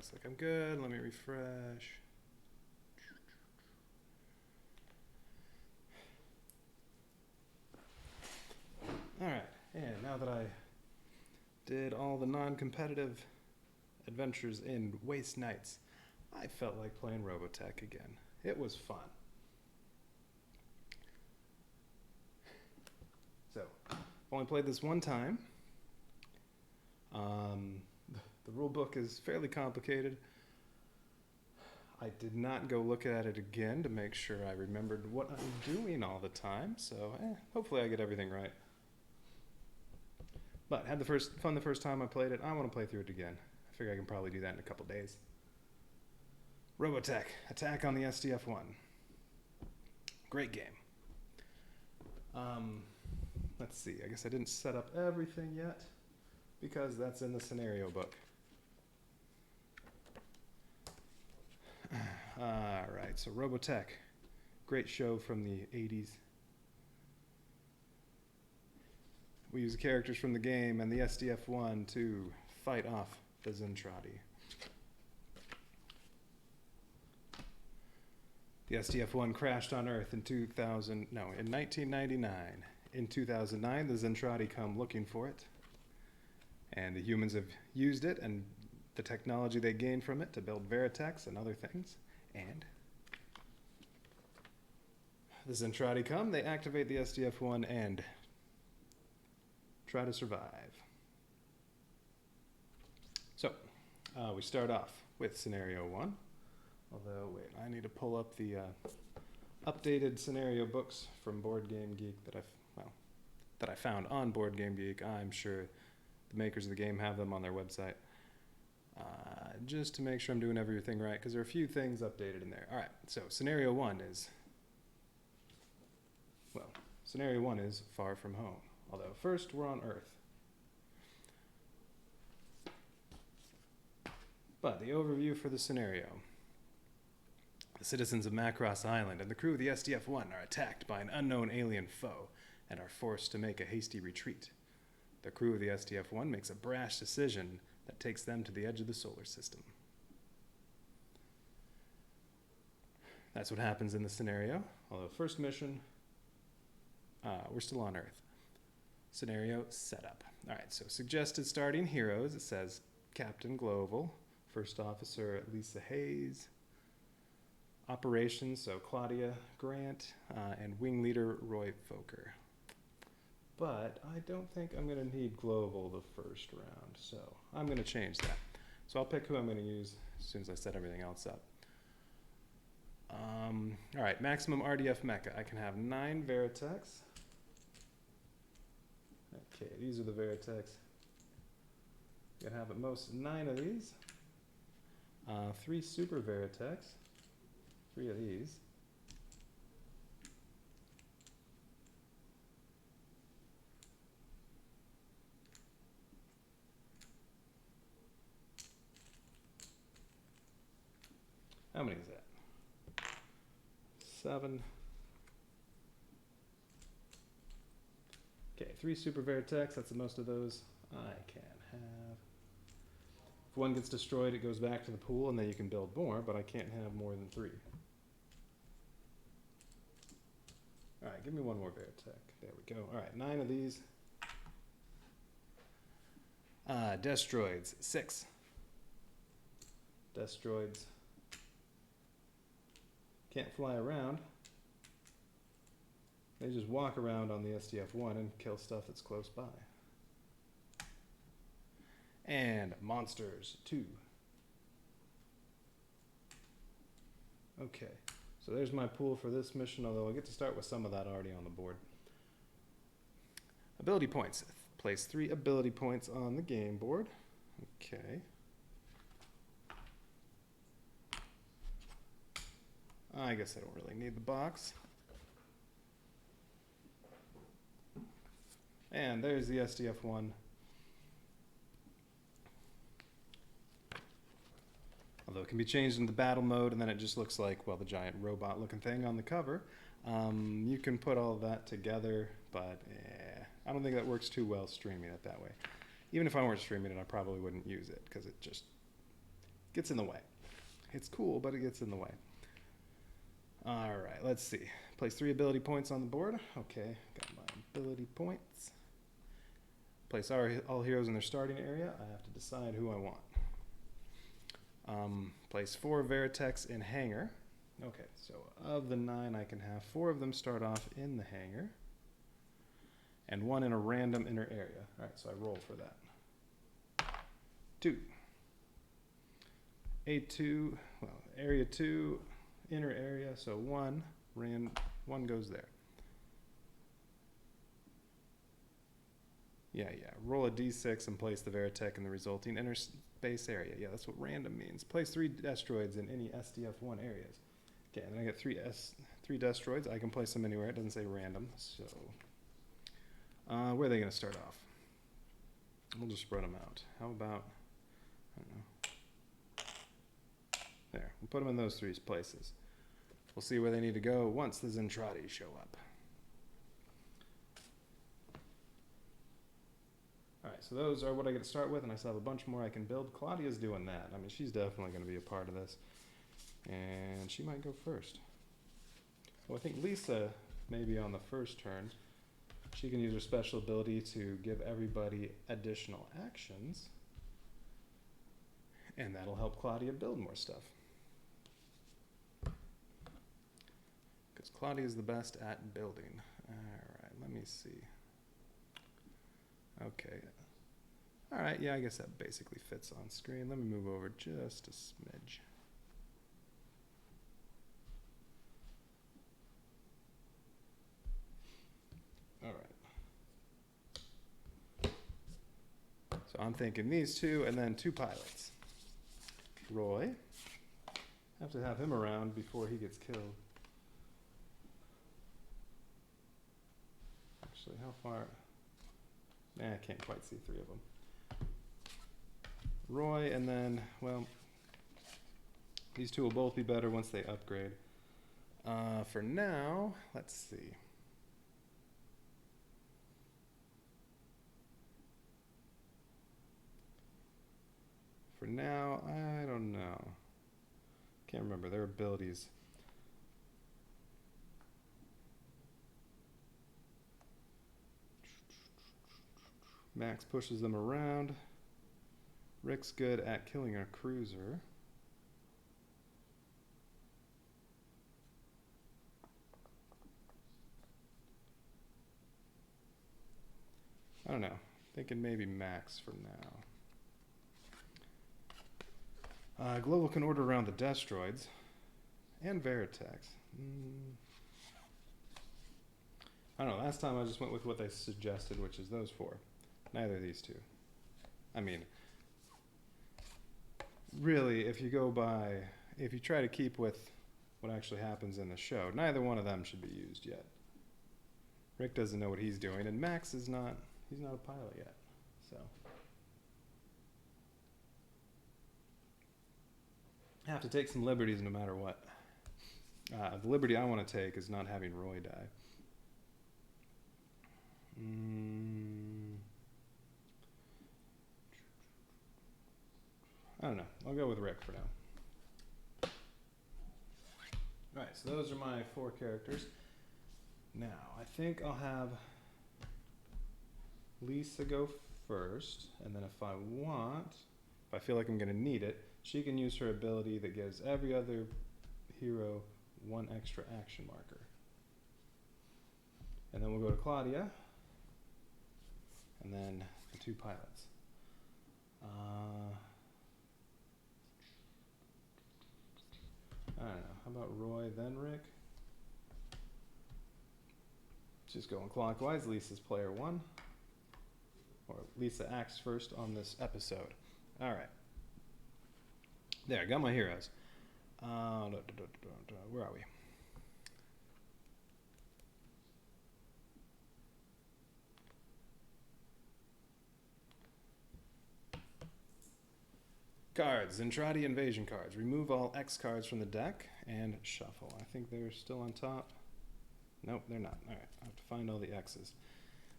looks like I'm good. Let me refresh. Alright, and now that I did all the non-competitive adventures in Waste Nights, I felt like playing Robotech again. It was fun. So, I've only played this one time. The rule book is fairly complicated. I did not go look at it again to make sure I remembered what I'm doing all the time, so hopefully I get everything right. But had fun the first time I played it. I want to play through it again. I figure I can probably do that in a couple days. Robotech, Attack on the SDF-1. Great game. Let's see, I guess I didn't set up everything yet because that's in the scenario book. Alright, so Robotech, great show from the 80s. We use characters from the game and the SDF-1 to fight off the Zentradi. The SDF-1 crashed on Earth in 1999. In 2009, the Zentradi come looking for it, and the humans have used it and the technology they gained from it to build Veritex and other things. And the Zentradi come, they activate the SDF-1 and try to survive. So, we start off with Scenario 1. Although, wait, I need to pull up the updated scenario books from Board Game Geek that I found on Board Game Geek. I'm sure the makers of the game have them on their website. Just to make sure I'm doing everything right, because there are a few things updated in there. All right, so Scenario 1 is, Scenario 1 is Far From Home. Although, first, we're on Earth. But the overview for the scenario. The citizens of Macross Island and the crew of the SDF-1 are attacked by an unknown alien foe and are forced to make a hasty retreat. The crew of the SDF-1 makes a brash decision that takes them to the edge of the solar system. That's what happens in the scenario. Although first mission, we're still on Earth. Scenario setup. All right, so suggested starting heroes. It says Captain Global, First Officer Lisa Hayes, Operations, so Claudia Grant, and Wing Leader Roy Foker. But I don't think I'm going to need Global the first round, so I'm going to change that. So I'll pick who I'm going to use as soon as I set everything else up. All right, maximum RDF mecha. I can have 9 Veritex. Okay, these are the Veritex. You can have at most 9 of these. 3 Super Veritex. 3 of these. How many is that? 7. Okay, 3 Super Veritex, that's the most of those I can have. If one gets destroyed, it goes back to the pool, and then you can build more, but I can't have more than 3. All right, give me one more Veritech. There we go. All right, 9 of these. Destroids, 6. Destroids. Can't fly around. They just walk around on the SDF-1 and kill stuff that's close by. And monsters, 2. Okay, so there's my pool for this mission, although I'll get to start with some of that already on the board. Ability points. Place 3 ability points on the game board. Okay. I guess I don't really need the box. And there's the SDF-1. Although it can be changed into battle mode, and then it just looks like, well, the giant robot-looking thing on the cover. You can put all of that together, but I don't think that works too well streaming it that way. Even if I weren't streaming it, I probably wouldn't use it, because it just gets in the way. It's cool, but it gets in the way. All right, let's see. Place 3 ability points on the board. Okay, got my ability points. Place all heroes in their starting area. I have to decide who I want. Place 4 Veritex in hangar. Okay, so of the 9, I can have 4 of them start off in the hangar, and 1 in a random inner area. All right, so I roll for that. 2. A2, well, area 2, inner area, so 1 goes there. Yeah, roll a d6 and place the Veritech in the resulting inner space area. Yeah, that's what random means. Place 3 Destroids in any SDF-1 areas. Okay, and then I get 3 Destroids. I can place them anywhere. It doesn't say random, so where are they going to start off? We'll just spread them out. How about, I don't know. There, we'll put them in those 3 places. We'll see where they need to go once the Zentradi show up. Alright, so those are what I get to start with, and I still have a bunch more I can build. Claudia's doing that. I mean, she's definitely going to be a part of this. And she might go first. Well, I think Lisa, maybe on the first turn, she can use her special ability to give everybody additional actions. And that'll help Claudia build more stuff. Because Claudia is the best at building. Alright, let me see. Okay. Alright, yeah, I guess that basically fits on screen. Let me move over just a smidge. Alright. So I'm thinking these 2 and then 2 pilots. Roy. Have to have him around before he gets killed. Actually, how far? Nah, I can't quite see 3 of them. Roy, and then, well, these 2 will both be better once they upgrade. For now, let's see. For now, I don't know. Can't remember their abilities. Max pushes them around. Rick's good at killing a cruiser. I don't know. Thinking maybe Max for now. Global can order around the Destroids and Veritex. I don't know. Last time I just went with what they suggested, which is those 4. Neither of these 2. I mean, really, if you try to keep with what actually happens in the show, neither one of them should be used yet. Rick doesn't know what he's doing, and Max is not, he's not a pilot yet, so. I have to take some liberties no matter what. The liberty I want to take is not having Roy die. I don't know. I'll go with Rick for now. Alright, so those are my 4 characters. Now, I think I'll have Lisa go first, and then if I feel like I'm going to need it, she can use her ability that gives every other hero 1 extra action marker. And then we'll go to Claudia, and then the 2 pilots. I don't know. How about Roy, then Rick? Just going clockwise. Lisa's player 1. Or Lisa acts first on this episode. Alright. There, I got my heroes. Where are we? Cards, Zentradi invasion cards. Remove all X cards from the deck and shuffle. I think they're still on top. Nope, they're not. Alright, I have to find all the X's.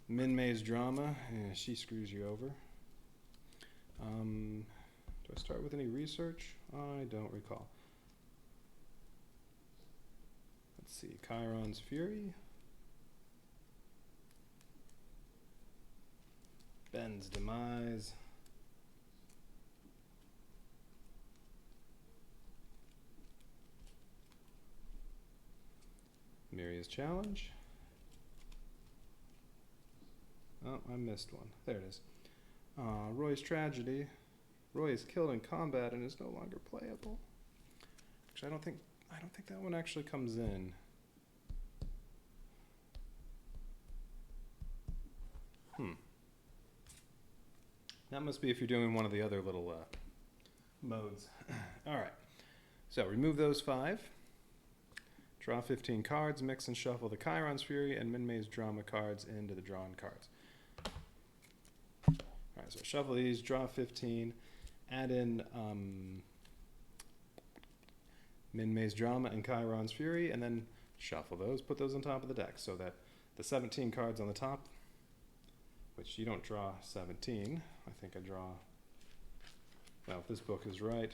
Min May's drama, she screws you over. Do I start with any research? I don't recall. Let's see, Chiron's Fury. Ben's Demise. Miria's Challenge. Oh, I missed one. There it is. Roy's Tragedy. Roy is killed in combat and is no longer playable. Actually, I don't think that one actually comes in. That must be if you're doing one of the other little modes. All right. So remove those 5. Draw 15 cards, mix and shuffle the Chiron's Fury and Minmay's Drama cards into the drawn cards. All right, so shuffle these, draw 15, add in Minmay's Drama and Chiron's Fury, and then shuffle those, put those on top of the deck so that the 17 cards on the top, which you don't draw 17, I think I draw, well, if this book is right,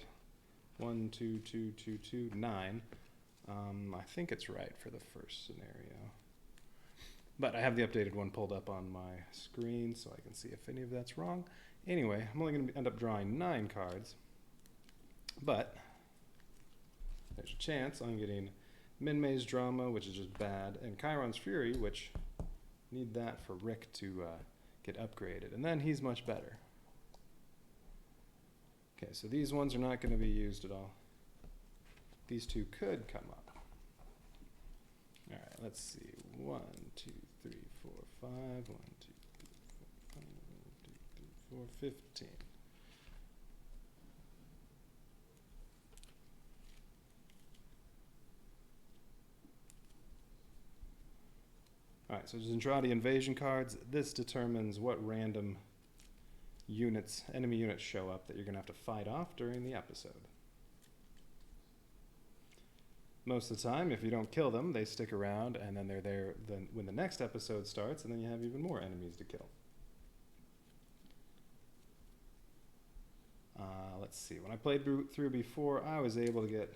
1, 2, 2, 2, 2, 9. I think it's right for the first scenario. But I have the updated one pulled up on my screen so I can see if any of that's wrong. Anyway, I'm only going to end up drawing 9 cards. But there's a chance I'm getting Minmay's Drama, which is just bad, and Chiron's Fury, which need that for Rick to get upgraded. And then he's much better. Okay, so these ones are not going to be used at all. These 2 could come up. All right, let's see. 1, 2, 3, 4, 5. 1, 2, 3, 4, 5. 1, 2, 3, 4, 15. All right, so Zentradi invasion cards. This determines what random units, enemy units show up that you're going to have to fight off during the episode. Most of the time, if you don't kill them, they stick around, and then they're there then when the next episode starts, and then you have even more enemies to kill. Let's see. When I played through before, I was able to get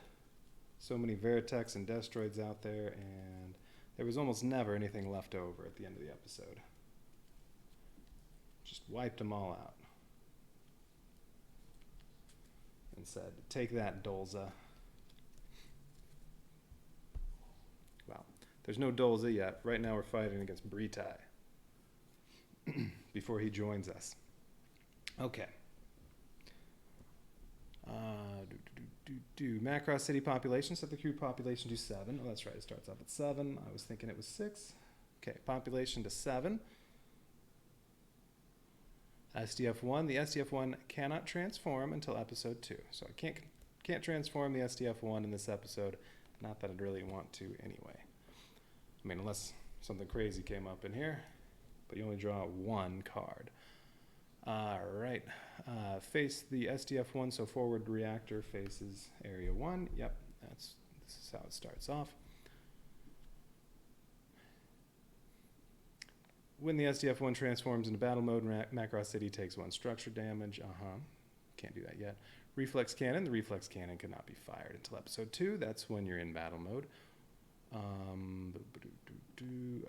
so many Veritex and Destroids out there, and there was almost never anything left over at the end of the episode. Just wiped them all out. And said, take that, Dolza. Well, there's no Dolza yet. Right now we're fighting against Britai. Before he joins us. Okay. Macross City population. Set the crew population to 7. Oh, that's right. It starts off at 7. I was thinking it was 6. Okay, population to 7. SDF-1. The SDF-1 cannot transform until episode 2. So I can't transform the SDF-1 in this episode. Not that I'd really want to anyway. I mean, unless something crazy came up in here. But you only draw 1 card. All right. Face the SDF-1, so forward reactor faces area 1. Yep, this is how it starts off. When the SDF-1 transforms into battle mode, Macross City takes 1 structure damage. Can't do that yet. Reflex cannon. The reflex cannon cannot be fired until episode 2. That's when you're in battle mode.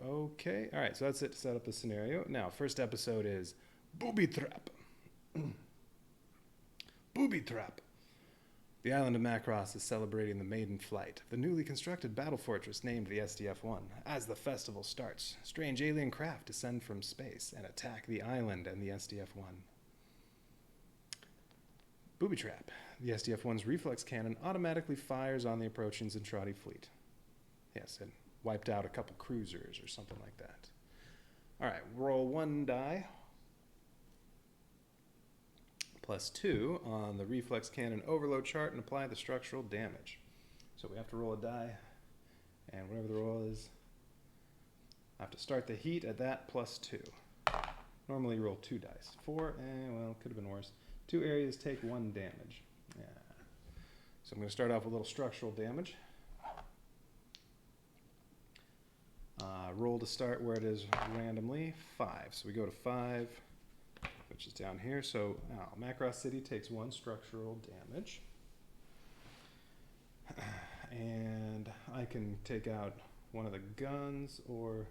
Okay. All right, so that's it to set up the scenario. Now, first episode is Booby Trap. Booby Trap. The island of Macross is celebrating the maiden flight of the newly constructed battle fortress named the SDF-1. As the festival starts, strange alien craft descend from space and attack the island and the SDF-1. Booby Trap. The SDF-1's reflex cannon automatically fires on the approaching Zentradi fleet. Yes, it wiped out a couple cruisers or something like that. All right, roll 1 die. +2 on the reflex cannon overload chart and apply the structural damage. So we have to roll a die, and whatever the roll is, I have to start the heat at that +2. Normally you roll 2 dice. 4, well, could have been worse. 2 areas take 1 damage. Yeah. So I'm going to start off with a little structural damage. Roll to start where it is randomly, 5. So we go to 5, which is down here. So Macross City takes 1 structural damage. And I can take out one of the guns or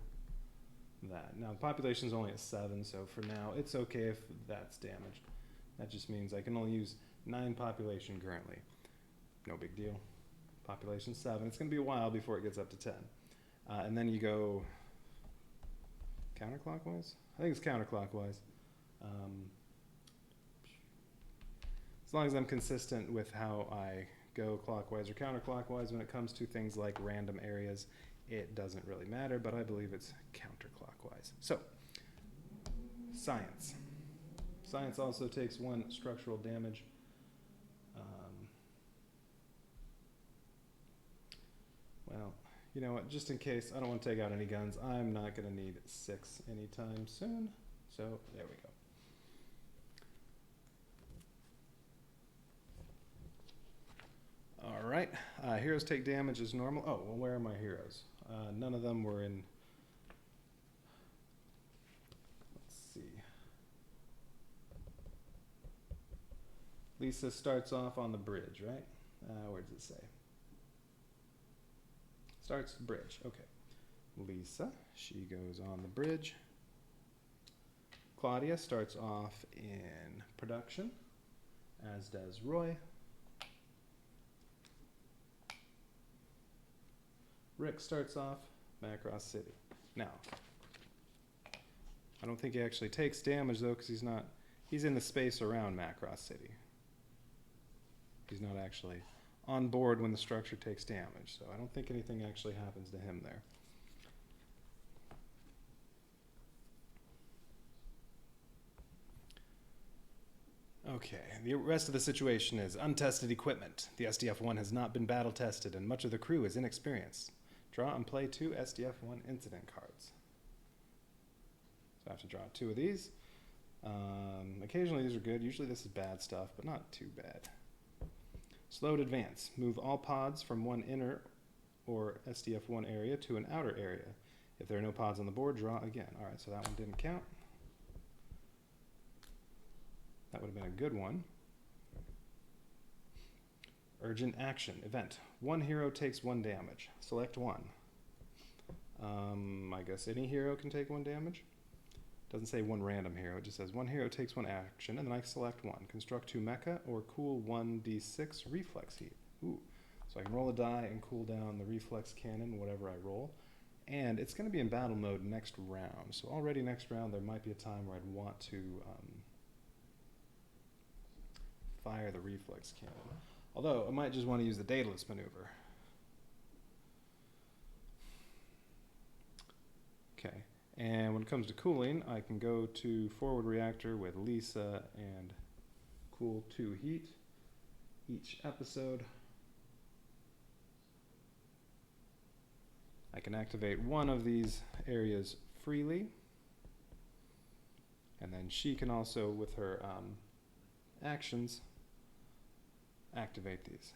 that. Now, the population's only at 7, so for now, it's okay if that's damaged. That just means I can only use 9 population currently. No big deal. Population 7. It's going to be a while before it gets up to 10. And then you go counterclockwise? I think it's counterclockwise. As long as I'm consistent with how I go clockwise or counterclockwise when it comes to things like random areas, it doesn't really matter, but I believe it's counterclockwise. So, science. Science also takes 1 structural damage. Well, you know what, just in case, I don't want to take out any guns. I'm not going to need 6 anytime soon. So, there we go. All right, heroes take damage as normal. Oh, well, where are my heroes? None of them were in. Let's see. Lisa starts off on the bridge, right? Where does it say? Starts bridge, okay. Lisa, she goes on the bridge. Claudia starts off in production, as does Roy. Rick starts off Macross City. Now, I don't think he actually takes damage though, because he's in the space around Macross City. He's not actually on board when the structure takes damage, so I don't think anything actually happens to him there. Okay, the rest of the situation is untested equipment. The SDF-1 has not been battle tested and much of the crew is inexperienced. Draw and play 2 SDF-1 incident cards. So I have to draw 2 of these. Occasionally these are good. Usually this is bad stuff, but not too bad. Slowed advance. Move all pods from one inner or SDF-1 area to an outer area. If there are no pods on the board, draw again. All right, so that one didn't count. That would have been a good one. Urgent action event. 1 hero takes 1 damage. Select 1. I guess any hero can take 1 damage. Doesn't say 1 random hero. It just says 1 hero takes 1 action, and then I select 1. Construct 2 mecha or cool 1d6 reflex heat. Ooh. So I can roll a die and cool down the reflex cannon, whatever I roll. And it's going to be in battle mode next round. So already next round there might be a time where I'd want to fire the reflex cannon. Although, I might just want to use the Daedalus maneuver. Okay, and when it comes to cooling, I can go to forward reactor with Lisa and cool 2 heat each episode. I can activate 1 of these areas freely. And then she can also, with her actions, activate these.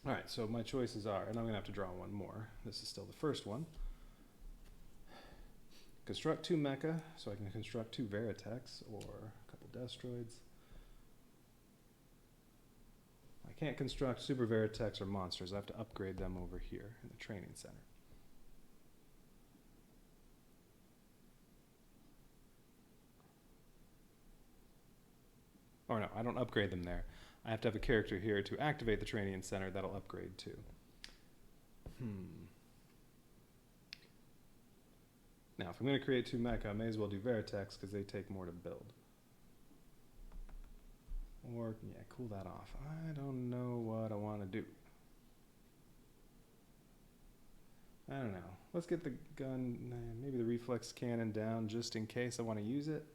Alright, so my choices are, and I'm going to have to draw 1 more. This is still the first one. Construct 2 mecha, so I can construct 2 Veritechs or a couple Destroids. I can't construct Super Veritechs or monsters. I have to upgrade them over here in the training center. Or no, I don't upgrade them there. I have to have a character here to activate the training center that'll upgrade too. Now, if I'm going to create 2 mecha, I may as well do Veritechs because they take more to build. Or, yeah, cool that off. I don't know what I want to do. I don't know. Let's get the gun, maybe the reflex cannon down just in case I want to use it.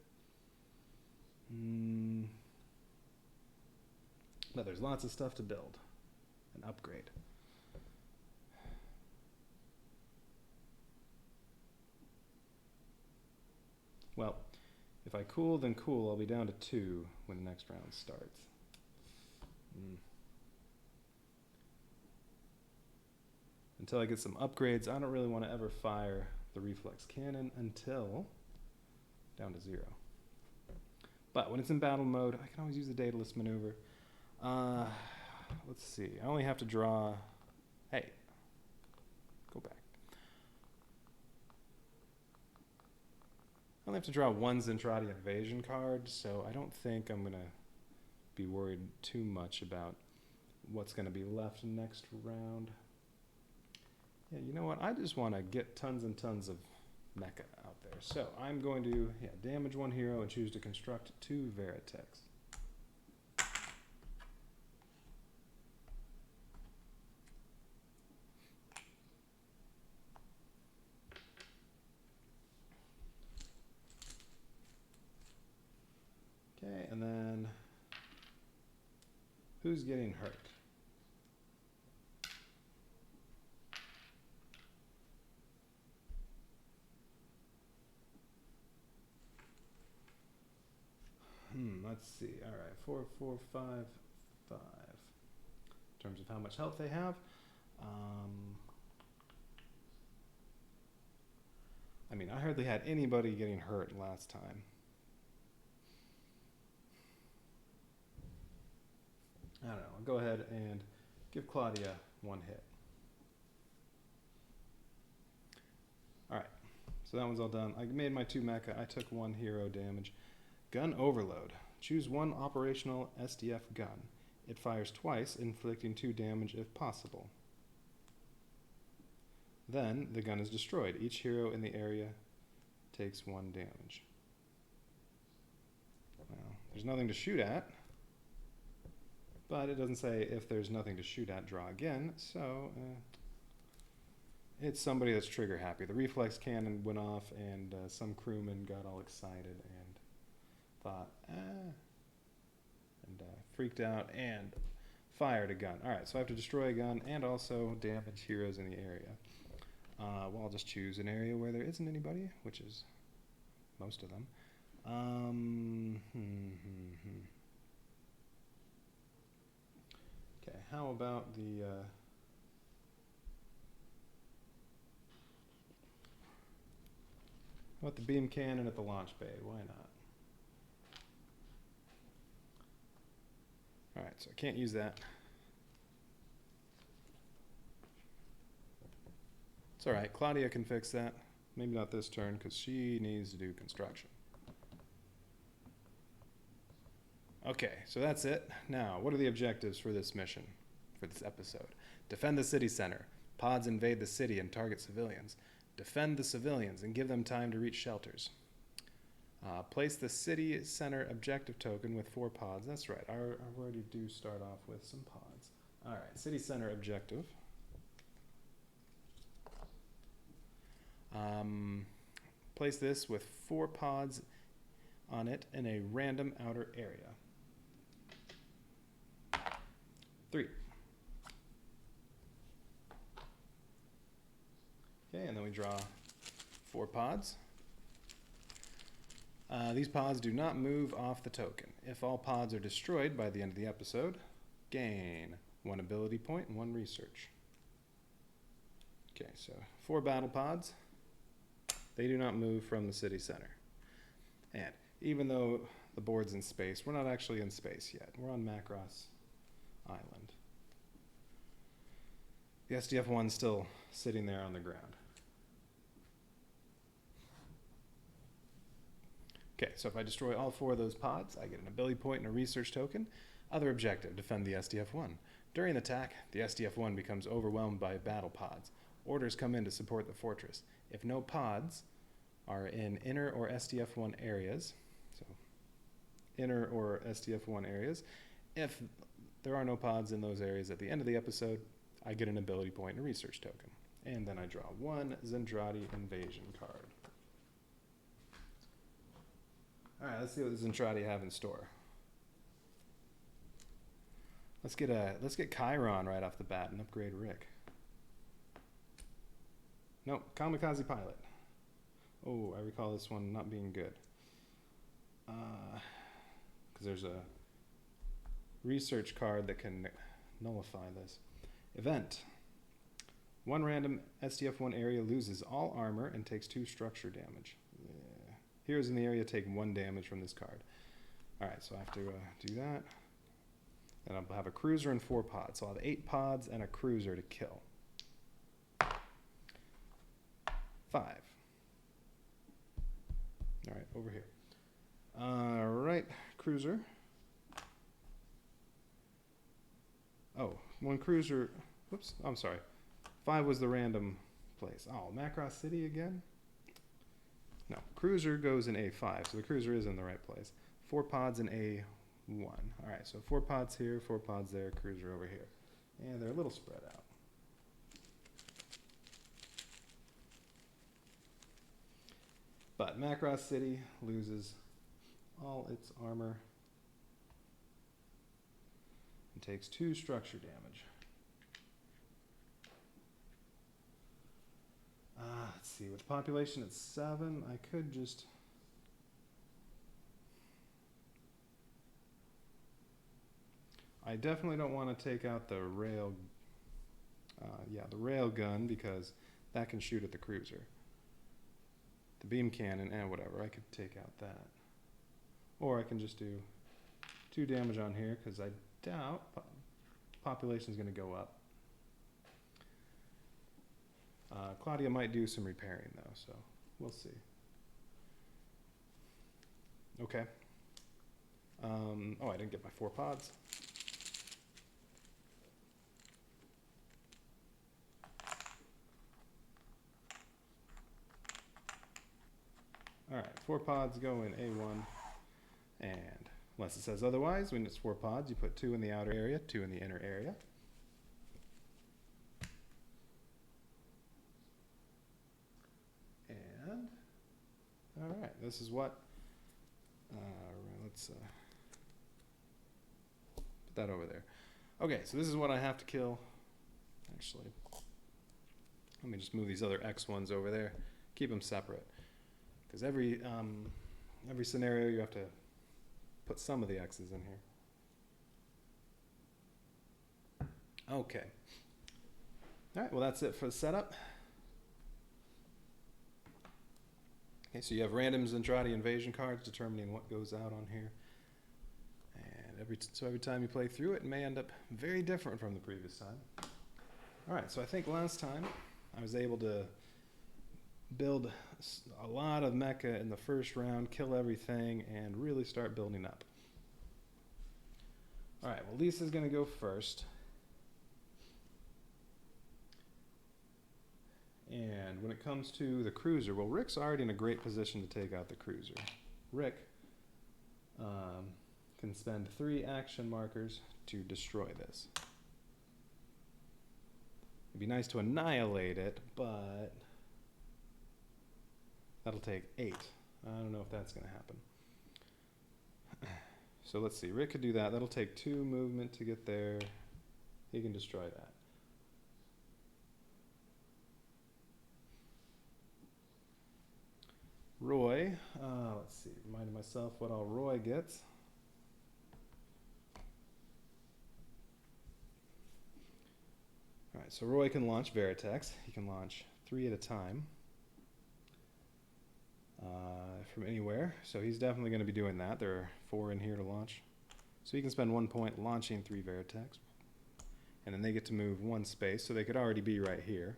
But there's lots of stuff to build and upgrade. Well, if I cool, then cool. I'll be down to 2 when the next round starts. Until I get some upgrades, I don't really want to ever fire the reflex cannon until down to 0. But when it's in battle mode, I can always use the dataless maneuver. Let's see. I only have to draw... Hey. Go back. I only have to draw one Zentradi invasion card, so I don't think I'm going to be worried too much about what's going to be left next round. Yeah, you know what? I just want to get tons and tons of mecha out there. So I'm going to damage one hero and choose to construct 2 Veritechs. Okay, and then who's getting hurt? Let's see. All right, 4, 4, 5, 5. In terms of how much health they have. I mean, I hardly had anybody getting hurt last time. I don't know. I'll go ahead and give Claudia 1 hit. All right. So that one's all done. I made my 2 mecha. I took 1 hero damage. Gun overload. Choose 1 operational SDF gun. It fires twice, inflicting 2 damage if possible. Then the gun is destroyed. Each hero in the area takes 1 damage. Well, there's nothing to shoot at. But it doesn't say if there's nothing to shoot at, draw again. So it's somebody that's trigger happy. The reflex cannon went off and some crewman got all excited and thought, and freaked out and fired a gun. All right, so I have to destroy a gun and also damage heroes in the area. Well, I'll just choose an area where there isn't anybody, which is most of them. Okay, how about the... how about the beam cannon at the launch bay? Why not? All right, so I can't use that. It's all right. Claudia can fix that. Maybe not this turn because she needs to do construction. Okay, so that's it. Now, what are the objectives for this mission, for this episode? Defend the city center. Pods invade the city and target civilians. Defend the civilians and give them time to reach shelters. Place the city center objective token with 4 pods. That's right. I already do start off with some pods. All right, city center objective. Place this with 4 pods on it in a random outer area. 3. Okay, and then we draw 4 pods. These pods do not move off the token. If all pods are destroyed by the end of the episode, gain 1 ability point and 1 research. Okay, so 4 battle pods. They do not move from the city center. And even though the board's in space, we're not actually in space yet. We're on Macross Island. The SDF-1 is still sitting there on the ground. Okay, so if I destroy all 4 of those pods, I get an ability point and a research token. Other objective, defend the SDF-1. During the attack, the SDF-1 becomes overwhelmed by battle pods. Orders come in to support the fortress. If no pods are in inner or SDF-1 areas, so inner or SDF-1 areas, if there are no pods in those areas at the end of the episode, I get an ability point and a research token. And then I draw 1 Zentradi invasion card. All right, let's see what the Zentradi have in store. Let's get Chiron right off the bat and upgrade Rick. Nope, Kamikaze Pilot. Oh, I recall this one not being good. Because there's a research card that can nullify this. Event. One random SDF-1 area loses all armor and takes 2 structure damage. Yeah. Heroes in the area take 1 damage from this card. Alright, so I have to do that. And I'll have a cruiser and 4 pods. So I'll have 8 pods and a cruiser to kill. 5. Alright, over here. Alright, cruiser. Oh, 1 cruiser. Whoops, I'm sorry. 5 was the random place. Oh, Macross City again? No, cruiser goes in A5, so the cruiser is in the right place. 4 pods in A1. Alright, so 4 pods here, 4 pods there, cruiser over here. And they're a little spread out. But Macross City loses all its armor and takes 2 structure damage. Let's see, with population at 7, I could just... I definitely don't want to take out the rail... the rail gun, because that can shoot at the cruiser. The beam cannon, and whatever, I could take out that. Or I can just do 2 damage on here, because I doubt population's going to go up. Claudia might do some repairing though, so we'll see. Okay. Oh, I didn't get my 4 pods. Alright, 4 pods go in A1, and unless it says otherwise, when it's 4 pods, you put 2 in the outer area, 2 in the inner area. And, alright, this is what, let's put that over there. Okay, so this is what I have to kill. Actually, let me just move these other X ones over there, keep them separate. Because every scenario you have to put some of the X's in here. Okay. Alright, well that's it for the setup. Okay, so you have random Zentradi invasion cards determining what goes out on here. And every time you play through it, it may end up very different from the previous time. Alright, so I think last time I was able to build a lot of mecha in the first round, kill everything, and really start building up. Alright, well Lisa's going to go first. And when it comes to the cruiser, well Rick's already in a great position to take out the cruiser. Rick can spend 3 action markers to destroy this. It'd be nice to annihilate it, but that'll take 8. I don't know if that's going to happen. So let's see. Rick could do that. That'll take 2 movement to get there. He can destroy that. Roy. Let's see. Reminding myself what all Roy gets. Alright, so Roy can launch Veritex. He can launch 3 at a time. From anywhere, so he's definitely going to be doing that. There are 4 in here to launch, so he can spend 1 point launching 3 Veritex, and then they get to move 1 space, so they could already be right here.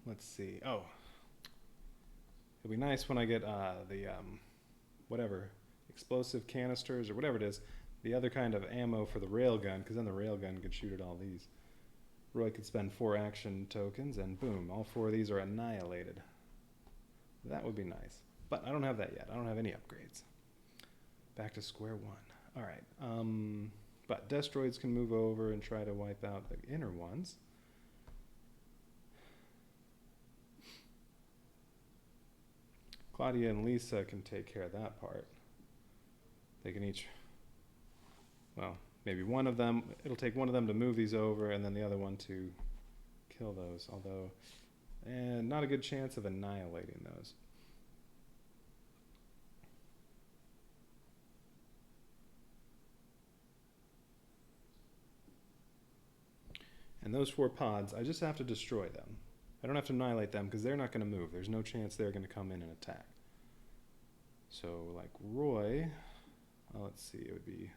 Let's see. Oh, it'll be nice when I get the whatever explosive canisters or whatever it is, the other kind of ammo for the railgun, because then the railgun could shoot at all these. Roy could spend 4 action tokens, and boom, all 4 of these are annihilated. That would be nice. But I don't have that yet. I don't have any upgrades. Back to square one. Alright. But Destroids can move over and try to wipe out the inner ones. Claudia and Lisa can take care of that part. They can each... well, maybe one of them, it'll take one of them to move these over and then the other one to kill those, although, and not a good chance of annihilating those. And those 4 pods, I just have to destroy them. I don't have to annihilate them because they're not going to move. There's no chance they're going to come in and attack. So like Roy, let's see, it would be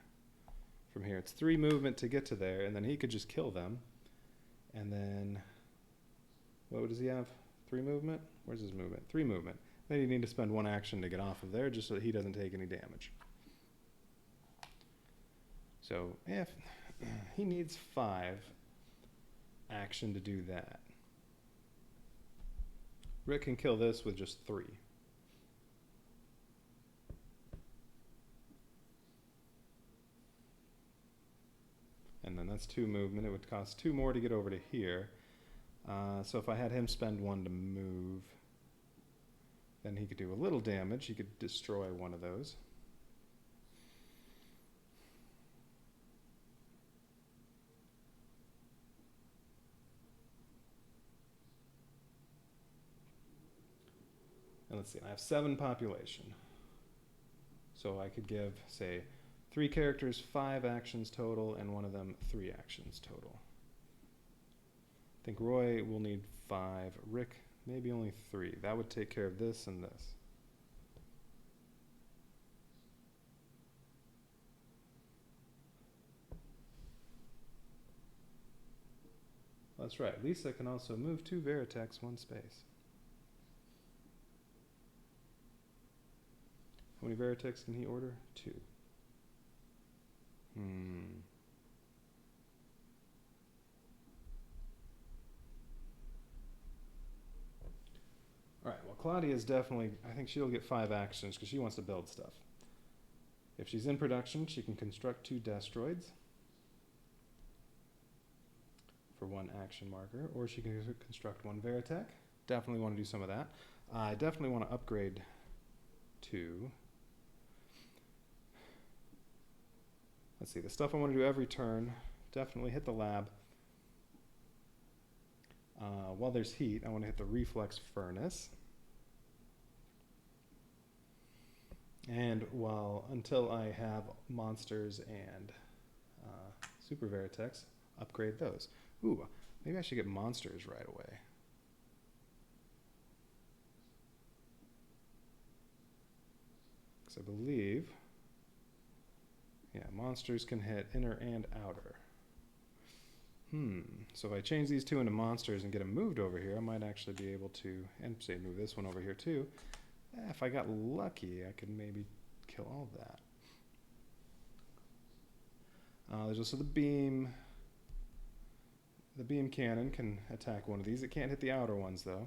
from here. It's 3 movement to get to there, and then he could just kill them. And then, what does he have? 3 movement? Where's his movement? 3 movement. Then you need to spend 1 action to get off of there just so that he doesn't take any damage. So if he needs 5 action to do that. Rick can kill this with just 3. And then that's 2 movement. It would cost 2 more to get over to here. So if I had him spend 1 to move, then he could do a little damage. He could destroy one of those. And let's see, I have 7 population. So I could give, say, 3 characters 5 actions total, and one of them 3 actions total. I think Roy will need 5. Rick, maybe only 3. That would take care of this and this. That's right. Lisa can also move 2 Veritechs 1 space. How many Veritechs can he order? 2. Alright, well Claudia's definitely, I think she'll get 5 actions because she wants to build stuff. If she's in production, she can construct 2 Destroids for 1 action marker, or she can construct 1 Veritech. Definitely want to do some of that. I definitely want to upgrade 2. Let's see, the stuff I want to do every turn, definitely hit the lab. While there's heat, I want to hit the reflex furnace. And until I have monsters and super Veritechs, upgrade those. Ooh, maybe I should get monsters right away. Because I believe, yeah, monsters can hit inner and outer. So if I change these 2 into monsters and get them moved over here, I might actually be able to, and say move this one over here too. If I got lucky, I could maybe kill all of that. There's also the beam. The beam cannon can attack one of these. It can't hit the outer ones though.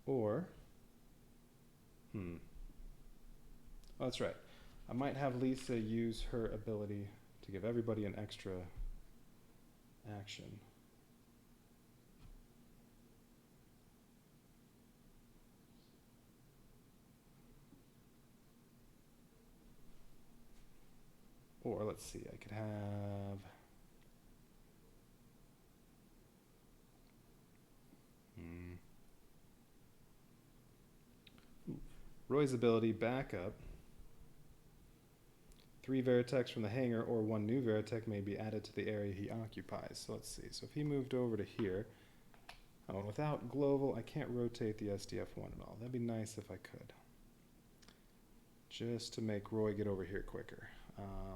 Or, oh, that's right. I might have Lisa use her ability to give everybody an extra action. Or let's see, I could have Roy's ability backup. 3 Veritechs from the hangar or 1 new Veritech may be added to the area he occupies. So let's see. So if he moved over to here, without global, I can't rotate the SDF-1 at all. That'd be nice if I could. Just to make Roy get over here quicker.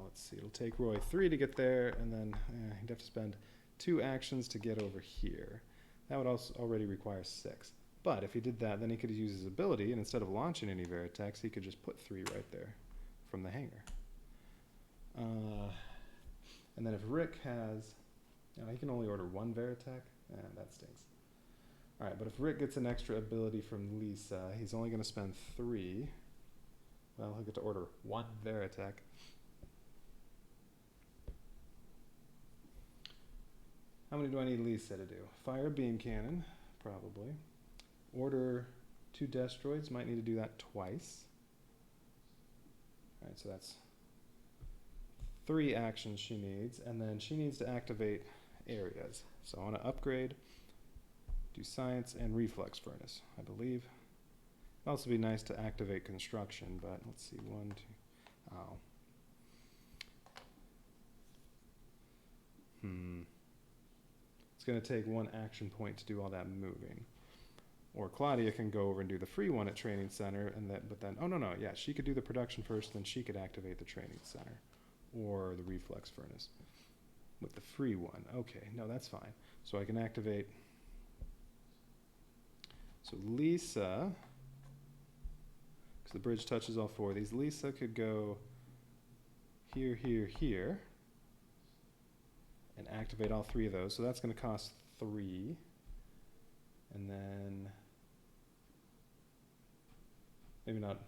Let's see. It'll take Roy 3 to get there, and then he'd have to spend 2 actions to get over here. That would also already require 6. But if he did that, then he could use his ability, and instead of launching any Veritechs, he could just put 3 right there from the hangar. And then if Rick has, he can only order 1 Veritech. That stinks. All right, but if Rick gets an extra ability from Lisa, he's only going to spend 3. Well, he'll get to order 1 Veritech. How many do I need Lisa to do? Fire a beam cannon, probably. Order 2 Destroids, might need to do that twice. All right, so that's 3 actions she needs, and then she needs to activate areas. So I want to upgrade, do science and reflex furnace, I believe. Also be nice to activate construction, but let's see, 1, 2, oh. It's going to take 1 action point to do all that moving. Or Claudia can go over and do the free one at Training Center, and but then, oh no, yeah, she could do the production first, then she could activate the Training Center. Or the reflex furnace with the free one. Okay, no, that's fine. So I can activate. So Lisa, because the bridge touches all 4 of these, Lisa could go here, here, here, and activate all 3 of those. So that's going to cost 3. And then maybe not,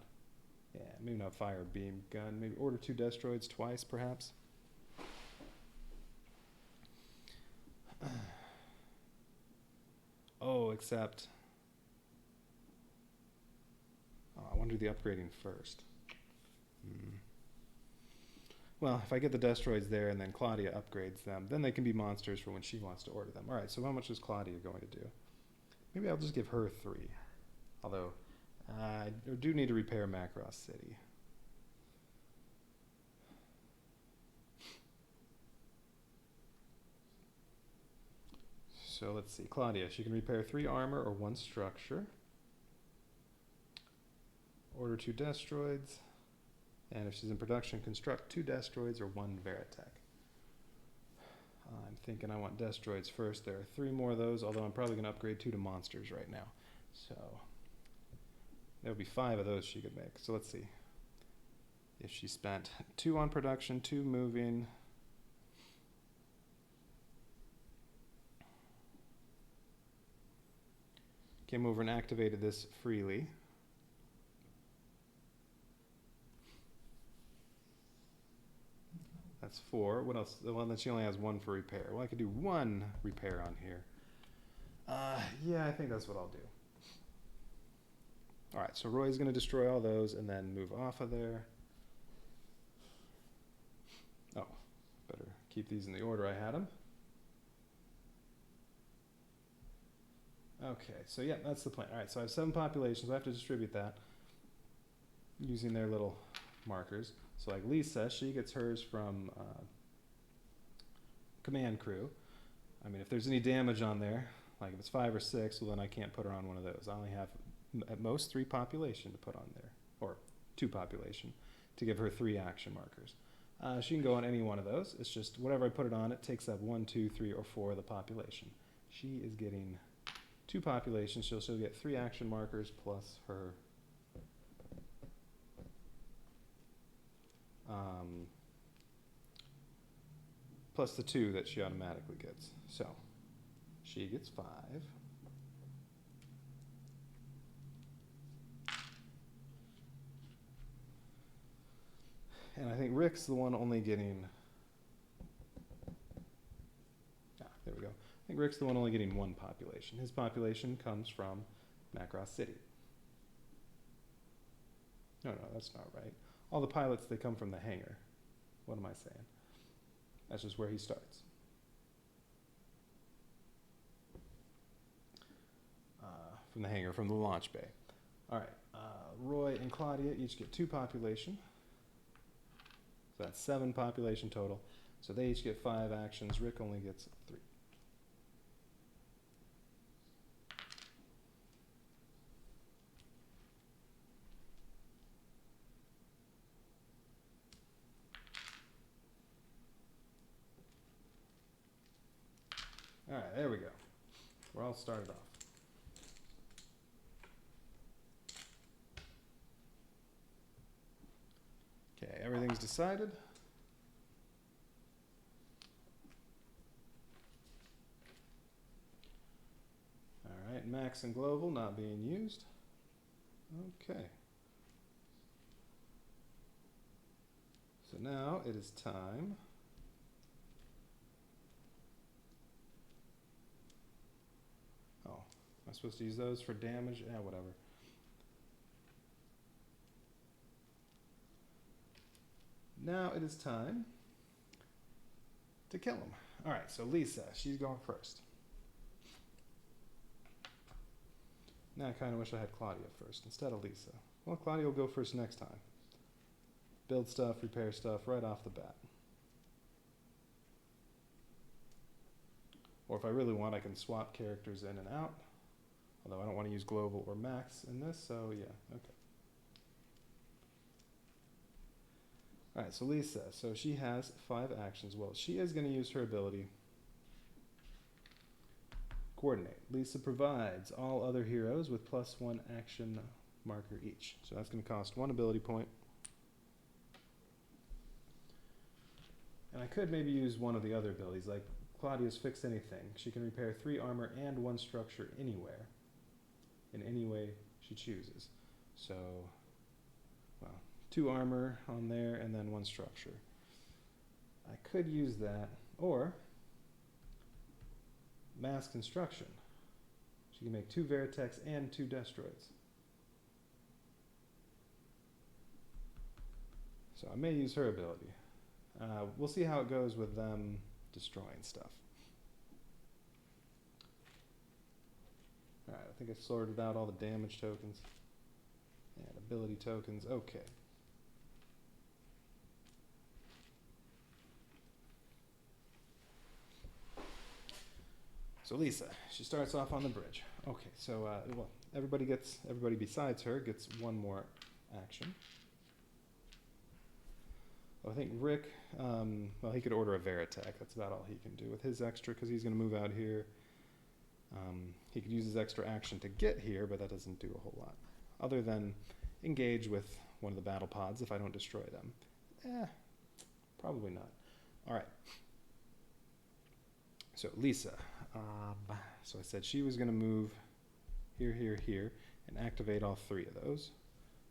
yeah, maybe not fire beam gun. Maybe order 2 destroids twice, perhaps. Oh, except, oh, I want to do the upgrading first. Well, if I get the destroids there and then Claudia upgrades them, then they can be monsters for when she wants to order them. All right, so how much is Claudia going to do? Maybe I'll just give her 3. Although, I do need to repair Macross City. So let's see, Claudia, she can repair 3 armor or 1 structure. Order 2 destroids. And if she's in production, construct 2 destroids or 1 Veritech. I'm thinking I want destroids first. There are 3 more of those, although I'm probably going to upgrade 2 to monsters right now. So there would be 5 of those she could make. So let's see. If she spent 2 on production, 2 moving. Came over and activated this freely. That's 4. What else? Well, then she only has 1 for repair. Well, I could do 1 repair on here. Yeah, I think that's what I'll do. All right, so Roy's going to destroy all those and then move off of there. Oh, better keep these in the order I had them. Okay, so yeah, that's the plan. All right, so I have 7 populations. I have to distribute that using their little markers. So like Lisa, she gets hers from command crew. I mean, if there's any damage on there, like if it's 5 or 6, well then I can't put her on one of those. I only have at most 3 population to put on there, or 2 population to give her 3 action markers. She can go on any one of those. It's just whatever I put it on, it takes up 1, 2, 3, or 4 of the population. She is getting 2 populations, so she'll get 3 action markers plus her plus the 2 that she automatically gets. So she gets 5. And I think Rick's the one only getting, there we go. I think Rick's the one only getting 1 population. His population comes from Macross City. No, that's not right. All the pilots, they come from the hangar. What am I saying? That's just where he starts. From the hangar, from the launch bay. All right, Roy and Claudia each get 2 population. So that's 7 population total. So they each get 5 actions. Rick only gets 3. All right, there we go. We're all started off. Okay, everything's decided. All right, Max and Global not being used. Okay. So now it is time am I supposed to use those for damage? Yeah, whatever. Now it is time to kill him. All right, so Lisa, she's going first. Now I kind of wish I had Claudia first instead of Lisa. Well, Claudia will go first next time. Build stuff, repair stuff right off the bat. Or if I really want, I can swap characters in and out. Although I don't want to use global or max in this, so yeah, okay. Alright, so Lisa, so she has 5 actions. Well, she is going to use her ability Coordinate. Lisa provides all other heroes with +1 action marker each. So that's going to cost 1 ability point. And I could maybe use one of the other abilities, like Claudia's Fix Anything. She can repair 3 armor and 1 structure anywhere, in any way she chooses. So, well, 2 armor on there and then 1 structure. I could use that, or Mass Construction. She can make 2 Veritechs and 2 Destroids. So I may use her ability. We'll see how it goes with them destroying stuff. Alright, I think I've sorted out all the damage tokens and ability tokens. Okay. So Lisa, she starts off on the bridge. Okay, so well, everybody besides her gets 1 more action. Well, I think Rick, well, he could order a Veritech. That's about all he can do with his extra, because he's going to move out here. He could use his extra action to get here, but that doesn't do a whole lot, other than engage with one of the battle pods if I don't destroy them. Probably not. All right. So Lisa, so I said she was going to move here, here, here, and activate all 3 of those.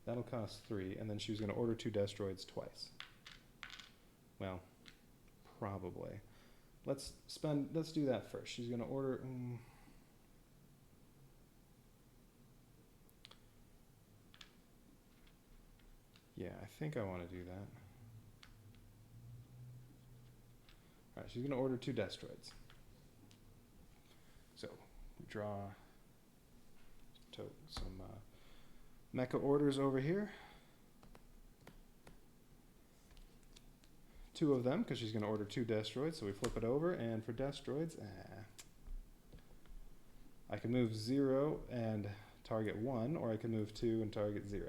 That'll cost 3, and then she was going to order 2 Destroids twice. Well, probably. Let's do that first. She's going to order... yeah, I think I want to do that. Alright, she's going to order 2 Destroids. So, draw some mecha orders over here. 2 of them, because she's going to order 2 Destroids, so we flip it over, and for Destroids, I can move 0 and target 1, or I can move 2 and target 0,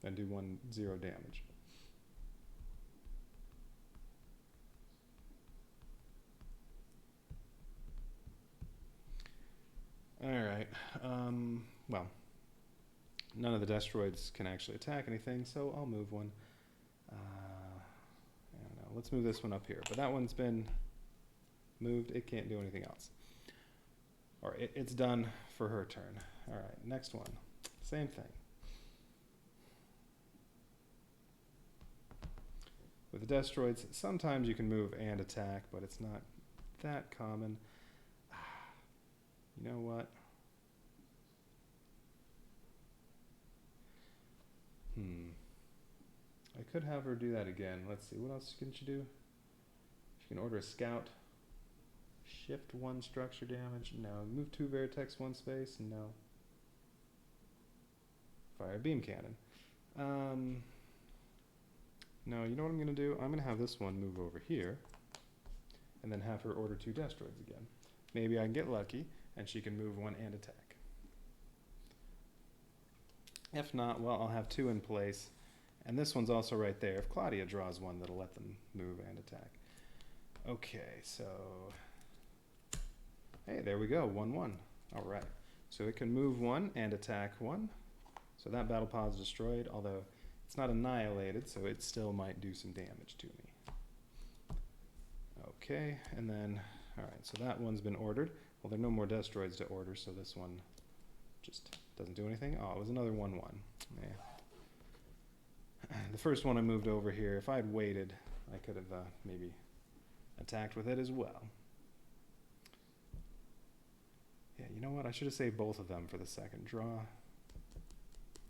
and do 0 damage. Alright, well, none of the Destroids can actually attack anything, so I'll move one. Let's move this one up here. But that one's been moved. It can't do anything else. Or it's done for her turn. All right, next one. Same thing. With the Destroids, sometimes you can move and attack, but it's not that common. You know what? I could have her do that again. Let's see, what else can she do? She can order a scout. Shift 1 structure damage. No. Move 2 Veritechs 1 space. No. Fire beam cannon. No, you know what I'm going to do? I'm going to have this one move over here, and then have her order 2 Destroids again. Maybe I can get lucky, and she can move 1 and attack. If not, well, I'll have 2 in place. And this one's also right there. If Claudia draws 1, that'll let them move and attack. Okay, so... hey, there we go, 1-1. All right. So it can move 1 and attack 1. So that battle pod's destroyed, although it's not annihilated, so it still might do some damage to me. Okay, and then... all right, so that one's been ordered. Well, there are no more Destroids to order, so this one just doesn't do anything. Oh, it was another 1-1. Yeah. The first one I moved over here. If I had waited, I could have maybe attacked with it as well. Yeah, you know what? I should have saved both of them for the second draw.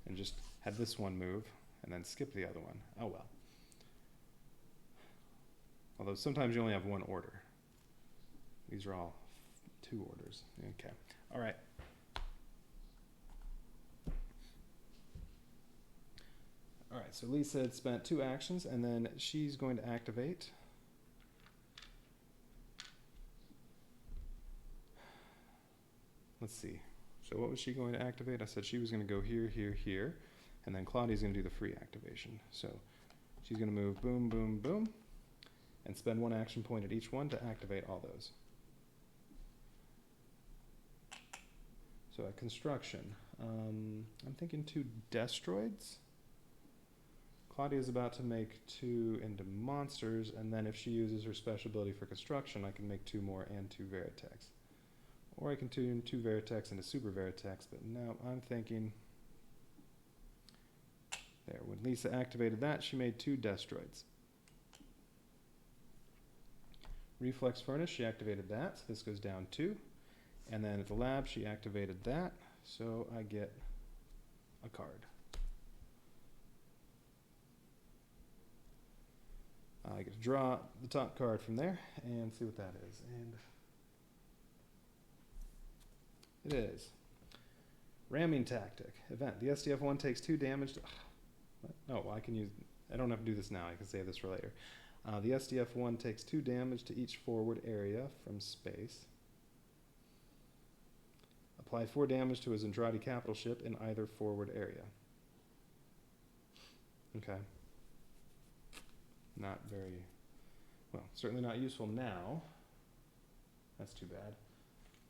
And just had this one move, and then skip the other one. Oh well. Although sometimes you only have 1 order. These are all 2 orders. Okay. All right. All right, so Lisa had spent 2 actions, and then she's going to activate. Let's see. So what was she going to activate? I said she was going to go here, here, here, and then Claudia's going to do the free activation. So she's going to move boom, boom, boom, and spend 1 action point at each one to activate all those. So at construction, I'm thinking 2 destroids. Claudia's about to make 2 into monsters, and then if she uses her special ability for construction, I can make 2 more and 2 Veritechs. Or I can tune 2 Veritechs into Super Veritechs, but no, I'm thinking... There, when Lisa activated that, she made 2 destroids. Reflex Furnace, she activated that, so this goes down 2. And then at the lab, she activated that, so I get a card. I get to draw the top card from there and see what that is. And it is Ramming Tactic. Event. The SDF-1 takes 2 damage. Oh, I can use... I don't have to do this now. I can save this for later. The SDF-1 takes 2 damage to each forward area from space. Apply 4 damage to his Andrade capital ship in either forward area. Okay. Not very... Well, certainly not useful now. That's too bad.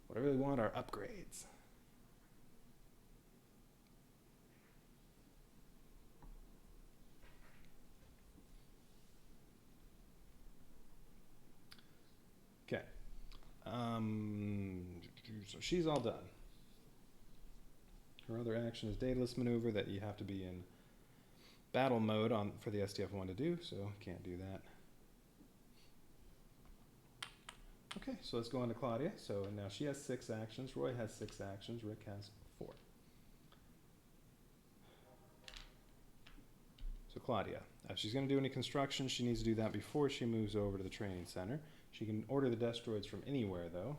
What I really want are upgrades. Okay. So she's all done. Her other action is Daedalus Maneuver that you have to be in battle mode for the SDF-1 to do, so can't do that. Okay, so let's go on to Claudia. So now she has 6 actions. Roy has 6 actions. Rick has 4. So Claudia, if she's going to do any construction, she needs to do that before she moves over to the training center. She can order the destroids from anywhere, though.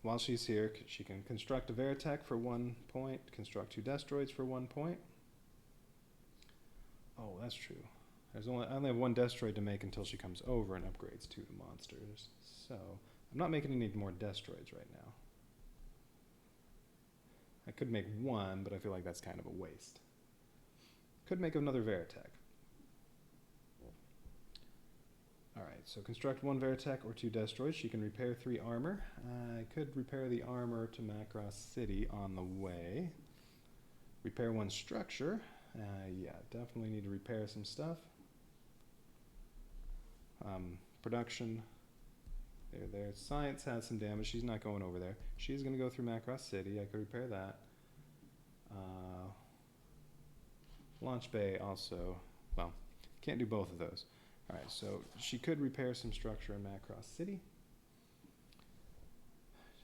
While she's here, she can construct a Veritech for 1 point, construct 2 destroids for 1 point. Oh, that's true. I only have 1 destroid to make until she comes over and upgrades 2 to monsters. So, I'm not making any more destroids right now. I could make 1, but I feel like that's kind of a waste. Could make another Veritech. Alright, so construct 1 Veritech or 2 destroids. She can repair 3 armor. I could repair the armor to Macross City on the way. Repair 1 structure. Yeah, definitely need to repair some stuff. Production. There. Science has some damage. She's not going over there. She's going to go through Macross City. I could repair that. Launch Bay also. Well, can't do both of those. Alright, so she could repair some structure in Macross City.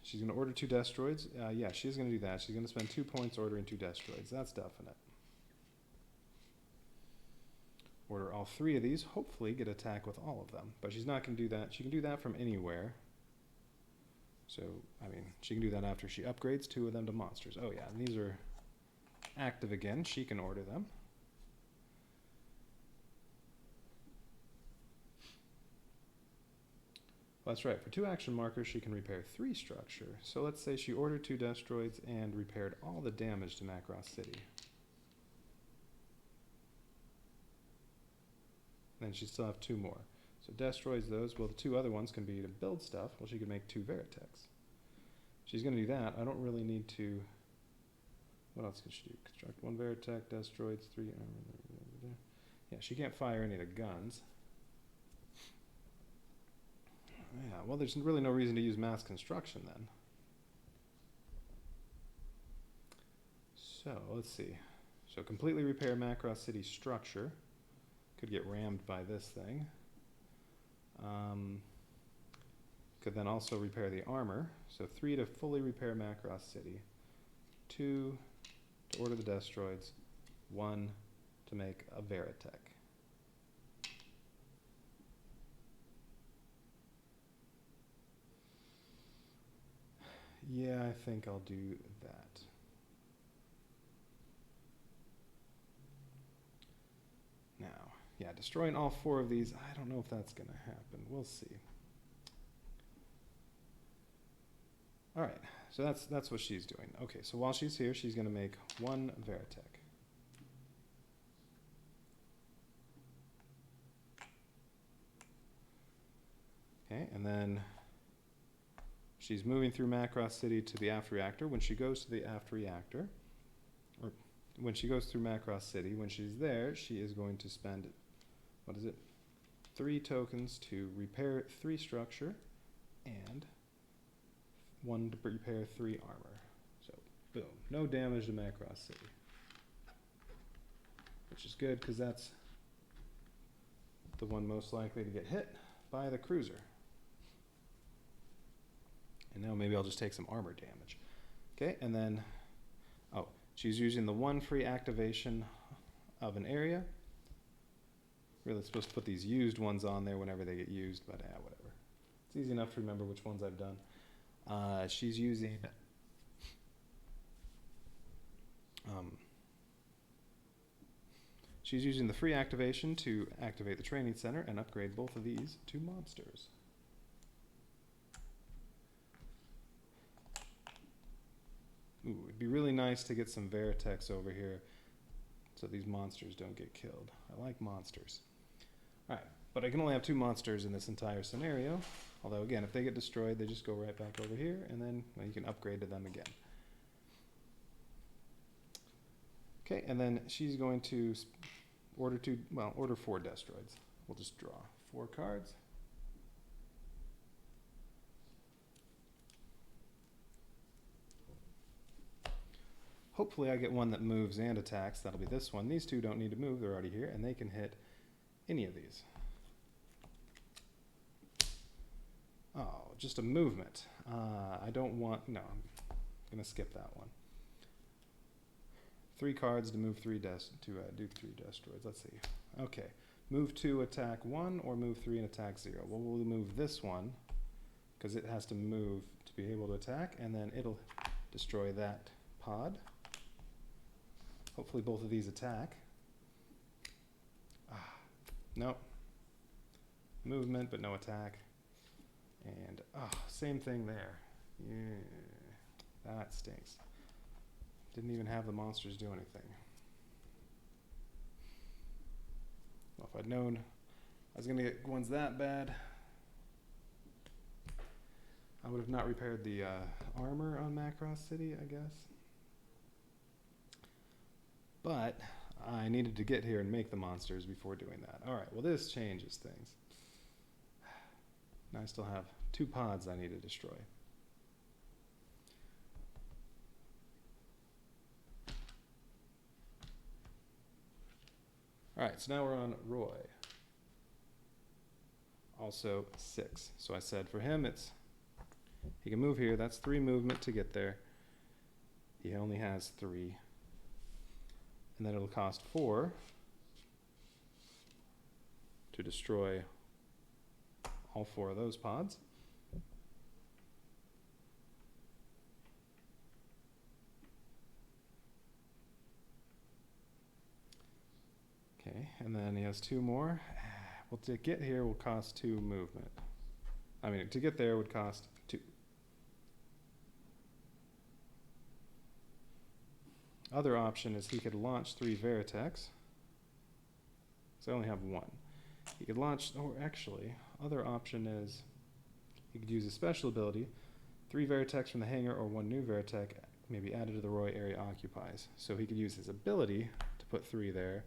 She's going to order 2 destroids. Yeah, she's going to do that. She's going to spend 2 points ordering 2 destroids. That's definite. Order all 3 of these. Hopefully get attack with all of them. But she's not going to do that. She can do that from anywhere. So, I mean, she can do that after she upgrades 2 of them to monsters. Oh yeah, and these are active again. She can order them. That's right, for 2 action markers, she can repair 3 structure. So let's say she ordered 2 destroids and repaired all the damage to Macross City. Then she still have 2 more. So destroids those. Well, the 2 other ones can be to build stuff. Well, she could make 2 Veritechs. She's going to do that. I don't really need to... What else could she do? Construct 1 Veritech, destroids, 3... Yeah, she can't fire any of the guns. Yeah, well, there's really no reason to use mass construction then. So, let's see. So, completely repair Macross City structure. Could get rammed by this thing. Could then also repair the armor. So 3 to fully repair Macross City. 2 to order the destroids. 1 to make a Veritech. Yeah, I think I'll do that. yeah, destroying all 4 of these, I don't know if that's going to happen. We'll see. All right, so that's what she's doing. Okay, so while she's here, she's going to make 1 Veritech. Okay, and then she's moving through Macross City to the aft reactor. When she goes to the aft reactor, or when she goes through Macross City, when she's there, she is going to spend, 3 tokens to repair 3 structure and 1 to repair 3 armor. So, boom, no damage to Macross City, which is good because that's the one most likely to get hit by the cruiser. And now maybe I'll just take some armor damage. Okay, and then, oh, she's using the 1 free activation of an area. Really supposed to put these used ones on there whenever they get used, but whatever. It's easy enough to remember which ones I've done. She's using the free activation to activate the training center and upgrade both of these to monsters. Ooh, it'd be really nice to get some Veritechs over here so these monsters don't get killed. I like monsters. Alright, but I can only have 2 monsters in this entire scenario. Although, again, if they get destroyed, they just go right back over here, and then you can upgrade to them again. Okay, and then she's going to order 4 Destroids. We'll just draw 4 cards. Hopefully I get one that moves and attacks. That'll be this one. These 2 don't need to move. They're already here, and they can hit any of these. Oh, just a movement. I don't want... No, I'm going to skip that one. 3 cards to move 3 do 3 Destroids. Let's see. Okay. Move 2, attack 1, or move 3 and attack 0. Well, we'll move this one, because it has to move to be able to attack, and then it'll destroy that pod. Hopefully both of these attack. Nope. Movement, but no attack. And, same thing there. Yeah, that stinks. Didn't even have the monsters do anything. Well, if I'd known I was going to get ones that bad, I would have not repaired the armor on Macross City, I guess. But I needed to get here and make the monsters before doing that. Alright, well this changes things. Now I still have 2 pods I need to destroy. Alright, so now we're on Roy. Also 6. So I said for him he can move here. That's 3 movement to get there. He only has 3. And then it'll cost 4 to destroy all 4 of those pods. Okay, and then he has 2 more. Well, to get here will cost 2 movement. I mean, to get there would cost 2. Other option is he could launch 3 Veritechs. So I only have 1. He could launch, or actually, other option is he could use a special ability. 3 Veritechs from the hangar or 1 new Veritech may be added to the Roy area occupies. So he could use his ability to put 3 there.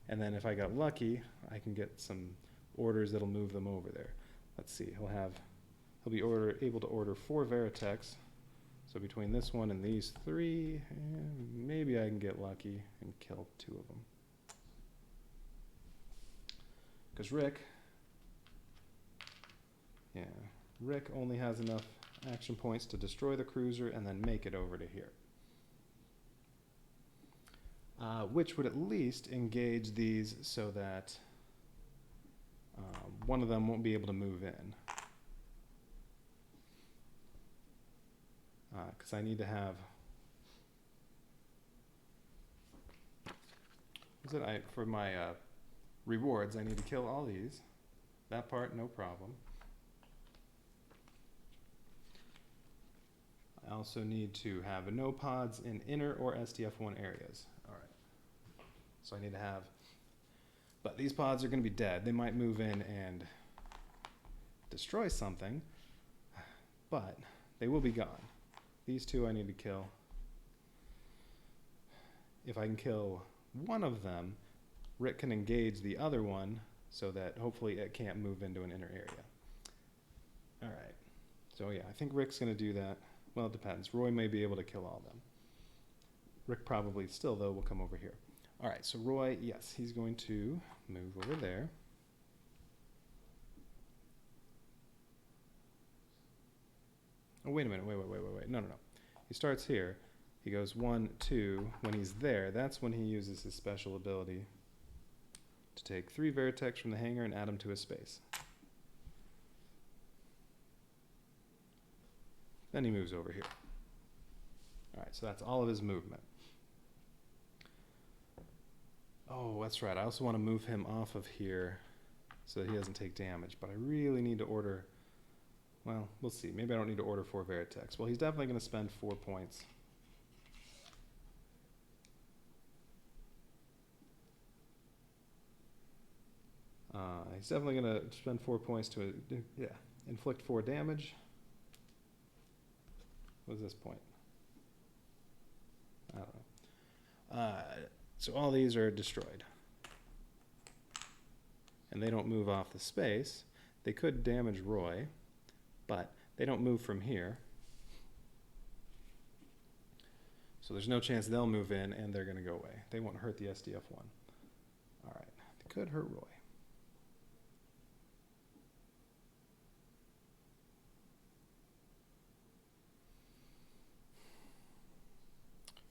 And then if I got lucky, I can get some orders that'll move them over there. Let's see, he'll be able to order 4 Veritechs. So between this one and these 3, maybe I can get lucky and kill 2 of them. Because Rick only has enough action points to destroy the cruiser and then make it over to here. Which would at least engage these so that one of them won't be able to move in. Because I need to have, for my rewards, I need to kill all these. That part, no problem. I also need to have no pods in inner or SDF-1 areas. All right. So I need to have, but these pods are going to be dead. They might move in and destroy something, but they will be gone. These two I need to kill. If I can kill one of them, Rick can engage the other one so that hopefully it can't move into an inner area. All right. So yeah, I think Rick's going to do that. Well, it depends. Roy may be able to kill all of them. Rick probably still, though, will come over here. All right, so Roy, yes, he's going to move over there. Oh, wait a minute. Wait. No. He starts here. He goes 1, 2. When he's there, that's when he uses his special ability to take 3 Veritex from the hangar and add them to his space. Then he moves over here. All right, so that's all of his movement. Oh, that's right. I also want to move him off of here so that he doesn't take damage. But I really need to order, well, we'll see. Maybe I don't need to order 4 Veritex. Well, he's definitely going to spend 4 points. He's definitely going to spend 4 points to, inflict 4 damage. What is this point? I don't know. So all these are destroyed. And they don't move off the space. They could damage Roy, but they don't move from here. So there's no chance they'll move in and they're going to go away. They won't hurt the SDF-1. All right. They could hurt Roy.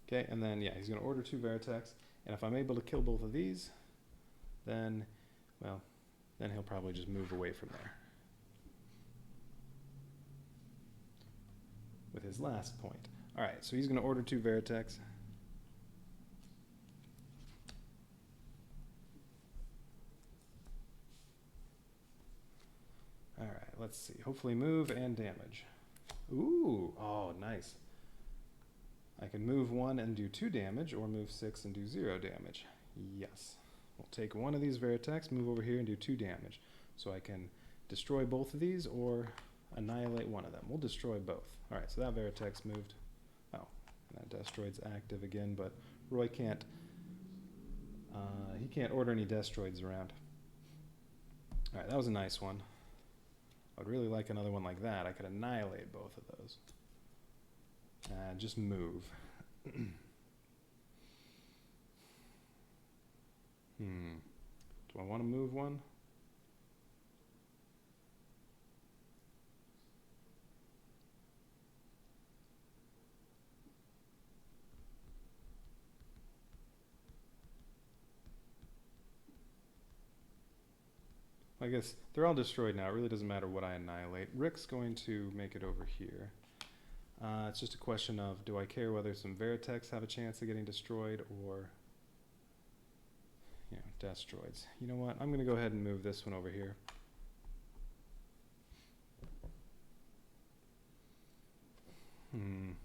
Okay, and then, yeah, he's going to order 2 Veritex. And if I'm able to kill both of these, then, well, then he'll probably just move away from there. With his last point. All right, so he's going to order 2 Veritex. All right, let's see. Hopefully move and damage. Ooh, oh, nice. I can move 1 and do 2 damage, or move 6 and do 0 damage. Yes. We'll take one of these Veritex, move over here and do 2 damage. So I can destroy both of these or annihilate one of them. We'll destroy both. All right, so that Veritex moved. Oh, and that Destroid's active again, but Roy can't, he can't order any Destroids around. All right, that was a nice one. I'd really like another one like that. I could annihilate both of those. Just move. Do I want to move one? I guess they're all destroyed now. It really doesn't matter what I annihilate. Rick's going to make it over here. It's just a question of, do I care whether some Veritex have a chance of getting destroyed or, you know, Destroids. You know what? I'm going to go ahead and move this one over here. I'm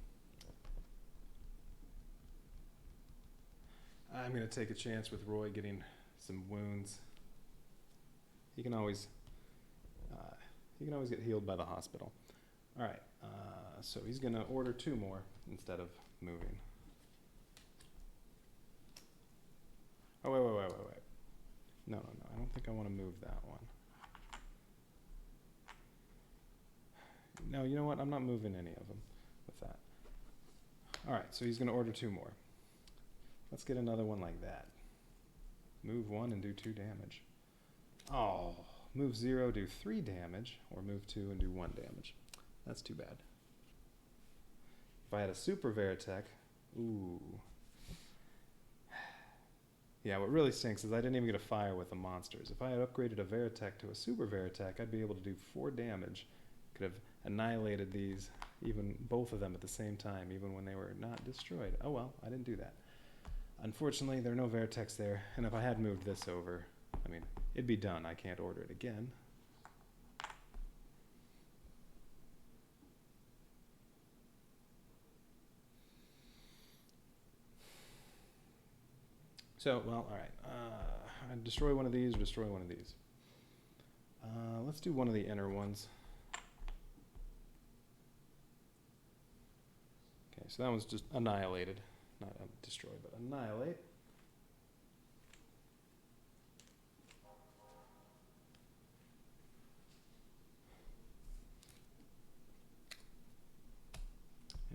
going to take a chance with Roy getting some wounds. He can always get healed by the hospital. All right, so he's going to order 2 more instead of moving. Oh, wait. No, I don't think I want to move that one. No, you know what? I'm not moving any of them with that. All right, so he's going to order 2 more. Let's get another one like that. Move 1 and do 2 damage. Oh, move 0, do 3 damage, or move 2 and do 1 damage. That's too bad. If I had a super Veritech, ooh. Yeah, what really stinks is I didn't even get a fire with the monsters. If I had upgraded a Veritech to a super Veritech, I'd be able to do 4 damage. Could have annihilated these, even both of them at the same time, even when they were not destroyed. Oh well, I didn't do that. Unfortunately, there are no Veritechs there, and if I had moved this over, I mean, it'd be done. I can't order it again. So, well, all right. Destroy one of these or destroy one of these. Let's do one of the inner ones. Okay, so that one's just annihilated. Not destroy, but annihilate.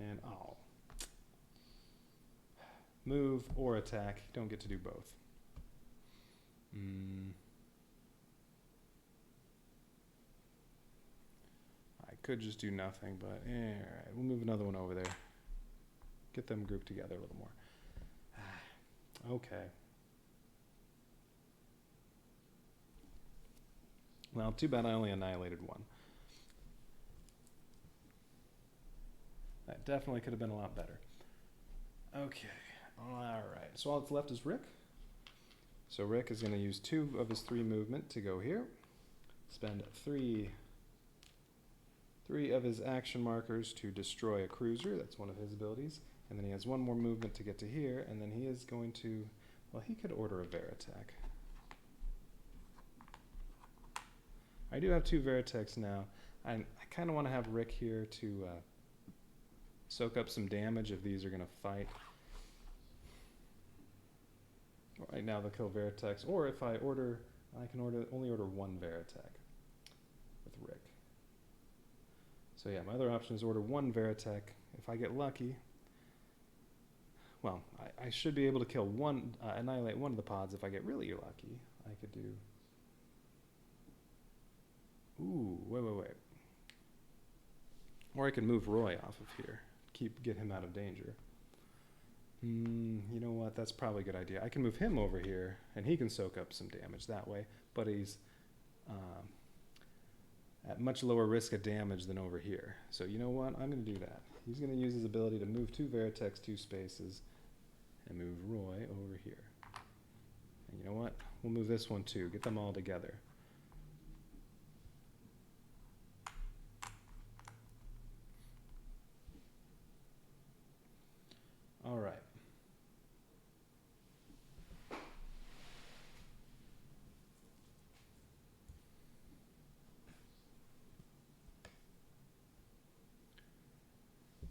And oh. Move or attack. Don't get to do both. I could just do nothing, but alright, we'll move another one over there. Get them grouped together a little more. Okay. Well, too bad I only annihilated one. That definitely could have been a lot better. Okay. Alright. So all that's left is Rick. So Rick is going to use 2 of his 3 movement to go here. Spend 3 of his action markers to destroy a cruiser. That's one of his abilities. And then he has 1 more movement to get to here. And then he is going to... Well, he could order a Veritech. I do have 2 Veritechs now. I kind of want to have Rick here to soak up some damage if these are going to fight. Right now they'll kill Veritechs. Or if I order... I can only order 1 Veritech with Rick. So yeah, my other option is order 1 Veritech. If I get lucky... Well, I should be able to kill annihilate 1 of the pods. If I get really lucky, I could do... Ooh, wait. Or I could move Roy off of here. Get him out of danger. You know what? That's probably a good idea. I can move him over here, and he can soak up some damage that way. But he's at much lower risk of damage than over here. So you know what? I'm going to do that. He's going to use his ability to move 2 Veritechs 2 spaces and move Roy over here. And you know what? We'll move this one too. Get them all together. All right.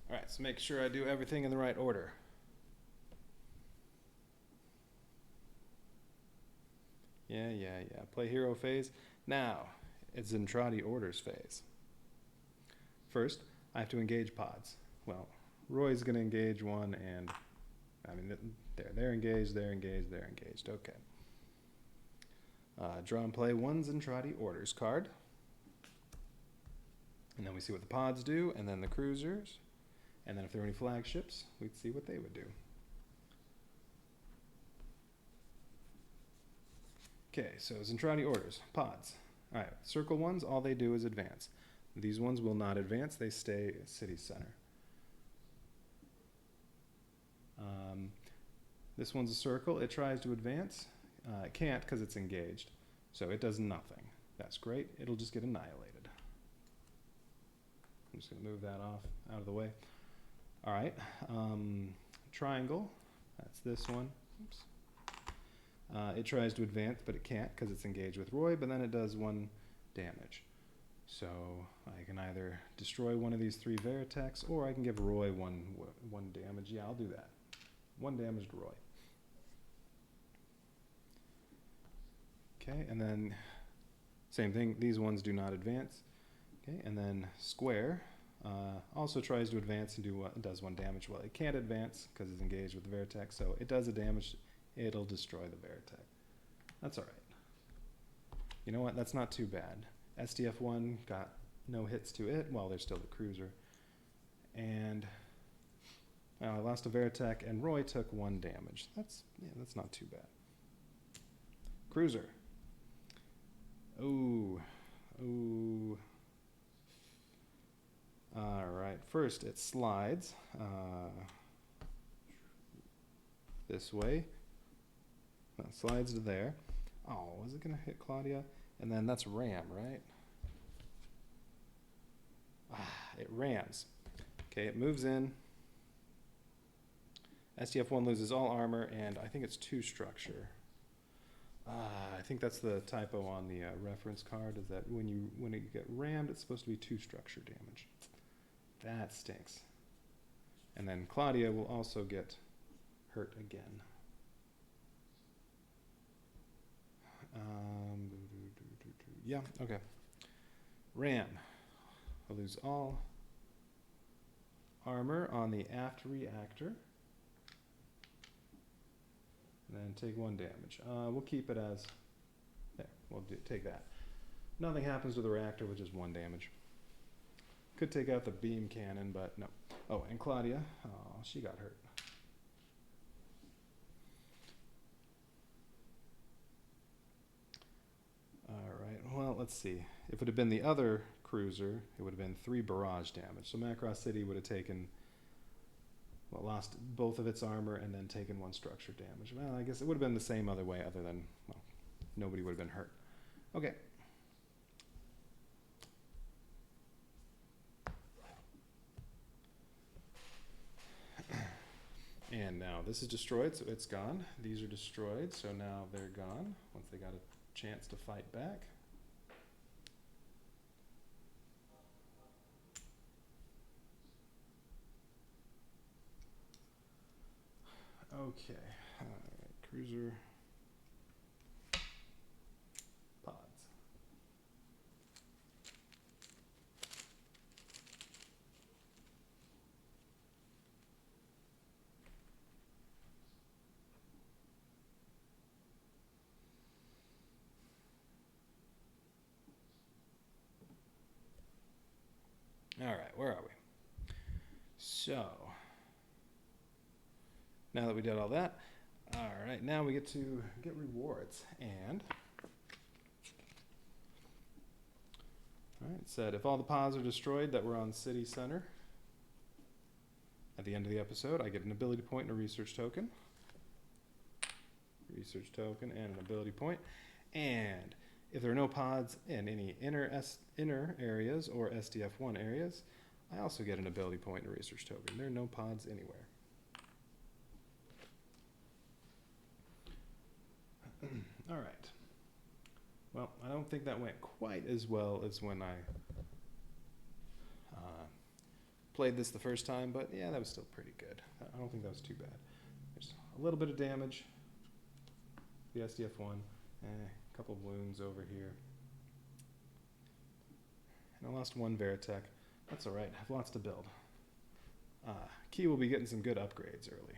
All right, so make sure I do everything in the right order. Yeah. Play hero phase. Now, it's Zentradi orders phase. First, I have to engage pods. Well, Roy's going to engage 1, and I mean, they're engaged, they're engaged, they're engaged. Okay. Draw and play 1 Zentradi orders card. And then we see what the pods do, and then the cruisers. And then if there are any flagships, we'd see what they would do. Okay, so Zentradi orders, pods. All right, circle ones, all they do is advance. These ones will not advance, they stay city center. This one's a circle, it tries to advance. It can't because it's engaged, so it does nothing. That's great, it'll just get annihilated. I'm just going to move that out of the way. All right, triangle, that's this one. Oops. It tries to advance, but it can't because it's engaged with Roy, but then it does 1 damage. So I can either destroy one of these 3 Veritechs, or I can give Roy one damage. Yeah, I'll do that. 1 damage to Roy. Okay, and then same thing, these ones do not advance. Okay, and then square also tries to advance and does 1 damage. Well, it can't advance because it's engaged with the Veritech, so it does a damage. It'll destroy the Veritech. That's all right. You know what? That's not too bad. SDF-1 got no hits to it while there's still the cruiser. And I lost a Veritech, and Roy took 1 damage. That's not too bad. Cruiser. Ooh. All right. First, it slides this way. Slides to there. Oh, was it going to hit Claudia? And then that's ram, right? It rams. Okay, it moves in. SDF-1 loses all armor, and I think it's 2 structure. I think that's the typo on the reference card, is that when you get rammed, it's supposed to be 2 structure damage. That stinks. And then Claudia will also get hurt again. Yeah, okay. Ram. I'll lose all armor on the aft reactor. And then take 1 damage. We'll keep it as... There, we'll take that. Nothing happens to the reactor, which is 1 damage. Could take out the beam cannon, but no. Oh, and Claudia. Oh, she got hurt. Alright, well, let's see. If it had been the other cruiser, it would have been 3 barrage damage. So Macross City would have taken... Well, lost both of its armor and then taken 1 structure damage. Well, I guess it would have been the same other way, other than, well, nobody would have been hurt. Okay. And now this is destroyed, so it's gone. These are destroyed, so now they're gone once they got a chance to fight back. Okay, cruiser pods. All right, where are we? So, now that we did all that, all right, now we get to get rewards. And, all right, it said if all the pods are destroyed that were on City Center, at the end of the episode, I get an ability point and a research token. Research token and an ability point. And if there are no pods in any inner areas or SDF-1 areas, I also get an ability point and a research token. There are no pods anywhere. All right. Well, I don't think that went quite as well as when I played this the first time, but yeah, that was still pretty good. I don't think that was too bad. There's a little bit of damage. The SDF-1, a couple of wounds over here. And I lost 1 Veritech. That's all right, I have lots to build. Key will be getting some good upgrades early.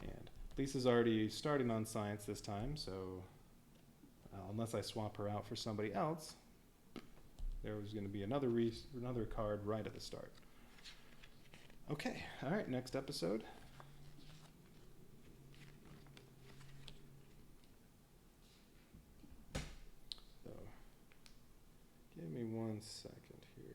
And Lisa's already starting on science this time, so unless I swap her out for somebody else, there was going to be another card right at the start. Okay, all right, next episode. So, give me 1 second here.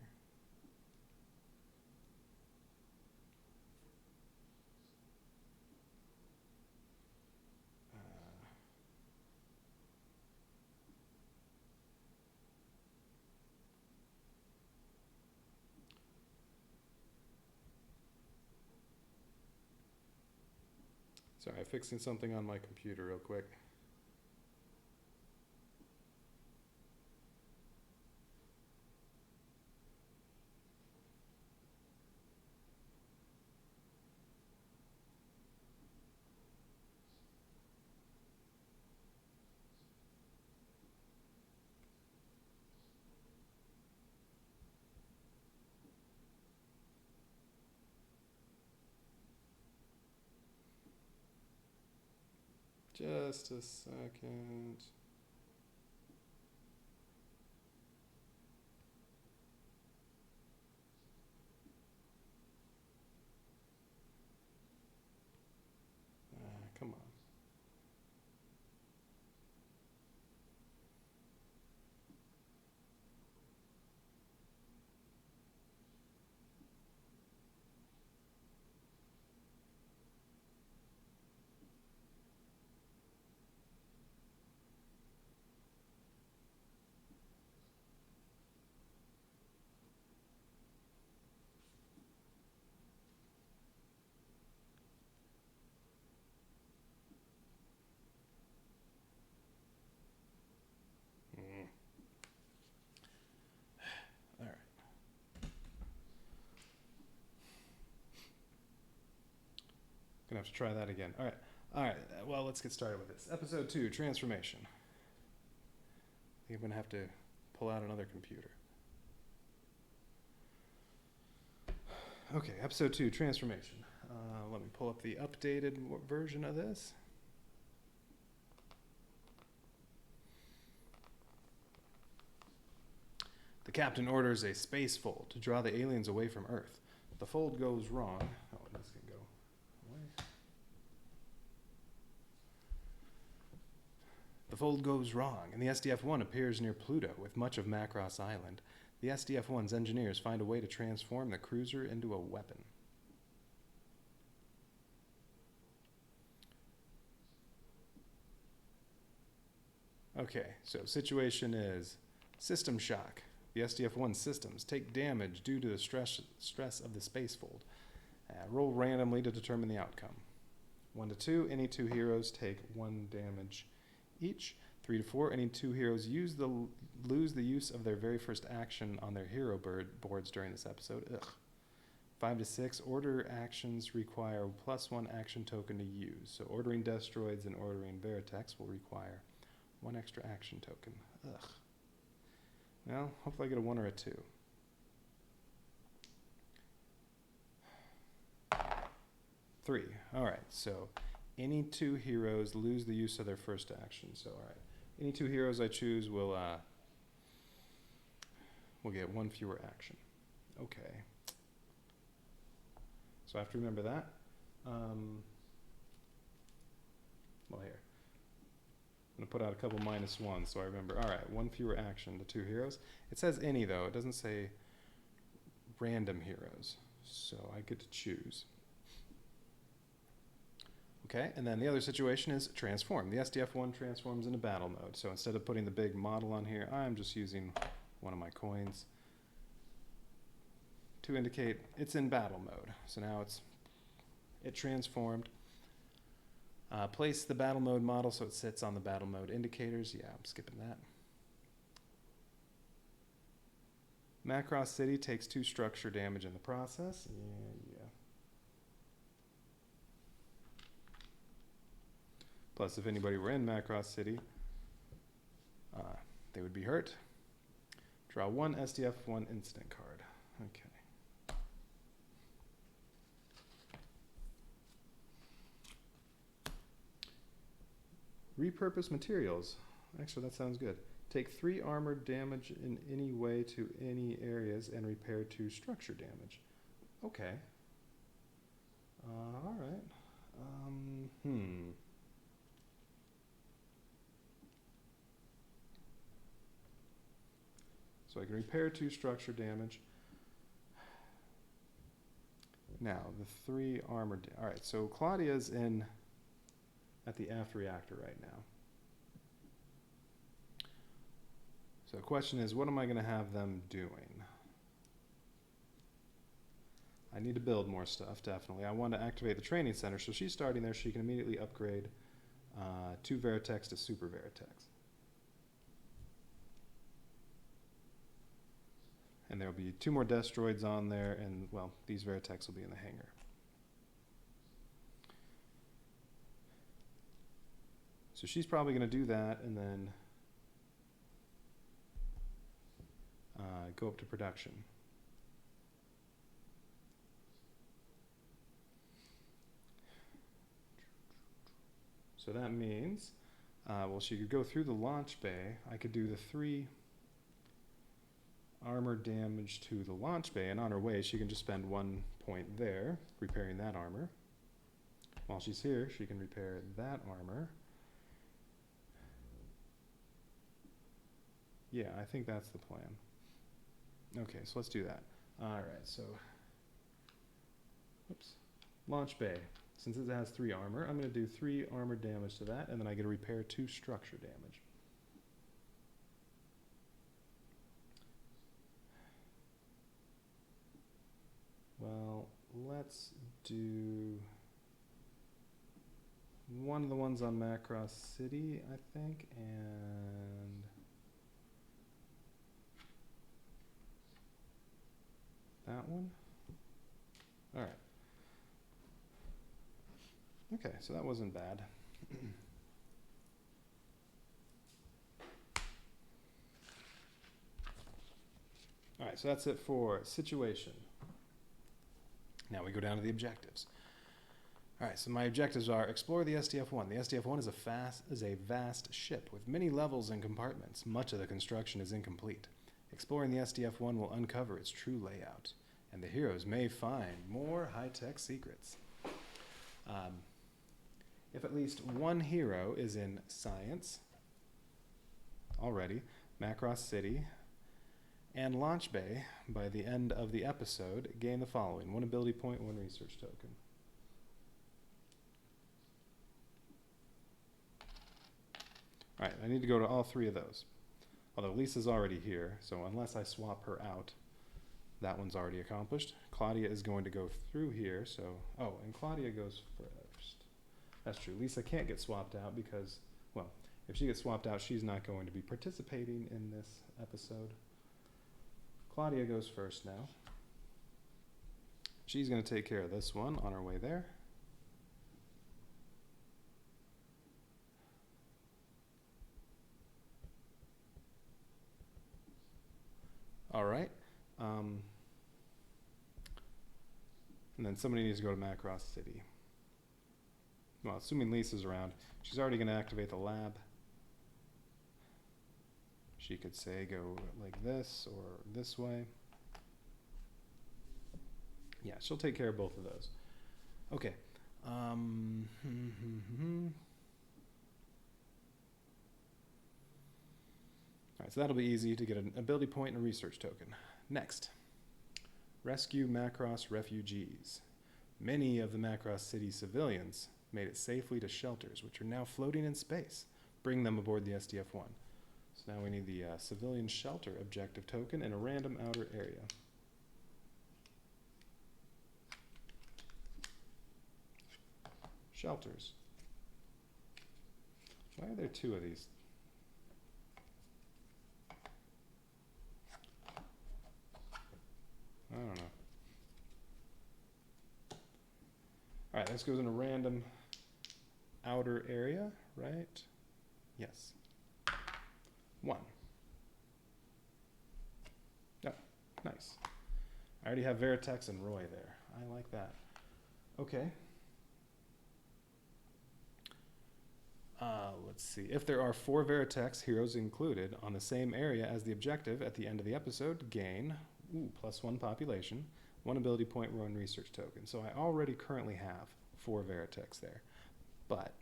Sorry, fixing something on my computer real quick. Just a second. Come on. have to try that again. All right. Well, let's get started with this. Episode 2, Transformation. I think I'm going to have to pull out another computer. Okay, Episode 2, Transformation. Let me pull up the updated version of this. The captain orders a space fold to draw the aliens away from Earth. The fold goes wrong. Oh, this can go away. The fold goes wrong, and the SDF-1 appears near Pluto with much of Macross Island. The SDF-1's engineers find a way to transform the cruiser into a weapon. Okay, so situation is system shock. The SDF-1 systems take damage due to the stress of the spacefold. Roll randomly to determine the outcome. 1 to 2, any 2 heroes take 1 damage each. 3 to 4, any 2 heroes lose the use of their very first action on their hero boards during this episode. Ugh. 5 to 6, order actions require +1 action token to use. So ordering Destroids and ordering Veritex will require 1 extra action token. Ugh. Well, hopefully I get a 1 or a 2. Three. All right, so any 2 heroes lose the use of their first action. So, all right, any 2 heroes I choose will get 1 fewer action. Okay. So I have to remember that. Well, here. I'm going to put out a couple -1s so I remember. All right, 1 fewer action to 2 heroes. It says any, though. It doesn't say random heroes. So I get to choose. Okay, and then the other situation is transform. The SDF-1 transforms into battle mode. So instead of putting the big model on here, I'm just using one of my coins to indicate it's in battle mode. So now it transformed. Place the battle mode model so it sits on the battle mode indicators. Yeah, I'm skipping that. Macross City takes 2 structure damage in the process. Yeah. Plus, if anybody were in Macross City, they would be hurt. Draw 1 SDF-1 incident card. Okay. Repurpose materials. Actually, that sounds good. Take 3 armor damage in any way to any areas and repair 2 structure damage. Okay. All right. So I can repair 2 structure damage. Now, the 3 armor. All right, so Claudia's at the aft reactor right now. So the question is, what am I going to have them doing? I need to build more stuff, definitely. I want to activate the training center, so she's starting there. She can immediately upgrade 2 Veritex to Super Veritex. And there will be 2 more Destroids on there, and, well, these Veritex will be in the hangar. So she's probably going to do that and then go up to production. So that means, well, she could go through the launch bay. I could do the 3 armor damage to the launch bay, and on her way, she can just spend 1 point there, repairing that armor. While she's here, she can repair that armor. Yeah, I think that's the plan. Okay, so let's do that. All right, so, oops, launch bay. Since it has 3 armor, I'm going to do 3 armor damage to that, and then I get to repair 2 structure damage. Well, let's do one of the ones on Macross City, I think, and that one. All right. Okay, so that wasn't bad. All right, so that's it for situation. Now we go down to the objectives. All right, so my objectives are explore the SDF-1. The SDF-1 is a vast ship with many levels and compartments. Much of the construction is incomplete. Exploring the SDF-1 will uncover its true layout, and the heroes may find more high-tech secrets. If at least one hero is in science, already, Macross City, and Launch Bay by the end of the episode, gain the following: 1 ability point, 1 research token. All right, I need to go to all 3 of those. Although Lisa's already here, so unless I swap her out, that one's already accomplished. Claudia is going to go through here, so... Oh, and Claudia goes first. That's true. Lisa can't get swapped out because, well, if she gets swapped out, she's not going to be participating in this episode. Claudia goes first now. She's going to take care of this one on her way there. All right. And then somebody needs to go to Macross City. Well, assuming Lisa's around, she's already going to activate the lab. She could say go like this or this way. Yeah, she'll take care of both of those. Okay. All right, so that'll be easy to get an ability point and a research token. Next, rescue Macross refugees. Many of the Macross City civilians made it safely to shelters, which are now floating in space. Bring them aboard the SDF-1. So now we need the civilian shelter objective token in a random outer area. Shelters. Why are there 2 of these? I don't know. All right, this goes in a random outer area, right? Yes. 1. Oh, nice. I already have Veritex and Roy there. I like that. Okay. Let's see. If there are 4 Veritex heroes included on the same area as the objective at the end of the episode, gain +1 population, 1 ability point, 1 research token. So I already currently have 4 Veritex there. But,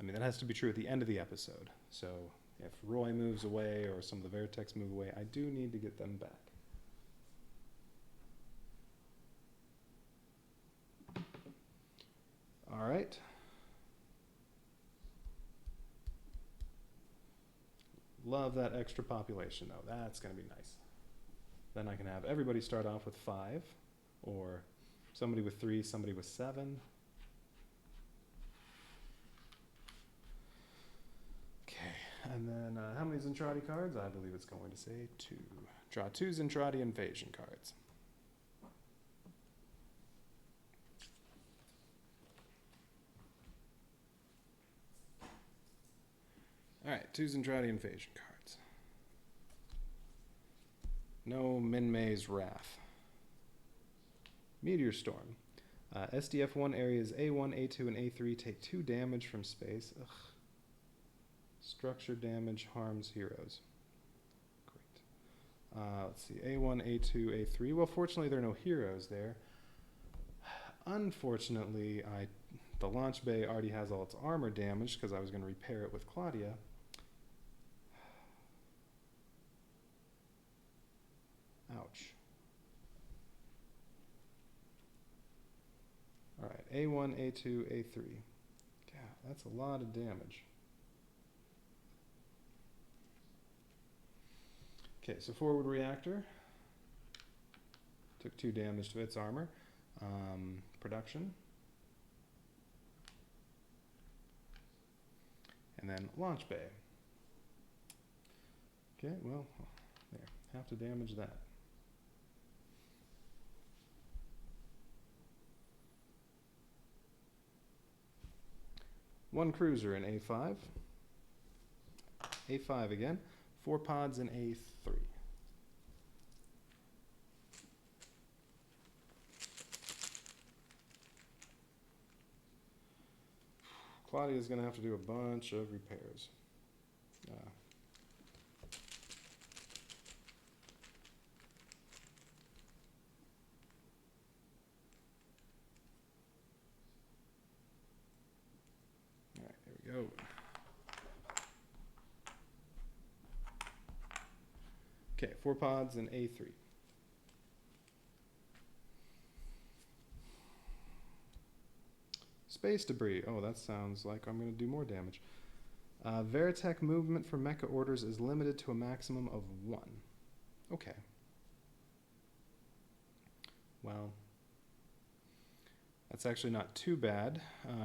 I mean, that has to be true at the end of the episode. So if Roy moves away or some of the Veritex move away, I do need to get them back. All right. Love that extra population, though. That's going to be nice. Then I can have everybody start off with 5, or somebody with 3, somebody with 7. Okay, and then how many Zentradi cards? I believe it's going to say 2. Draw 2 Zentradi invasion cards. All right, 2 Zentradi invasion cards. No Minmay's Wrath. Meteor Storm. SDF-1 areas A1, A2, and A3 take 2 damage from space. Ugh. Structure damage harms heroes. Great. Let's see, A1, A2, A3. Well, fortunately, there are no heroes there. Unfortunately, the launch bay already has all its armor damaged because I was going to repair it with Claudia. Ouch. All right, A1, A2, A3. Yeah, that's a lot of damage. Okay, so forward reactor. Took 2 damage to its armor. Production. And then launch bay. Okay, well, there. Have to damage that. 1 cruiser in A5. A5 again. 4 pods in A3. Claudia's going to have to do a bunch of repairs. Alright, here we go. Okay, 4 pods in A3. Space debris. Oh, that sounds like I'm going to do more damage. Veritech movement for mecha orders is limited to a maximum of 1. Okay. Well, that's actually not too bad,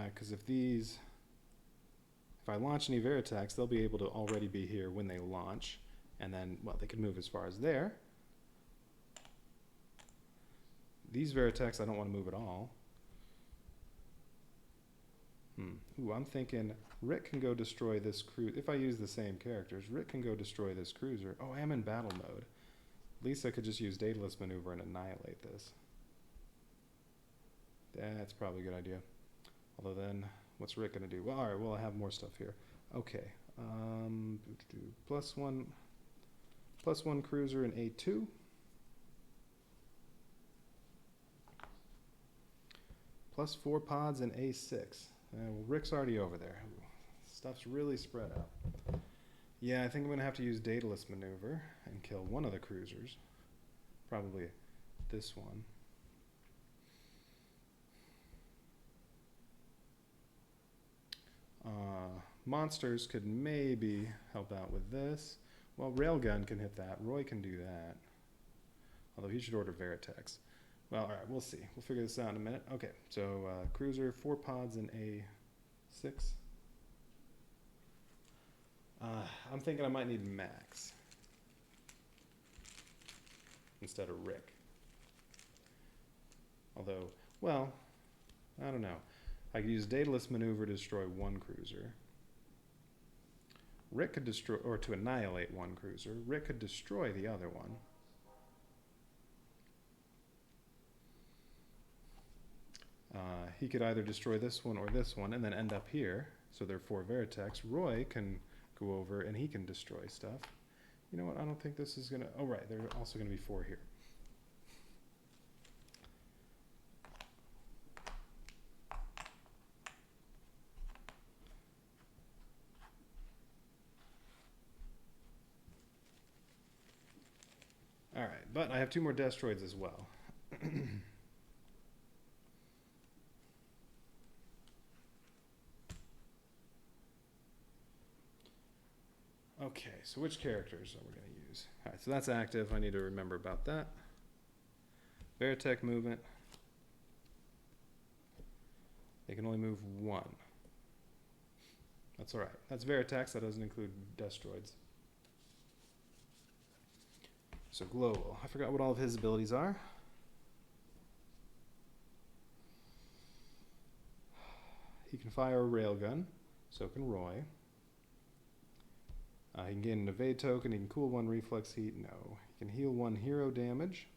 because if I launch any Veritechs, they'll be able to already be here when they launch, and then, well, they could move as far as there. These Veritechs I don't want to move at all. Ooh, I'm thinking Rick can go destroy this cruiser. If I use the same characters, Rick can go destroy this cruiser. Oh, I am in battle mode. Lisa could just use dataless maneuver and annihilate this. That's probably a good idea. Although then, what's Rick going to do? Well, alright, well, I have more stuff here. Okay. +1 cruiser in A2. +4 pods in A6. Well, Rick's already over there. Stuff's really spread out. Yeah, I think I'm going to have to use dataless maneuver and kill one of the cruisers. Probably this one. Monsters could maybe help out with this. Well, Railgun can hit that. Roy can do that. Although he should order Veritechs. Well, alright, we'll see. We'll figure this out in a minute. Okay, so cruiser, 4 pods in A6. I'm thinking I might need Max instead of Rick. Although, well, I don't know. I could use dataless maneuver to destroy 1 cruiser. Rick could destroy, or to annihilate 1 cruiser. Rick could destroy the other one. He could either destroy this one or this one and then end up here. So there are 4 Veritechs. Roy can go over and he can destroy stuff. You know what? I don't think this is going to... Oh, right. There are also going to be 4 here. All right. But I have 2 more Destroids as well. Okay, so which characters are we going to use? All right, so that's active. I need to remember about that. Veritech movement. They can only move 1. That's all right. That's Veritechs. That doesn't include Destroids. So global. I forgot what all of his abilities are. He can fire a railgun. So can Roy. He can gain an evade token. He can cool 1 reflex heat. No. He can heal 1 hero damage.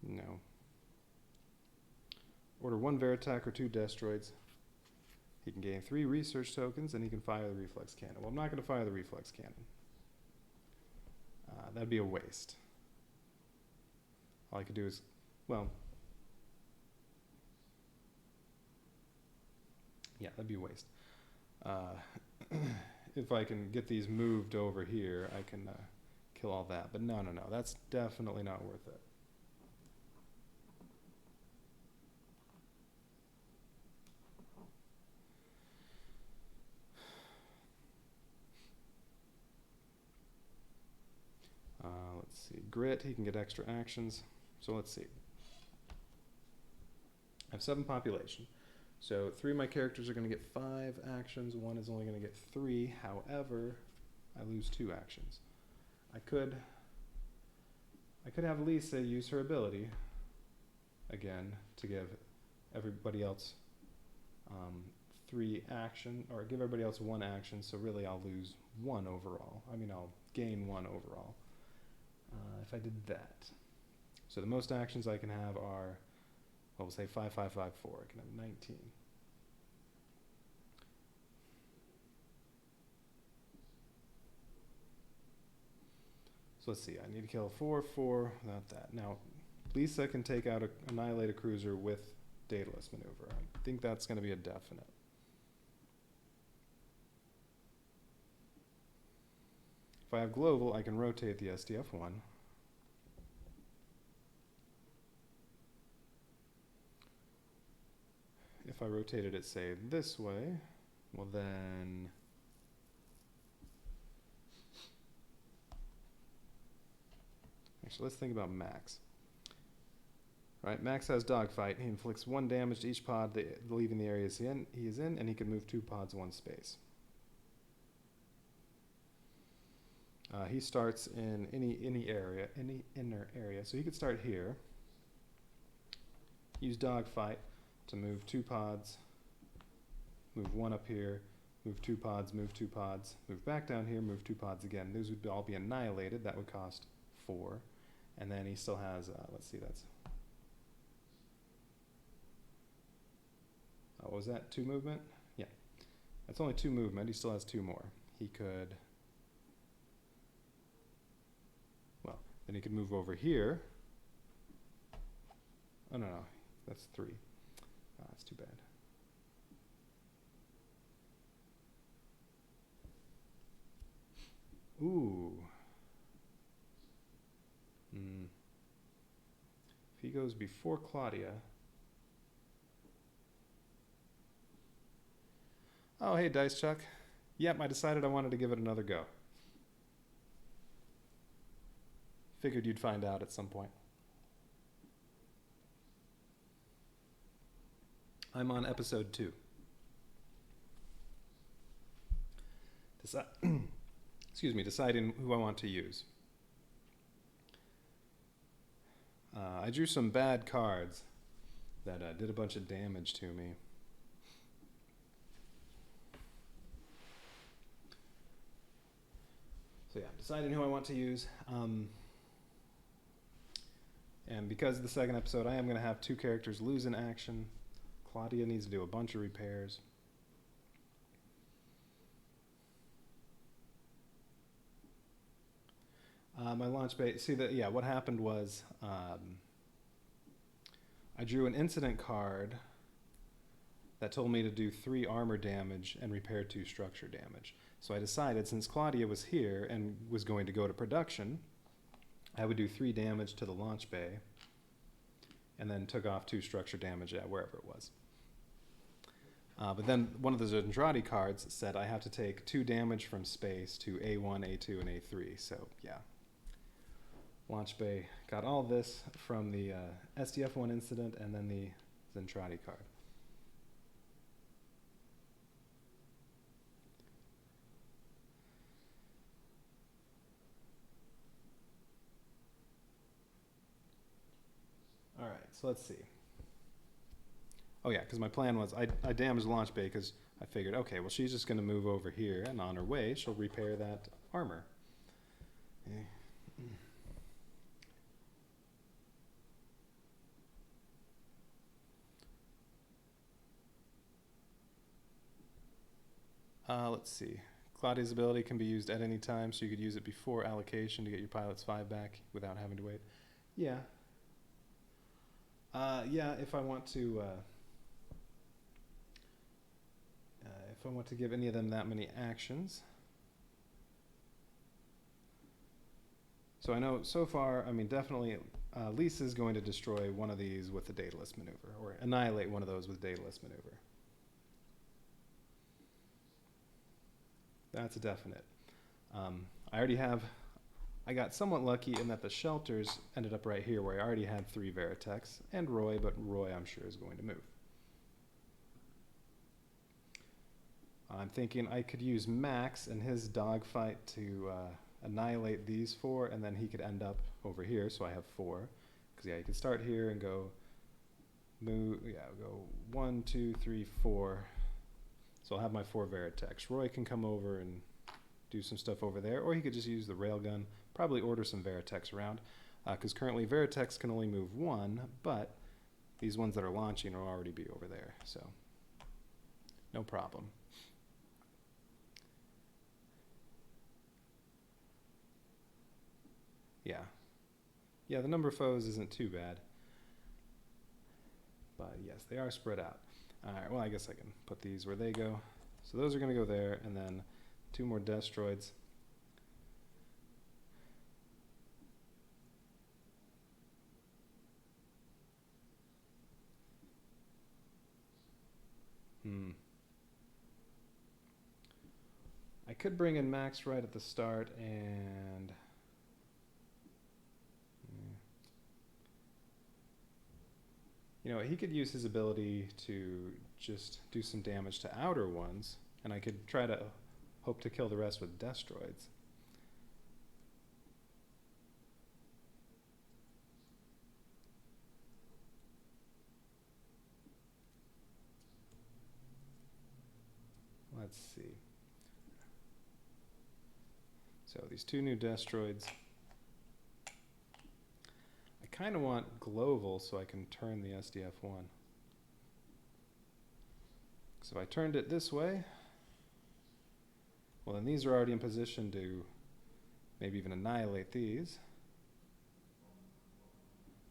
No. Order 1 Veritech or 2 Destroids. He can gain 3 research tokens, and he can fire the reflex cannon. Well, I'm not going to fire the reflex cannon. That'd be a waste. All I could do is, well, yeah, that'd be a waste. If I can get these moved over here, I can kill all that. But no, that's definitely not worth it. Let's see. Grit, he can get extra actions. So let's see. I have 7 population. So 3 of my characters are going to get 5 actions. 1 is only going to get 3. However, I lose 2 actions. I could have Lisa use her ability again to give everybody else 3 action, or give everybody else 1 action, so really I'll lose 1 overall. I mean, I'll gain 1 overall if I did that. So the most actions I can have are, well, we'll say 5, 5, 5, 4. I can have 19. So let's see, I need to kill 4, 4, without that. Now, Lisa can take out annihilate a cruiser with Daedalus maneuver. I think that's going to be a definite. If I have global, I can rotate the SDF-1. If I rotated it, say, this way, well then... Actually, let's think about Max. Right, Max has dogfight. He inflicts 1 damage to each pod leaving the area he is in, and he can move 2 pods 1 space. He starts in any inner area, so he could start here. Use dogfight to move 2 pods, move 1 up here, move 2 pods, move 2 pods, move back down here, move 2 pods again. Those would all be annihilated. That would cost 4, and then he still has. Let's see, that's. What was that? 2 movement? Yeah, that's only 2 movement. He still has 2 more. He could. Well, then he could move over here. Oh, no, that's 3. That's too bad. Ooh. If he goes before Claudia. Oh, hey, Dice Chuck. Yep, I decided I wanted to give it another go. Figured you'd find out at some point. I'm on episode 2. Deciding who I want to use. I drew some bad cards that did a bunch of damage to me. So yeah, deciding who I want to use. And because of the second episode, I am going to have 2 characters lose in action. Claudia needs to do a bunch of repairs. My launch bait, what happened was I drew an incident card that told me to do 3 armor damage and repair 2 structure damage. So I decided, since Claudia was here and was going to go to production, I would do 3 damage to the launch bay and then took off 2 structure damage at wherever it was. But then one of the Zentradi cards said I have to take 2 damage from space to A1, A2, and A3. So yeah, launch bay got all this from the SDF-1 incident and then the Zentradi card. All right, so let's see. Oh yeah, because my plan was I damaged launch bay because I figured, okay, well she's just going to move over here and on her way she'll repair that armor. Let's see. Claudia's ability can be used at any time, so you could use it before allocation to get your pilot's 5 back without having to wait. Yeah. Yeah, if I want to give any of them that many actions. So I know so far, I mean, definitely Lisa's going to destroy one of these with the Daedalus maneuver, or annihilate one of those with Daedalus maneuver. That's a definite. I got somewhat lucky in that the shelters ended up right here where I already had 3 Veritechs and Roy, but Roy I'm sure is going to move. I'm thinking I could use Max and his dogfight to annihilate these 4, and then he could end up over here, so I have 4. Because yeah, you can start here and go 1, 2, 3, 4. So I'll have my 4 Veritechs. Roy can come over and do some stuff over there, or he could just use the railgun, probably order some Veritechs around, because currently Veritechs can only move 1, but these ones that are launching will already be over there, so no problem. Yeah, the number of foes isn't too bad. But yes, they are spread out. Alright, well I guess I can put these where they go. So those are going to go there, and then 2 more Destroids. I could bring in Max right at the start and... You know, he could use his ability to just do some damage to outer ones, and I could try to hope to kill the rest with Destroids. Let's see. So these 2 new Destroids. I kind of want Global so I can turn the SDF-1. So if I turned it this way, well then these are already in position to maybe even annihilate these.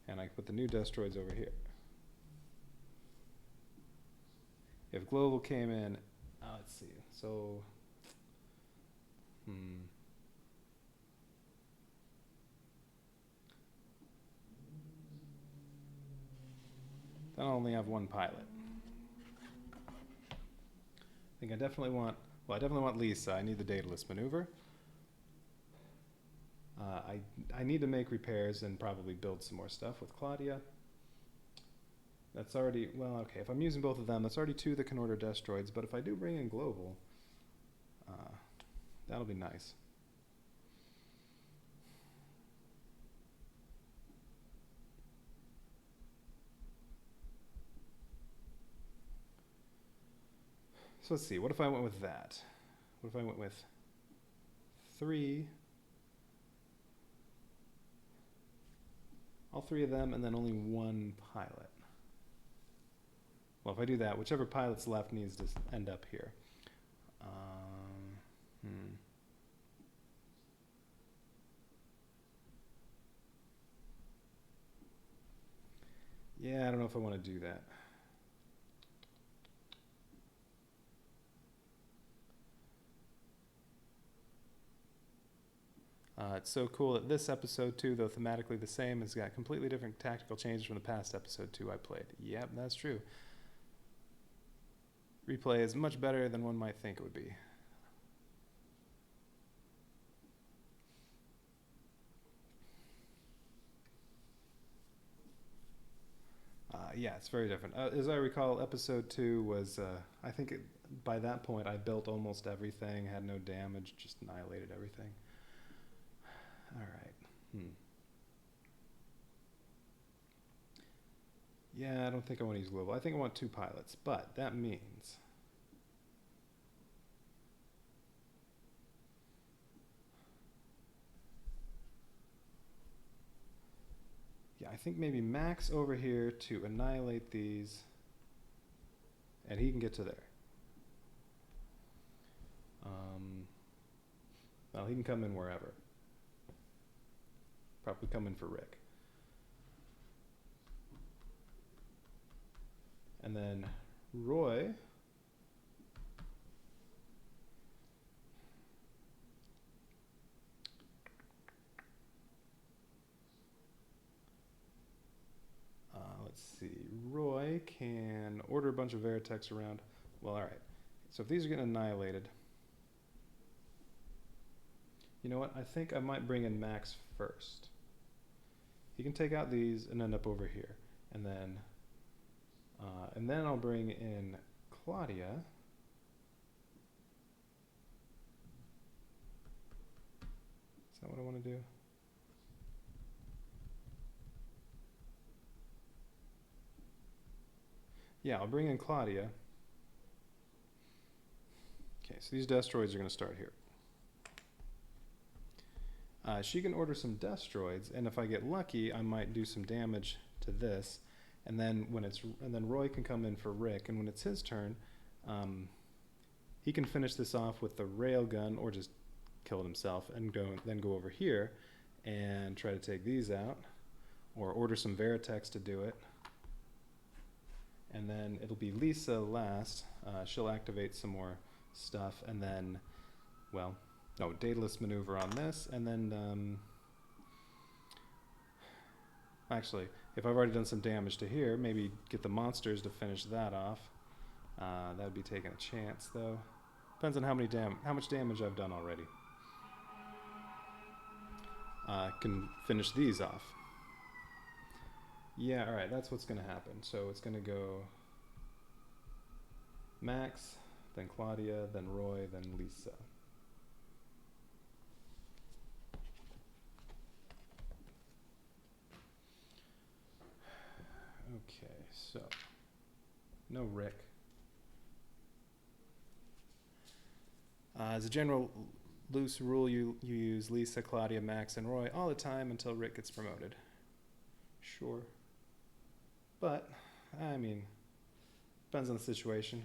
And I put the new Destroids over here. If Global came in, let's see, so, then I'll only have 1 pilot. I think I definitely want, well I definitely want Lisa. I need the Daedalus maneuver. I need to make repairs and probably build some more stuff with Claudia. That's already, well okay, if I'm using both of them, that's already 2 that can order Destroids, but if I do bring in Global, that'll be nice. So let's see, what if I went with that? What if I went with 3, all 3 of them, and then only 1 pilot? Well, if I do that, whichever pilot's left needs to end up here. Yeah, I don't know if I want to do that. It's so cool that this episode 2, though thematically the same, has got completely different tactical changes from the past episode 2 I played. Yep, that's true. Replay is much better than one might think it would be. Yeah, it's very different. As I recall, episode 2 was, I think by that point I built almost everything, had no damage, just annihilated everything. Alright. Yeah, I don't think I want to use Global. I think I want 2 pilots, but that means... Yeah, I think maybe Max over here to annihilate these, and he can get to there. Well, he can come in wherever. Probably come in for Rick. And then Roy. Let's see. Roy can order a bunch of Veritechs around. Well, all right. So if these are getting annihilated, you know what? I think I might bring in Max first. He can take out these and end up over here, and then I'll bring in Claudia. Is that what I want to do? Yeah, I'll bring in Claudia. so these destroids are going to start here. She can order some destroids, and if I get lucky, I might do some damage to this. And then Roy can come in for Rick, and when it's his turn, he can finish this off with the railgun, or just kill it himself, and then go over here and try to take these out, or order some Veritex to do it. And then it'll be Lisa last. She'll activate some more stuff, and then, well, no, Daedalus maneuver on this, and then, actually, if I've already done some damage to here, maybe get the monsters to finish that off. That would be taking a chance, though. Depends on how much damage I've done already. Can finish these off. Yeah, alright, that's what's going to happen. So it's going to go Max, then Claudia, then Roy, then Lisa. Okay, so no Rick. As a general loose rule, you use Lisa, Claudia, Max, and Roy all the time until Rick gets promoted. Sure. But, I mean, depends on the situation.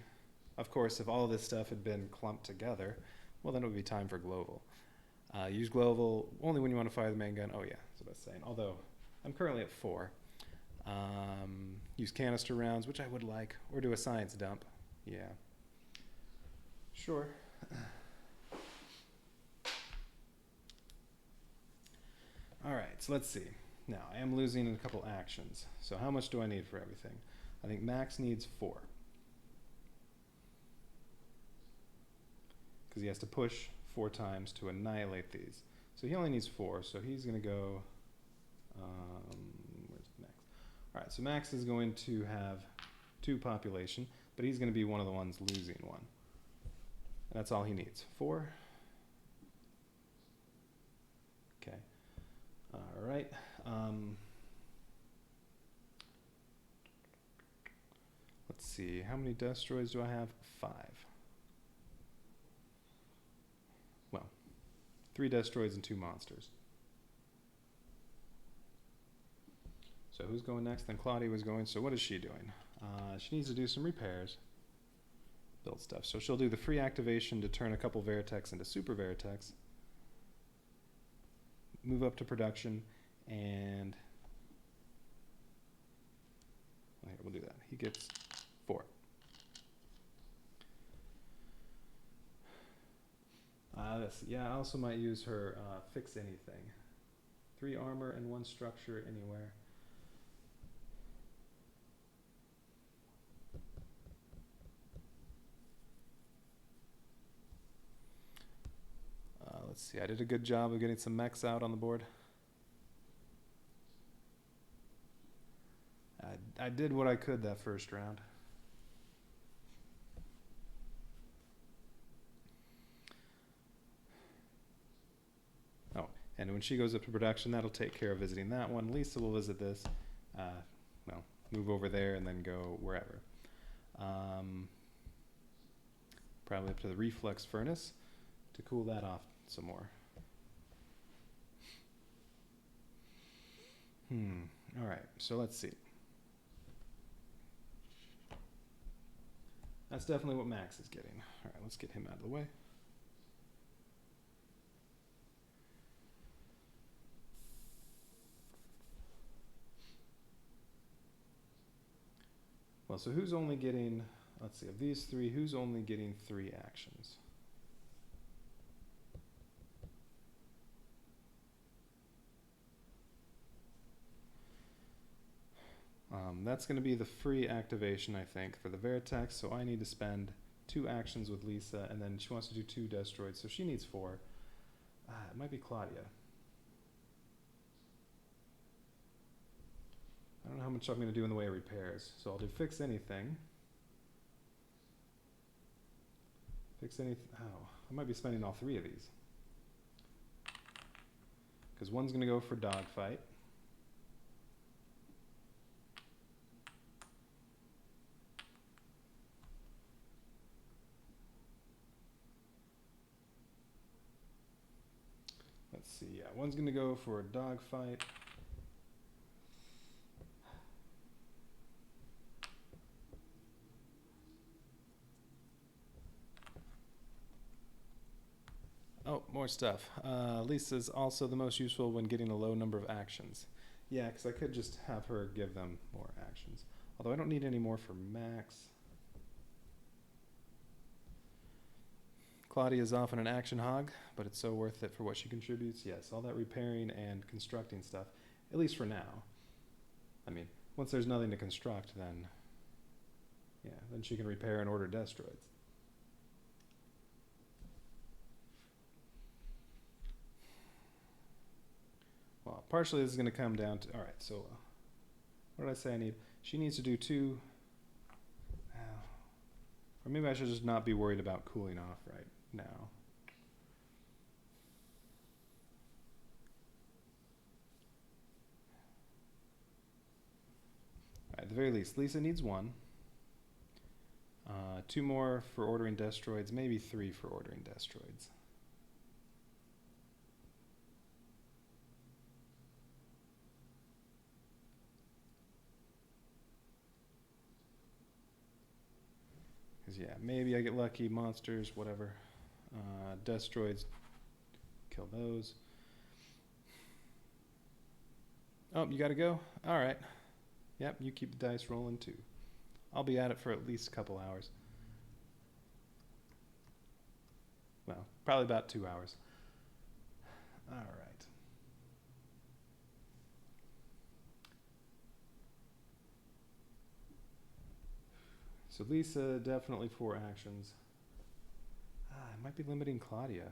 Of course, if all this stuff had been clumped together, well, then it would be time for Gloval. Use Gloval only when you want to fire the main gun. Oh yeah, that's what I was saying. Although, I'm currently at 4. Use canister rounds, which I would like, or do a science dump. Yeah. Sure. Alright, so let's see. Now, I am losing in a couple actions. So how much do I need for everything? I think Max needs 4. Because he has to push 4 times to annihilate these. So he only needs 4, so he's going to go... where's Max? Alright, so Max is going to have 2 population, but he's going to be one of the ones losing 1. And that's all he needs. 4. Okay. Alright. Let's see. How many destroids do I have? 5. Well, 3 destroids and 2 monsters. So who's going next? Then Claudia was going. So what is she doing? She needs to do some repairs. Build stuff. So she'll do the free activation to turn a couple Veritex into Super Veritex. Move up to production, and here, we'll do that. He gets 4. Yeah, I also might use her fix anything. 3 armor and 1 structure anywhere. Let's see, I did a good job of getting some mechs out on the board. I did what I could that first round. Oh, and when she goes up to production, that'll take care of visiting that one. Lisa will visit this. Well, move over there and then go wherever. Probably up to the reflex furnace to cool that off some more. Alright, so let's see. That's definitely what Max is getting. Alright, let's get him out of the way. Well, so who's only getting, let's see, of these 3, who's only getting 3 actions? That's going to be the free activation, I think, for the Veritex, so I need to spend 2 actions with Lisa, and then she wants to do 2 destroids, so she needs 4. It might be Claudia. I don't know how much I'm going to do in the way of repairs, so I'll do fix anything. Fix anything. Oh, I might be spending all 3 of these. Because one's going to go for dogfight. let's see. Yeah, one's gonna go for a dogfight. Oh, more stuff. Lisa's also the most useful when getting a low number of actions. Yeah, because I could just have her give them more actions. Although I don't need any more for Max. Claudia is often an action hog, but it's so worth it for what she contributes. Yes, all that repairing and constructing stuff, at least for now. I mean, once there's nothing to construct, then, yeah, then she can repair and order destroids. Well, partially this is going to come down to, all right, so what did I say I need? She needs to do 2, or maybe I should just not be worried about cooling off right now. All right, at the very least, Lisa needs 1. 2 more for ordering destroids, maybe 3 for ordering destroids. Yeah, maybe I get lucky, monsters, whatever. Destroids, kill those. Oh, you gotta go? Alright. Yep, you keep the dice rolling too. I'll be at it for at least a couple hours. Well, probably about 2 hours. Alright. So Lisa, definitely 4 actions. I might be limiting Claudia.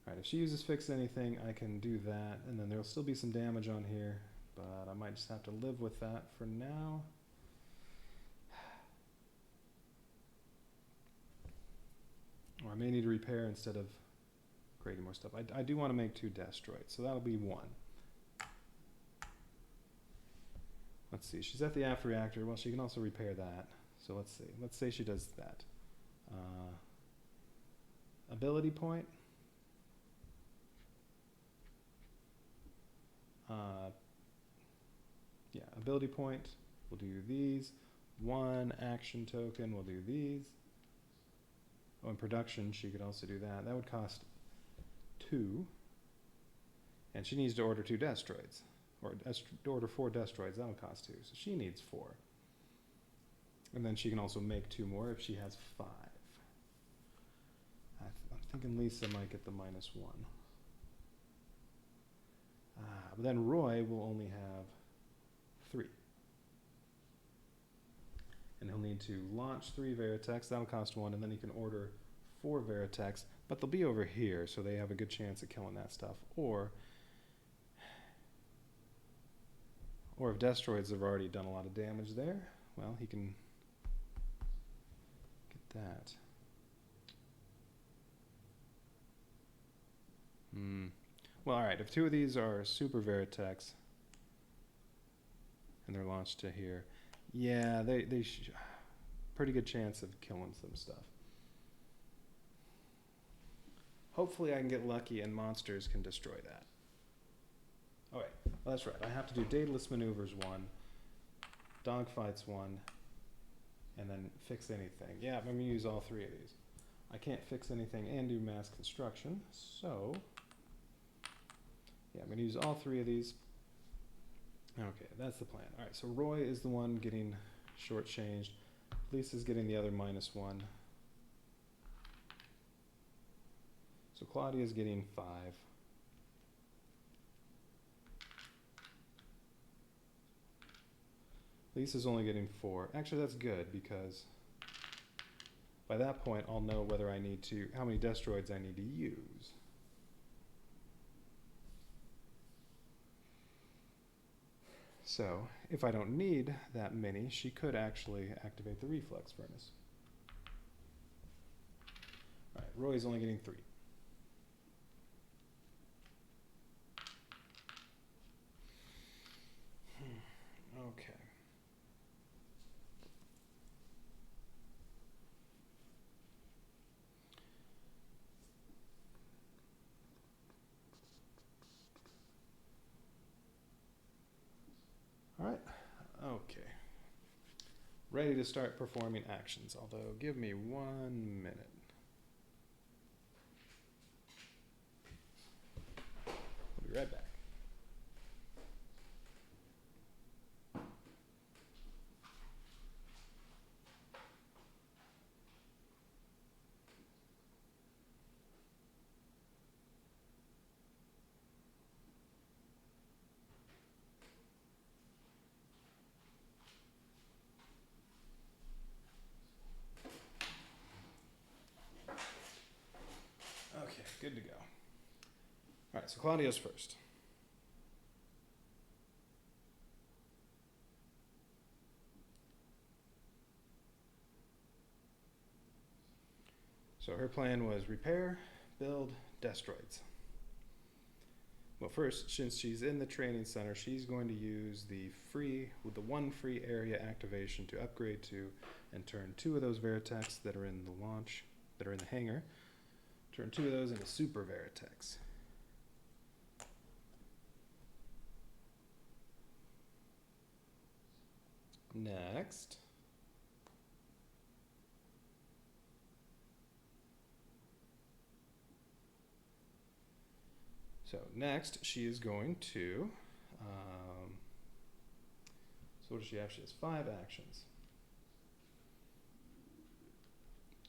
Alright, if she uses fix anything, I can do that, and then there'll still be some damage on here, but I might just have to live with that for now. Or I may need to repair instead of creating more stuff. I do want to make 2 destroids, so that'll be 1. Let's see, she's at the aft reactor. Well, she can also repair that. So let's see. Let's say she does that. Ability point. Yeah, ability point. We'll do these. 1 action token. We'll do these. Oh, in production, she could also do that. That would cost 2. And she needs to order 2 destroids. Or order 4 destroids, that would cost 2. So she needs 4. And then she can also make 2 more if she has 5. I'm thinking Lisa might get the -1. But then Roy will only have 3. And he'll need to launch 3 Veritechs, that'll cost 1, and then he can order 4 Veritechs, but they'll be over here, so they have a good chance of killing that stuff. Or if destroids have already done a lot of damage there, well, he can get that. Well, alright, if 2 of these are super Veritechs, and they're launched to here, yeah, they pretty good chance of killing some stuff. Hopefully I can get lucky and monsters can destroy that. Alright, well, that's right. I have to do Daedalus Maneuvers 1, Dogfights 1, and then fix anything. Yeah, I'm going to use all 3 of these. I can't fix anything and do mass construction, so yeah, I'm going to use all 3 of these. Okay, that's the plan. Alright, so Roy is the one getting shortchanged. Lisa's getting the other -1. So Claudia's getting 5. Lisa's only getting 4. Actually, that's good because by that point I'll know whether I need to, how many destroids I need to use. So if I don't need that many, she could actually activate the reflex furnace. Alright, Roy's only getting 3. Okay. ready to start performing actions, although give me 1 minute. I'll be right back. Okay, good to go. All right, so Claudia's first. So her plan was repair, build, destroids. Well, first, since she's in the training center, she's going to use the one free area activation to upgrade to and turn 2 of those Veritechs that are in the hangar, turn 2 of those into super Veritechs. Next, she is going to, so what does she have? She has 5 actions.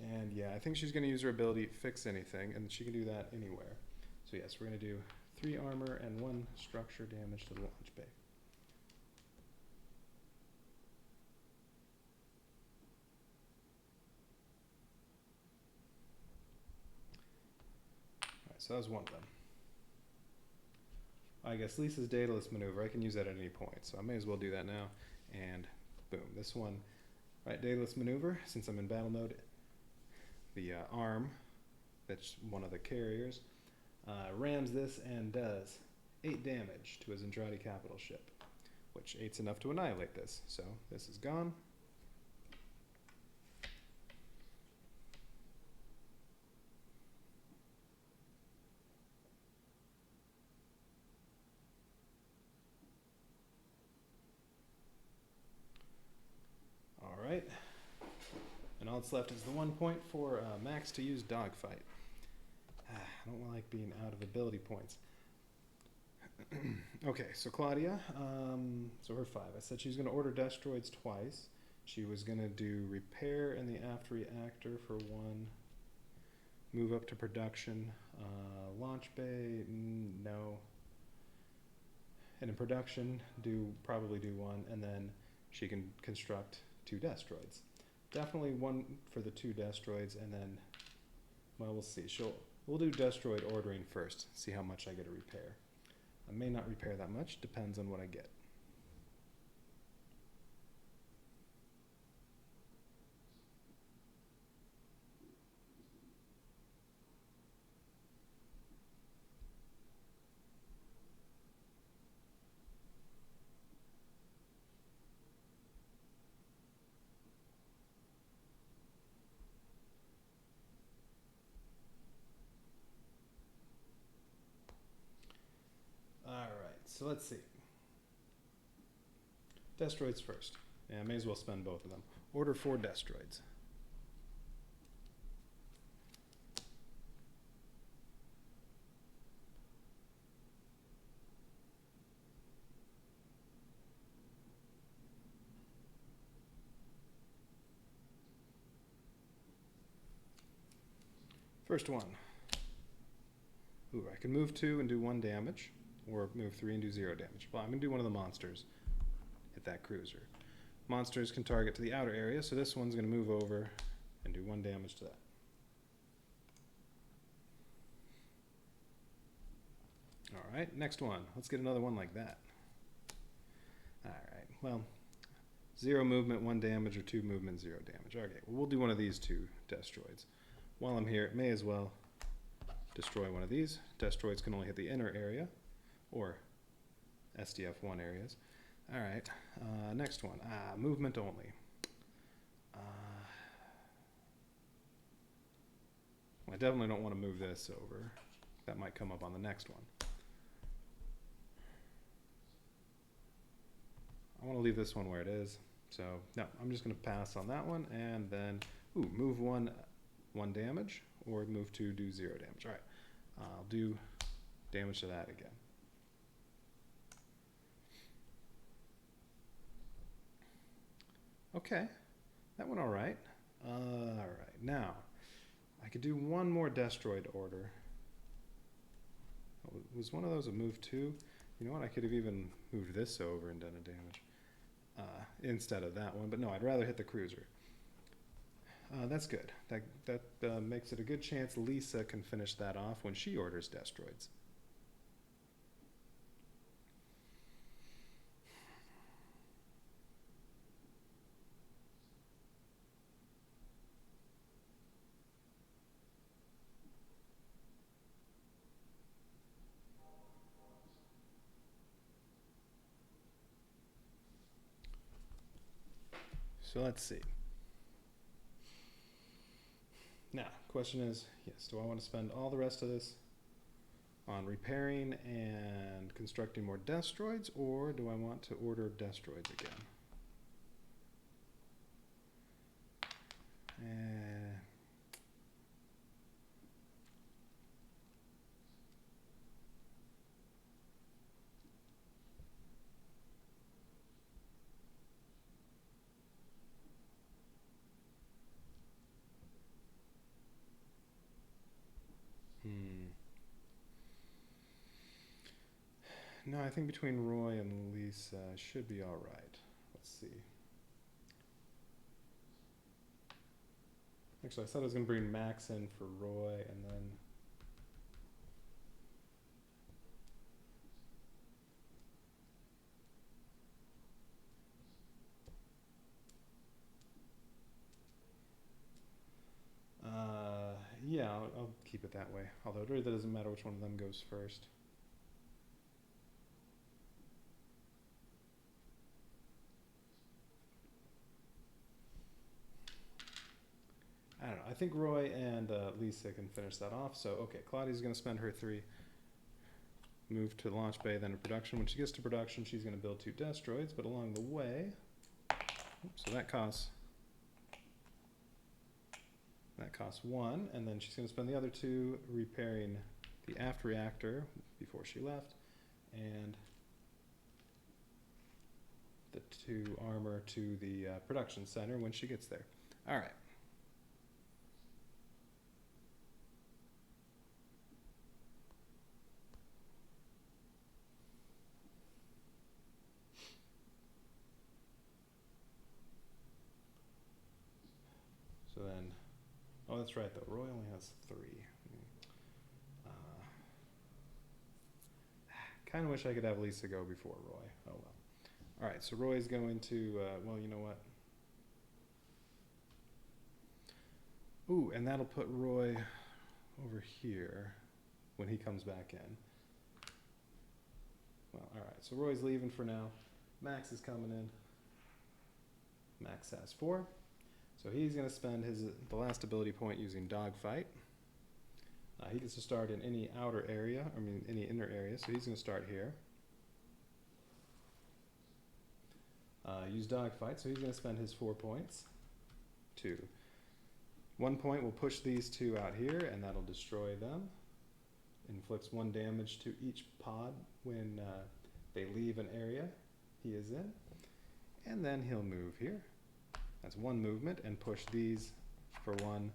And yeah, I think she's going to use her ability Fix Anything, and she can do that anywhere. So yes, we're going to do 3 armor and 1 structure damage to the launch bay. Alright, so that was one of them. I guess Lisa's Daedalus maneuver, I can use that at any point, so I may as well do that now. And boom, this one, right, Daedalus maneuver, since I'm in battle mode, the arm, that's one of the carriers, rams this and does 8 damage to his Andrade capital ship, which 8's enough to annihilate this, so this is gone. Alright, and all that's left is the 1 point for Max to use Dogfight. I don't like being out of ability points. Okay, so Claudia, so her 5. I said she was going to order Destroids twice. She was going to do repair in the aft reactor for 1, move up to production, launch bay, no. And in production, probably do 1, and then she can construct 2 Destroids. Definitely 1 for the 2 Destroids, and then, well, we'll see. We'll do Destroid ordering first, see how much I get to repair. I may not repair that much, depends on what I get. So let's see. Destroids first. Yeah, I may as well spend both of them. Order 4 Destroids. First one. Ooh, I can move 2 and do 1 damage. Or move 3 and do 0 damage. Well, I'm going to do one of the monsters. Hit that cruiser. Monsters can target to the outer area, so this one's going to move over and do 1 damage to that. Alright, next one. Let's get another one like that. Alright, well, 0 movement, 1 damage, or 2 movement, 0 damage. Okay, well, we'll do one of these 2 Destroids. While I'm here, it may as well destroy one of these. Destroids can only hit the inner area, or SDF-1 areas. Alright, next one. Movement only. Well, I definitely don't want to move this over. That might come up on the next one. I want to leave this one where it is. So no, I'm just going to pass on that one, and then move one damage, or move two, do 0 damage. All right, I'll do damage to that again. Okay, that went all right. All right, now I could do one more Destroid order. Was one of those a move two? You know what? I could have even moved this over and done a damage instead of that one. But no, I'd rather hit the cruiser. That's good. That makes it a good chance Lisa can finish that off when she orders Destroids. So let's see. Now, question is, yes, do I want to spend all the rest of this on repairing and constructing more Destroids, or do I want to order Destroids again? No, I think between Roy and Lisa should be all right. Let's see. Actually, I said I was going to bring Max in for Roy, and then yeah, I'll keep it that way. Although it really doesn't matter which one of them goes first. I don't know. I think Roy and Lisa can finish that off. So, okay, Claudia's going to spend her 3. Move to the launch bay, then to production. When she gets to production, she's going to build 2 Destroids, but along the way, so that costs 1, and then she's going to spend the other 2 repairing the aft reactor before she left, and the 2 armor to the production center when she gets there. All right. So then, oh, that's right, though. Roy only has 3. Kind of wish I could have Lisa go before Roy. Oh, well. All right, so Roy's going to, well, you know what? Ooh, and that'll put Roy over here when he comes back in. Well, all right, so Roy's leaving for now. Max is coming in. Max has 4. So he's going to spend the last ability point using Dogfight. He gets to start in any outer area, any inner area, so he's going to start here. Use Dogfight, so he's going to spend his 4 points. 2. 1 point will push these 2 out here, and that'll destroy them. Inflicts 1 damage to each pod when they leave an area he is in. And then he'll move here. That's 1 movement, and push these for 1.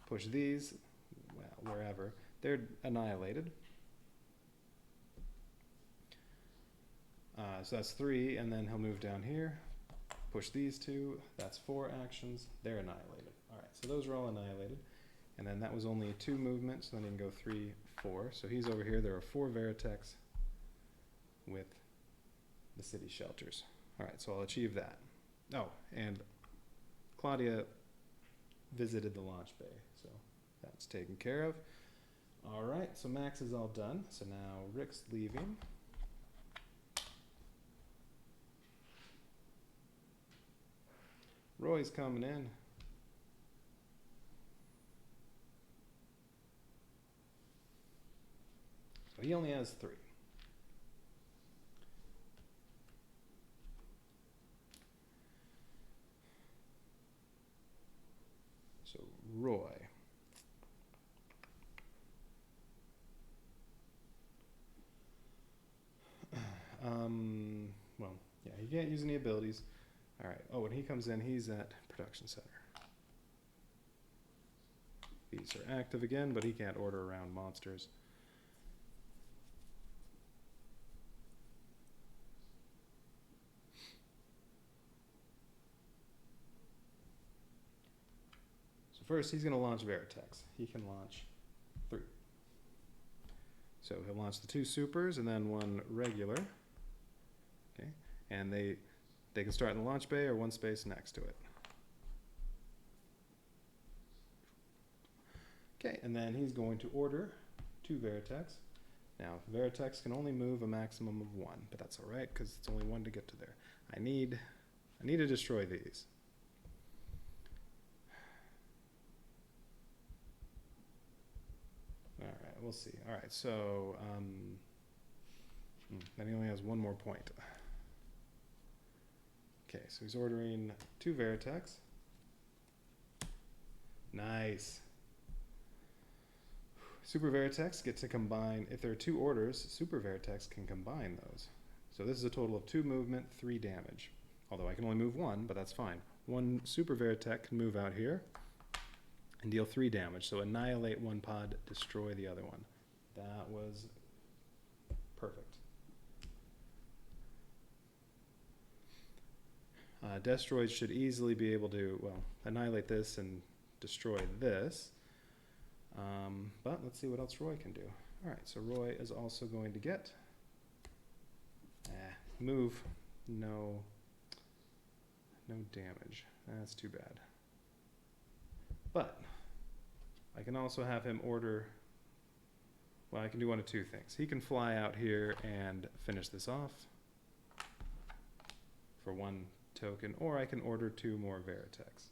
Push these, well, wherever. They're annihilated. So that's 3, and then he'll move down here. Push these 2. That's 4 actions. They're annihilated. All right, so those are all annihilated. And then that was only 2 movements, so then he can go 3, 4. So he's over here. There are 4 Veritechs with the city shelters. All right, so I'll achieve that. Oh, and Claudia visited the launch bay, so that's taken care of. All right, so Max is all done. So now Rick's leaving. Roy's coming in. So he only has 3. can't use any abilities. All right. Oh, when he comes in, he's at production center. These are active again, but he can't order around monsters. So first, he's going to launch Veritex. He can launch 3. So he'll launch the 2 supers and then 1 regular. Okay, and they can start in the launch bay or 1 space next to it. Okay, and then he's going to order 2 Veritex. Now, Veritex can only move a maximum of 1, but that's all right because it's only 1 to get to there. I need to destroy these. All right, we'll see. All right, so then he only has 1 more point. Okay, so he's ordering 2 Veritex. Nice. Super Veritex get to combine, if there are 2 orders, Super Veritex can combine those. So this is a total of 2 movement, 3 damage. Although I can only move 1, but that's fine. 1 Super Veritex can move out here and deal 3 damage. So annihilate 1 pod, destroy the other one. That was perfect. Destroids should easily be able to, well, annihilate this and destroy this. But let's see what else Roy can do. All right, so Roy is also going to get move, no damage. That's too bad. But I can also have him order, well, I can do 1 of 2 things. He can fly out here and finish this off for 1 token, or I can order 2 more Veritex.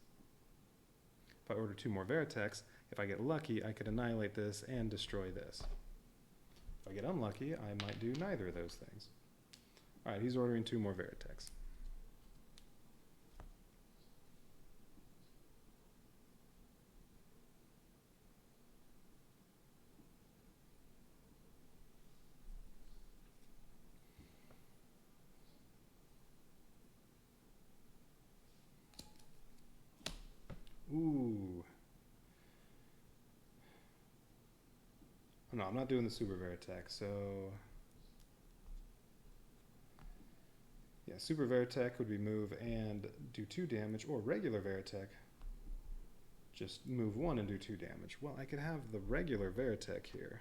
If I order 2 more Veritex, if I get lucky, I could annihilate this and destroy this. If I get unlucky, I might do neither of those things. All right, he's ordering 2 more Veritex. Ooh. Oh, no, I'm not doing the Super Veritech, so yeah, Super Veritech would be move and do 2 damage, or regular Veritech, just move 1 and do 2 damage. Well, I could have the regular Veritech here,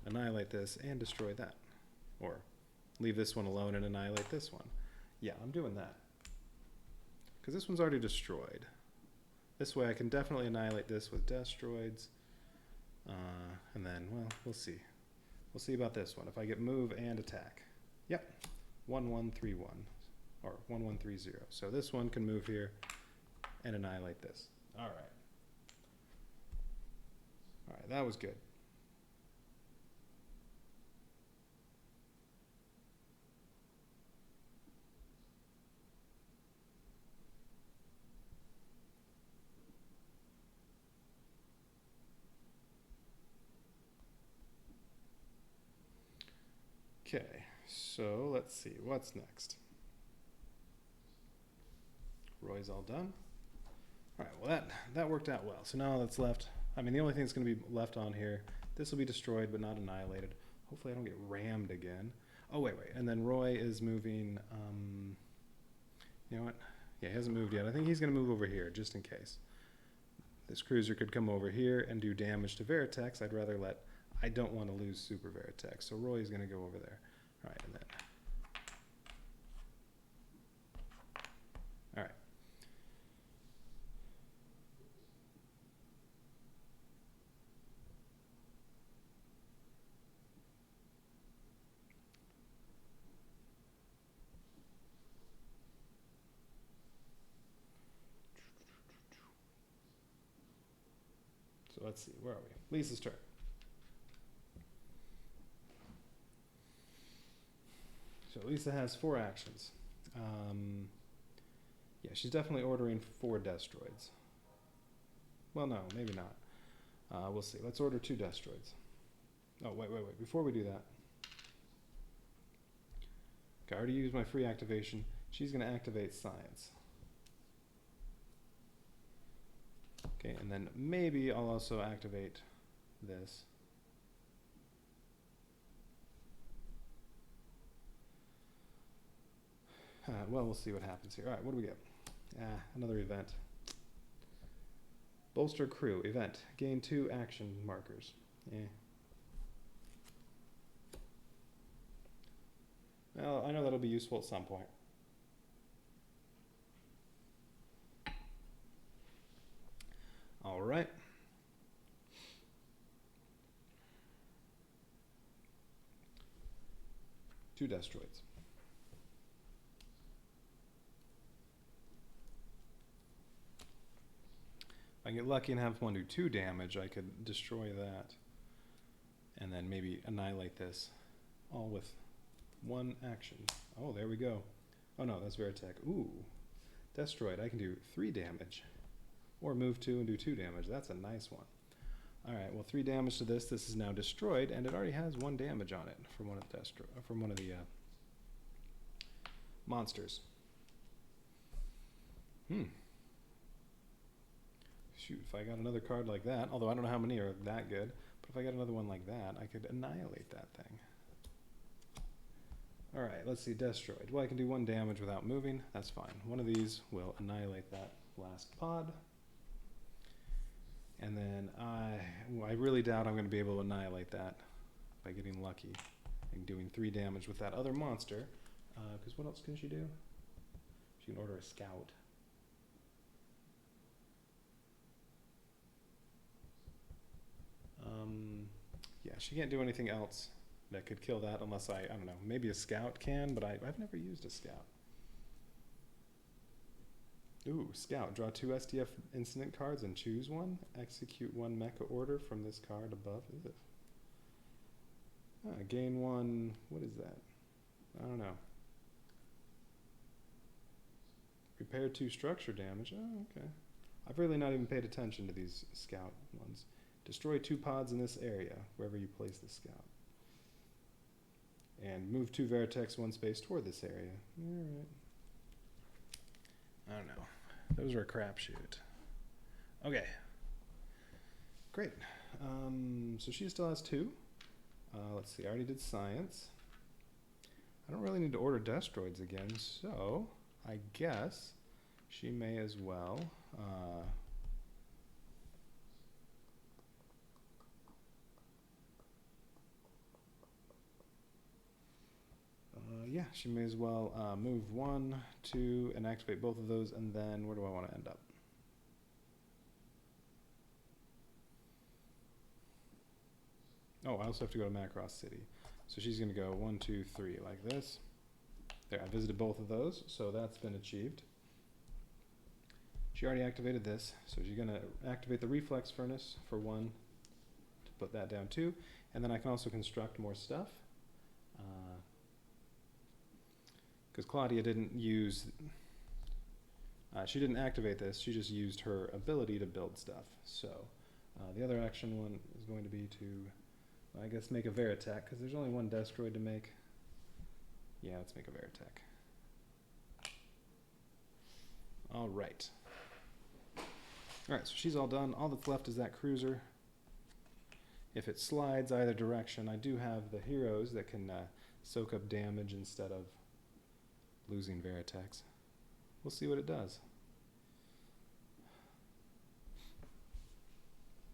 annihilate this and destroy that, or leave this one alone and annihilate this one. Yeah, I'm doing that, because this one's already destroyed. This way I can definitely annihilate this with Destroids. And then, well, we'll see. We'll see about this one. If I get move and attack. Yep. 1131. Or 1130. So this one can move here and annihilate this. Alright. Alright, that was good. Okay, so let's see, what's next? Roy's all done. All right, well that worked out well. So now that's left, I mean the only thing that's gonna be left on here, this will be destroyed but not annihilated. Hopefully I don't get rammed again. Oh wait, and then Roy is moving, you know what? Yeah, he hasn't moved yet. I think he's gonna move over here just in case. This cruiser could come over here and do damage to Veritex. I don't want to lose Super Veritech, so Roy is going to go over there. All right, and then. All right. So let's see, where are we? Lisa's turn. So Lisa has 4 actions. Yeah, she's definitely ordering 4 Destroids. Well, no, maybe not. We'll see. Let's order 2 Destroids. Oh, wait. Before we do that, I already used my free activation. She's going to activate science. Okay, and then maybe I'll also activate this. Well, we'll see what happens here. All right, what do we get? Another event. Bolster crew event. Gain 2 action markers. Well, I know that'll be useful at some point. All right. Two destroids. If I get lucky and have one do 2 damage, I could destroy that. And then maybe annihilate this. All with 1 action. Oh, there we go. Oh no, that's Veritech. Ooh. Destroyed. I can do 3 damage. Or move 2 and do 2 damage. That's a nice one. Alright, well 3 damage to this. This is now destroyed, and it already has 1 damage on it from one of the monsters. Shoot, if I got another card like that, although I don't know how many are that good, but if I got another one like that, I could annihilate that thing. Alright, let's see, destroyed. Well, I can do 1 damage without moving. That's fine. One of these will annihilate that last pod. And then I really doubt I'm going to be able to annihilate that by getting lucky and doing 3 damage with that other monster. Because what else can she do? She can order a scout. Yeah, she can't do anything else that could kill that unless I don't know, maybe a scout can, but I've never used a scout. Ooh, scout. Draw 2 SDF incident cards and choose one. Execute 1 mecha order from this card above. Gain 1, what is that? I don't know. Repair 2 structure damage. Oh, okay. I've really not even paid attention to these scout ones. Destroy 2 pods in this area, wherever you place the scout. And move 2 Veritex 1 space toward this area. Alright. I don't know. Those are a crapshoot. Okay. Great. So she still has 2. Let's see, I already did science. I don't really need to order destroids again, so I guess she may as well yeah, she may as well move 1, 2, and activate both of those, and then where do I want to end up? Oh, I also have to go to Macross City. So she's going to go 1, 2, 3 like this. There, I visited both of those, so that's been achieved. She already activated this, so she's going to activate the Reflex Furnace for 1 to put that down too, and then I can also construct more stuff. Because Claudia didn't use, she didn't activate this, she just used her ability to build stuff. So the other action one is going to be to, I guess, make a Veritech, because there's only 1 Destroid to make. Yeah, let's make a Veritech. All right. All right, so she's all done. All that's left is that cruiser. If it slides either direction, I do have the heroes that can soak up damage instead of losing Veritex. We'll see what it does.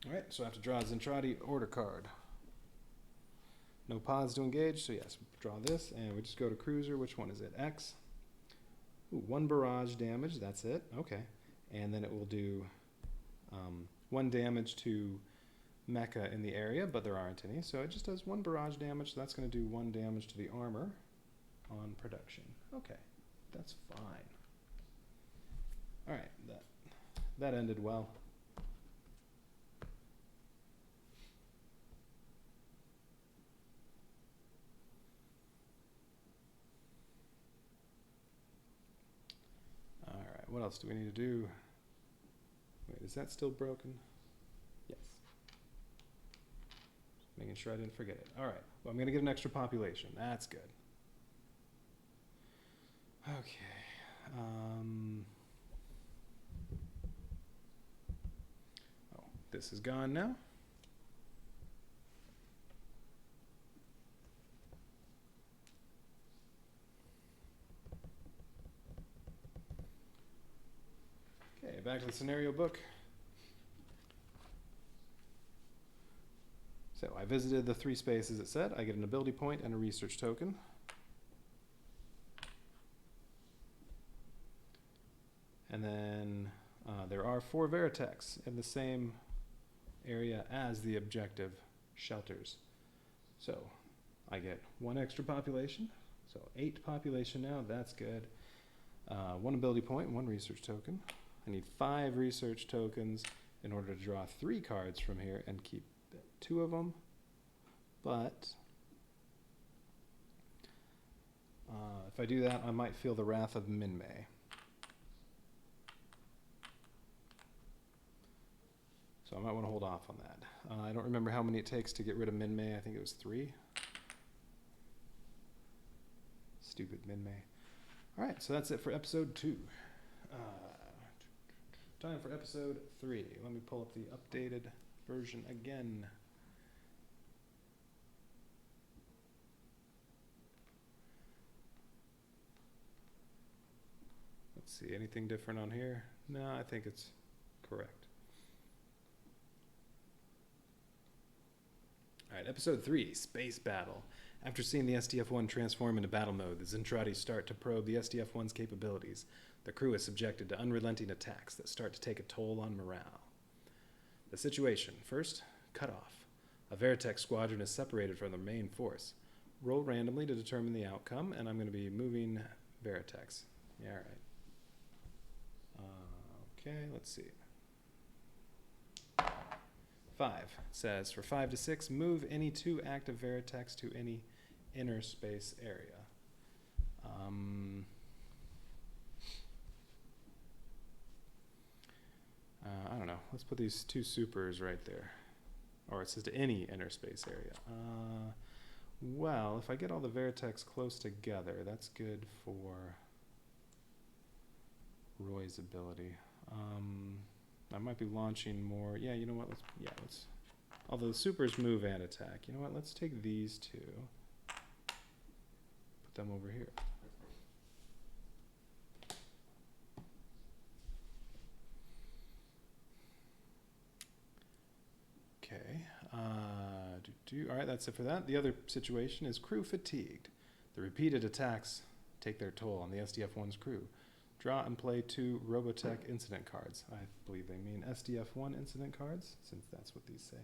Alright, so I have to draw a Zentradi order card. No pods to engage, so yes, draw this, and we just go to cruiser. Which one is it? X. Ooh, 1 barrage damage, that's it. Okay. And then it will do 1 damage to mecha in the area, but there aren't any, so it just does 1 barrage damage, so that's going to do 1 damage to the armor on production. Okay, that's fine. Alright, that ended well. Alright, what else do we need to do? Wait, is that still broken? Yes. Making sure I didn't forget it. Alright, well, I'm going to get an extra population. That's good. Okay. Oh, this is gone now. Okay, back to the scenario book. So I visited the 3 spaces it said. I get an ability point and a research token. And then there are 4 Veritechs in the same area as the objective shelters. So I get 1 extra population. So 8 population now, that's good. 1 ability point, 1 research token. I need 5 research tokens in order to draw 3 cards from here and keep 2 of them. But if I do that, I might feel the wrath of Minmay. So I might want to hold off on that. I don't remember how many it takes to get rid of Minmay. I think it was 3. Stupid Minmay. Alright, so that's it for episode 2. Time for episode 3. Let me pull up the updated version again. Let's see, anything different on here? No, I think it's correct. Alright, episode 3, Space Battle. After seeing the SDF-1 transform into battle mode, the Zentradi start to probe the SDF-1's capabilities. The crew is subjected to unrelenting attacks that start to take a toll on morale. The situation. First, cutoff. A Veritech squadron is separated from the main force. Roll randomly to determine the outcome, and I'm going to be moving Veritechs. Yeah, alright. Okay, let's see. 5 says, for 5 to 6, move any 2 active Veritechs to any inner space area. I don't know. Let's put these 2 supers right there. Or it says to any inner space area. Well, if I get all the Veritechs close together, that's good for Roy's ability. I might be launching more. Yeah, you know what? Let's. Although the supers move and attack. You know what? Let's take these 2. Put them over here. Okay. All right, that's it for that. The other situation is crew fatigued. The repeated attacks take their toll on the SDF-1's crew. Draw and play 2 Robotech incident cards. I believe they mean SDF-1 incident cards, since that's what these say.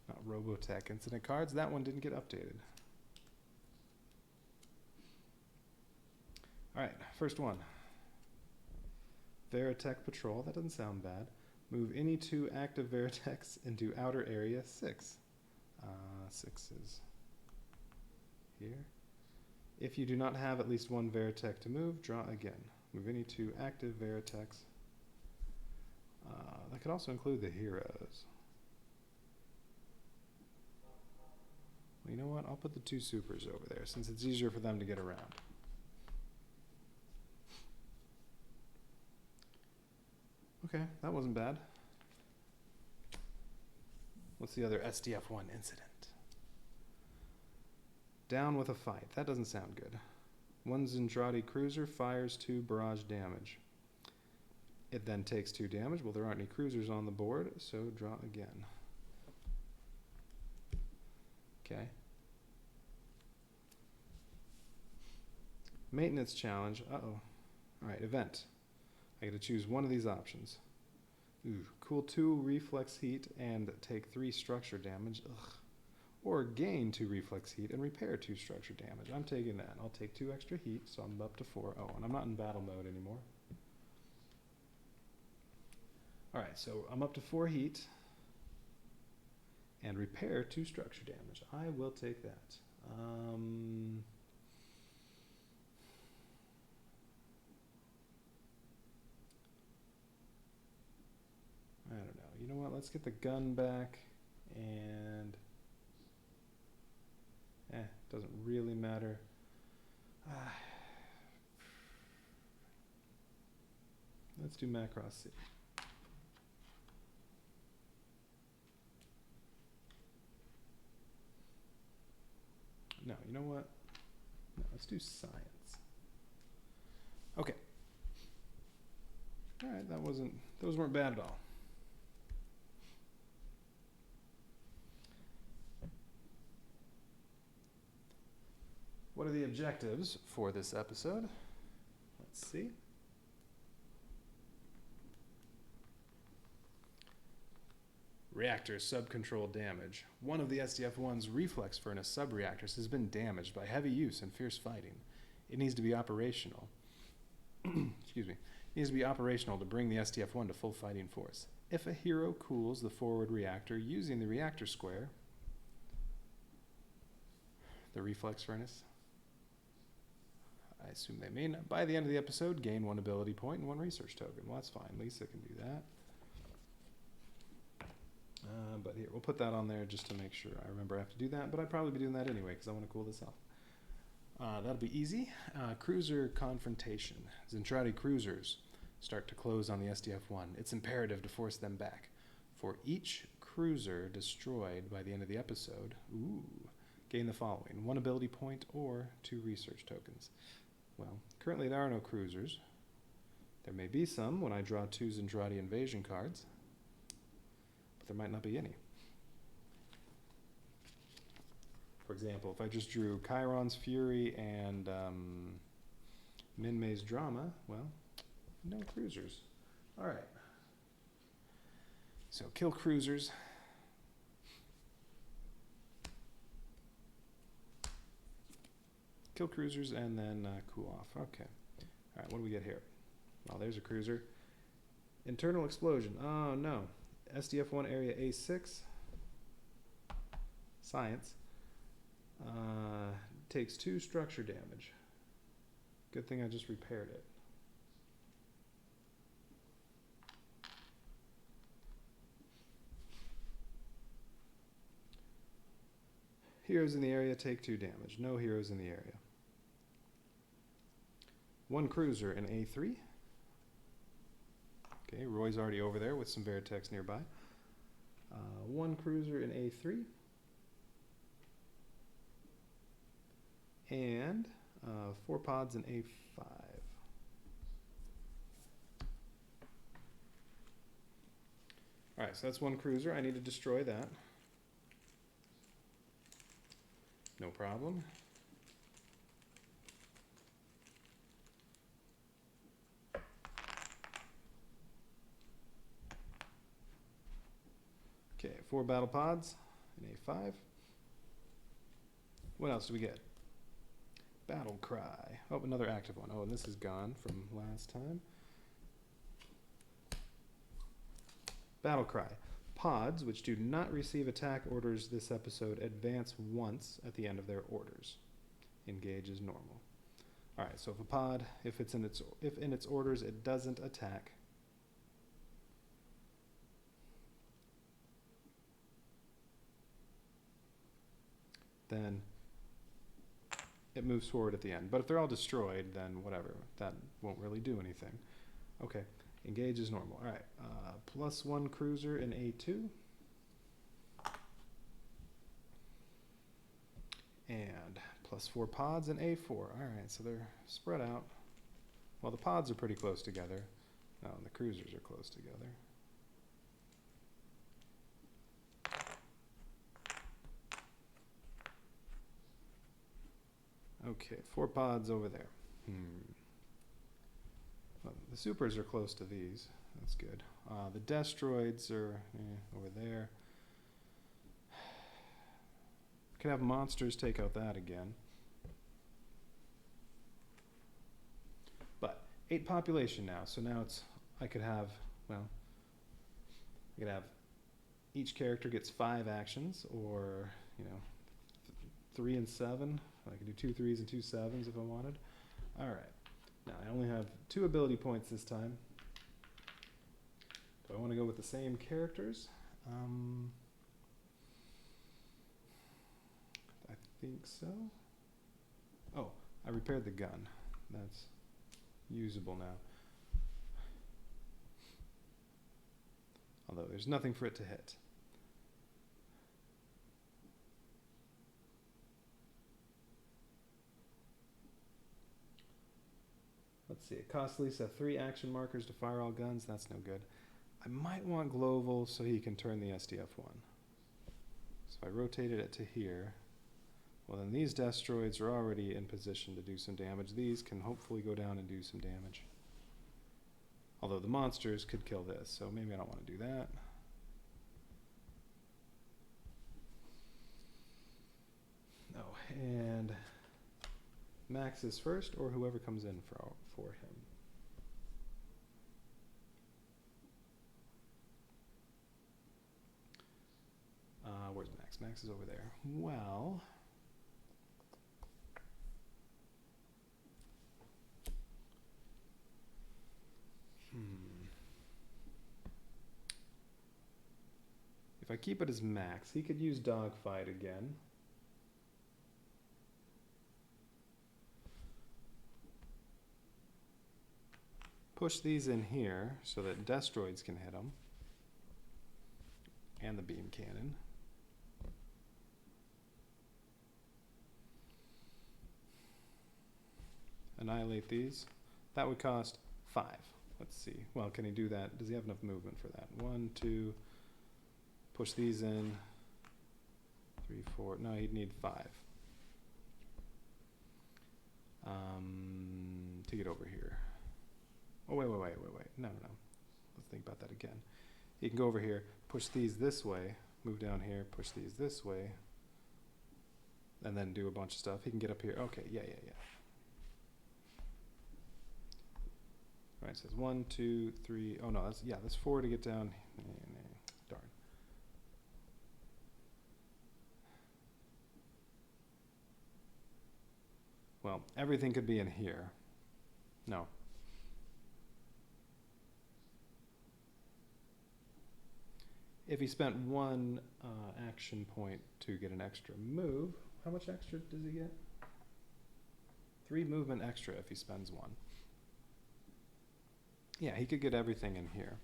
Not Robotech incident cards. That one didn't get updated. Alright, first one. Veritech Patrol. That doesn't sound bad. Move any 2 active Veritechs into outer area 6. 6 is here. If you do not have at least 1 Veritech to move, draw again. Move any 2 active Veritechs. That could also include the heroes. Well, you know what? I'll put the 2 supers over there since it's easier for them to get around. Okay, that wasn't bad. What's the other SDF-1 incident? Down with a fight. That doesn't sound good. 1 Zentradi cruiser fires 2 barrage damage. It then takes 2 damage. Well, there aren't any cruisers on the board, so draw again. Okay. Maintenance challenge. Uh-oh. Alright, event. I get to choose one of these options. Ooh, cool 2 reflex heat and take 3 structure damage. Ugh. Or gain 2 reflex heat and repair 2 structure damage. I'm taking that. I'll take 2 extra heat, so I'm up to 4. Oh, and I'm not in battle mode anymore. Alright, so I'm up to 4 heat and repair 2 structure damage. I will take that. I don't know. You know what? Let's get the gun back and Doesn't really matter. Let's do Macross C. No, you know what? No, let's do science. Okay. All right, those weren't bad at all. What are the objectives for this episode? Let's see. Reactor sub-control damage. One of the SDF-1's reflex furnace sub-reactors has been damaged by heavy use and fierce fighting. It needs to be operational. Excuse me. It needs to be operational to bring the SDF-1 to full fighting force. If a hero cools the forward reactor using the reactor square, the reflex furnace, I assume they mean, by the end of the episode, gain 1 ability point and 1 research token. Well, that's fine. Lisa can do that. But here, we'll put that on there just to make sure I remember I have to do that. But I'd probably be doing that anyway because I want to cool this off. That'll be easy. Cruiser confrontation. Zentradi cruisers start to close on the SDF-1. It's imperative to force them back. For each cruiser destroyed by the end of the episode, gain the following: 1 ability point or 2 research tokens. Well, currently there are no cruisers. There may be some when I draw 2 Zentradi invasion cards, but there might not be any. For example, if I just drew Chiron's Fury and Minmay's Drama, well, no cruisers. All right. So kill cruisers. Kill cruisers and then cool off. Okay. All right, what do we get here? Well, there's a cruiser. Internal explosion. Oh, no. SDF-1 area A6. Science. Takes 2 structure damage. Good thing I just repaired it. Heroes in the area take 2 damage. No heroes in the area. 1 cruiser in A3. Okay, Roy's already over there with some Veritex nearby. 1 cruiser in A3. And 4 pods in A5. Alright, so that's 1 cruiser. I need to destroy that. No problem. Okay, 4 battle pods in A5. What else do we get? Battle Cry. Oh, another active one. Oh, and this is gone from last time. Battle Cry. Pods, which do not receive attack orders this episode, advance once at the end of their orders. Engage as normal. All right, so if a pod, if in its orders it doesn't attack, then it moves forward at the end. But if they're all destroyed, then whatever. That won't really do anything. Okay, engage as normal. All right, +1 cruiser in A2. And +4 pods in A4. All right, so they're spread out. Well, the pods are pretty close together. No, and the cruisers are close together. Okay, 4 pods over there. Well, the supers are close to these. That's good. The destroids are over there. Could have monsters take out that again. But 8 population now. So now it's, I could have each character gets 5 actions, or 3 and 7. I could do 2 3s and 2 7s if I wanted. All right. Now I only have 2 ability points this time. Do I want to go with the same characters? I think so. Oh, I repaired the gun. That's usable now. Although there's nothing for it to hit. Let's see, it costs Lisa 3 action markers to fire all guns. That's no good. I might want Global so he can turn the SDF-1. So if I rotated it to here, well then these destroids are already in position to do some damage. These can hopefully go down and do some damage. Although the monsters could kill this, so maybe I don't want to do that. Oh, and Max is first, or whoever comes in for him. Where's Max? Max is over there. Well, if I keep it as Max, he could use Dogfight again. Push these in here so that destroids can hit them. And the beam cannon. Annihilate these. That would cost 5. Let's see. Well, can he do that? Does he have enough movement for that? 1, 2. Push these in. 3, 4. No, he'd need 5. To get over here. Oh, wait. No. Let's think about that again. He can go over here, push these this way, move down here, push these this way, and then do a bunch of stuff. He can get up here. Okay, yeah. All right, it says 1, 2, 3. Oh, no, that's 4 to get down. Darn. Well, everything could be in here. No. If he spent 1 action point to get an extra move, how much extra does he get? 3 movement extra if he spends 1. Yeah, he could get everything in here.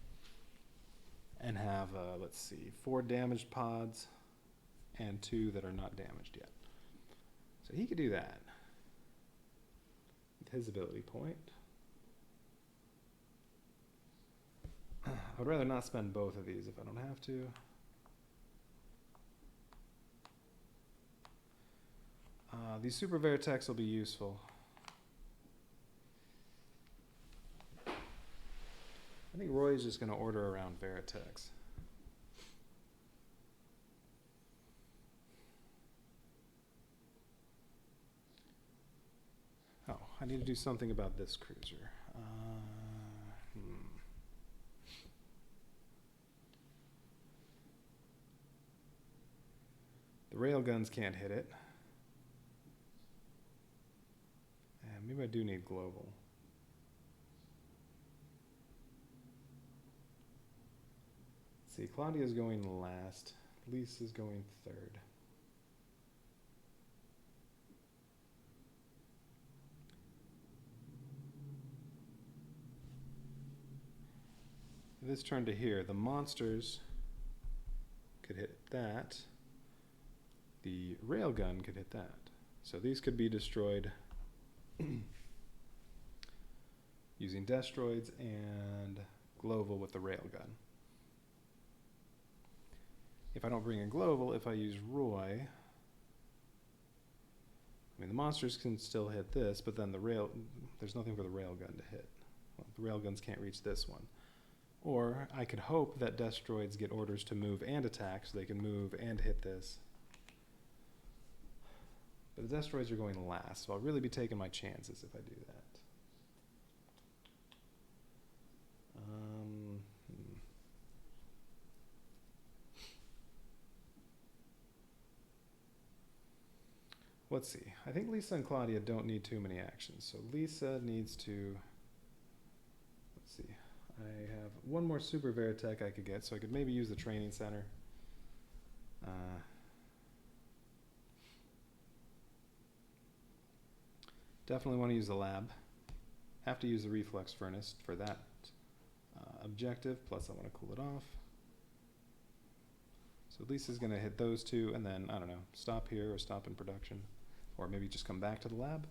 And have, let's see, 4 damaged pods and 2 that are not damaged yet. So he could do that with his ability point. I would rather not spend both of these if I don't have to. These super Veritechs will be useful. I think Roy is just going to order around Veritechs. Oh, I need to do something about this cruiser. The railguns can't hit it. And maybe I do need global. Let's see, Claudia's going last. Lisa's going third. This turn to here, the monsters could hit that. The railgun could hit that. So these could be destroyed using destroids and global with the railgun. If I don't bring in global, if I use Roy, I mean the monsters can still hit this, but then there's nothing for the railgun to hit. Well, the railguns can't reach this one. Or I could hope that destroids get orders to move and attack so they can move and hit this. But the destroids are going last, so I'll really be taking my chances if I do that. Let's see. I think Lisa and Claudia don't need too many actions. So Lisa needs to... Let's see. I have 1 more Super Veritech I could get, so I could maybe use the training center. Definitely want to use the lab. Have to use the reflex furnace for that objective, plus I want to cool it off. So Lisa's going to hit those two, and then, I don't know, stop here or stop in production. Or maybe just come back to the lab.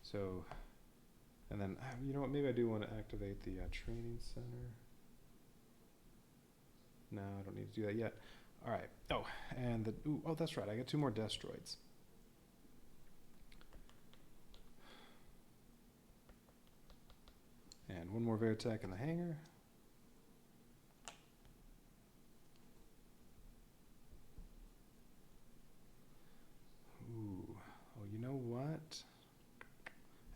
So, and then, you know what, maybe I do want to activate the training center. No, I don't need to do that yet. All right. Oh, and the, ooh, oh, that's right. I got 2 more destroids. And 1 more Veritech in the hangar. Ooh. Oh, you know what?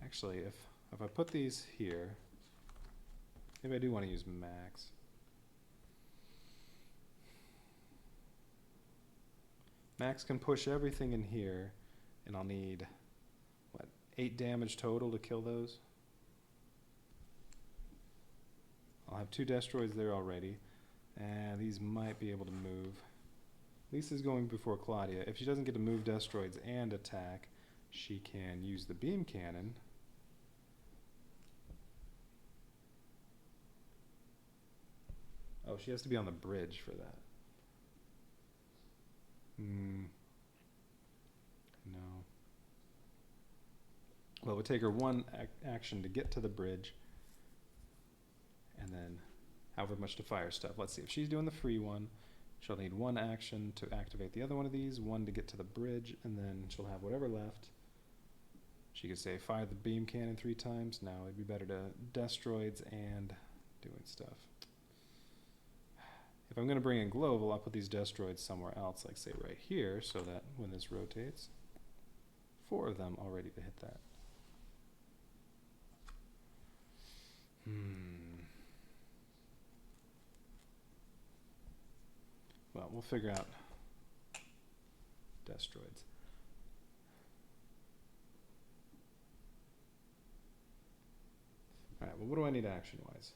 Actually, if I put these here, maybe I do want to use max. Max can push everything in here, and I'll need, what, 8 damage total to kill those? I'll have 2 destroids there already, and these might be able to move. Lisa's going before Claudia. If she doesn't get to move destroids and attack, she can use the beam cannon. Oh, she has to be on the bridge for that. No. Well, it would take her 1 action to get to the bridge, and then however much to fire stuff. Let's see, if she's doing the free one, she'll need 1 action to activate the other one of these, 1 to get to the bridge, and then she'll have whatever left. She could say fire the beam cannon 3 times. No, it'd be better to destroids and doing stuff. If I'm going to bring in global, I'll put these destroids somewhere else, like say right here, so that when this rotates, 4 of them already to hit that. Well, we'll figure out destroids. Alright, well, what do I need action-wise?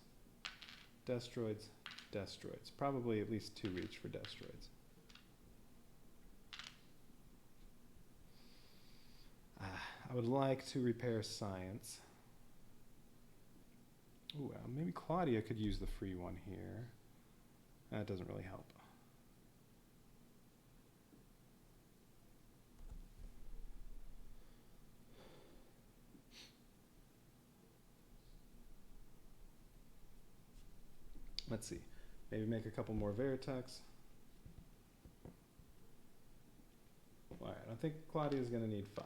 Destroids, destroids. Probably at least 2 each for destroids. I would like to repair science. Ooh, maybe Claudia could use the free one here. That doesn't really help. Let's see. Maybe make a couple more Veritechs. Alright, I think Claudia's going to need 5.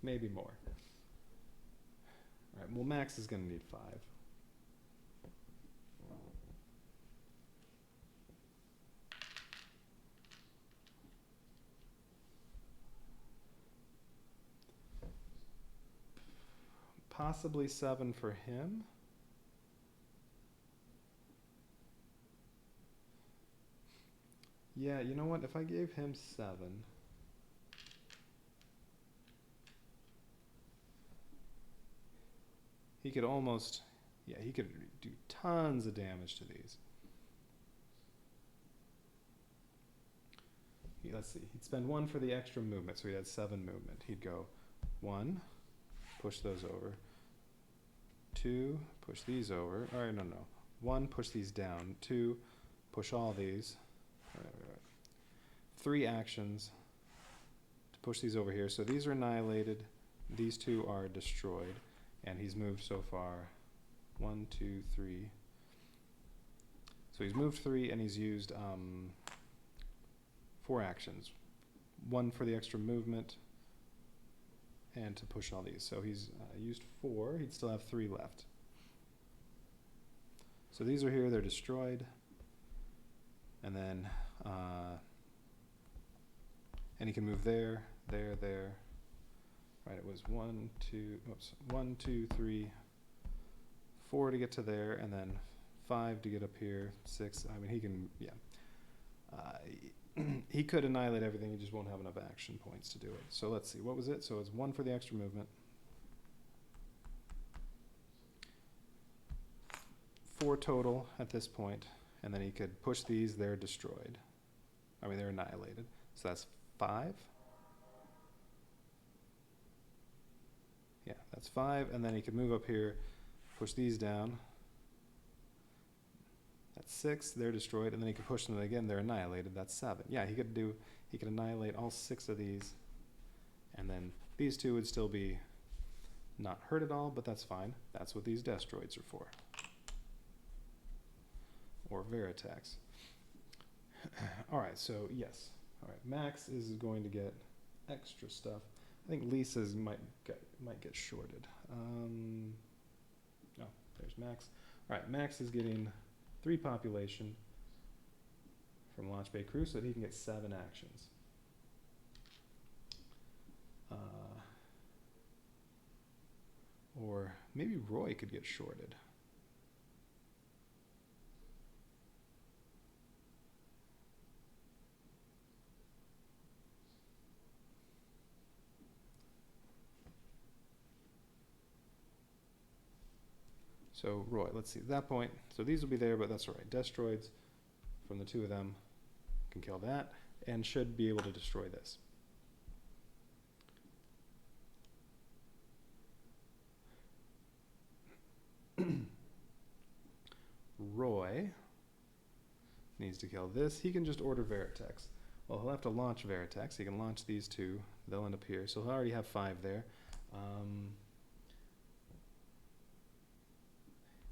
Maybe more. Alright, well, Max is going to need 5. Possibly 7 for him. Yeah, you know what? If I gave him 7, he could almost, yeah, he could do tons of damage to these. Let's see, he'd spend 1 for the extra movement, so he had 7 movement. He'd go 1, push those over, 2, push these over, all right, no, 1, push these down, 2, push all these. Right. 3 actions to push these over here. So these are annihilated. These 2 are destroyed. And he's moved so far 1, 2, 3. So he's moved 3 and he's used 4 actions. 1 for the extra movement and to push all these. So he's used 4. He'd still have 3 left. So these are here. They're destroyed. And then, and he can move there, there, there. Right, it was 1, 2, 3, 4 to get to there, and then 5 to get up here, 6. I mean, he can, yeah. He could annihilate everything, he just won't have enough action points to do it. So let's see, what was it? So it's 1 for the extra movement. 4 total at this point, and then he could push these, they're destroyed. I mean, they're annihilated. So that's 5. Yeah, that's 5, and then he could move up here, push these down. That's 6, they're destroyed, and then he could push them again, they're annihilated, that's 7. Yeah, he could annihilate all 6 of these, and then these 2 would still be not hurt at all, but that's fine. That's what these destroids are for. Or Veritechs. Alright, so yes. Alright, Max is going to get extra stuff. I think Lisa's might get shorted. Oh, there's Max. Alright, Max is getting 3 population from Launch Bay Crew so that he can get 7 actions. Or maybe Roy could get shorted. So Roy, let's see, at that point, so these will be there, but that's all right. Destroids from the 2 of them can kill that and should be able to destroy this. Roy needs to kill this. He can just order Veritechs. Well, he'll have to launch Veritechs. He can launch these 2. They'll end up here. So he'll already have 5 there.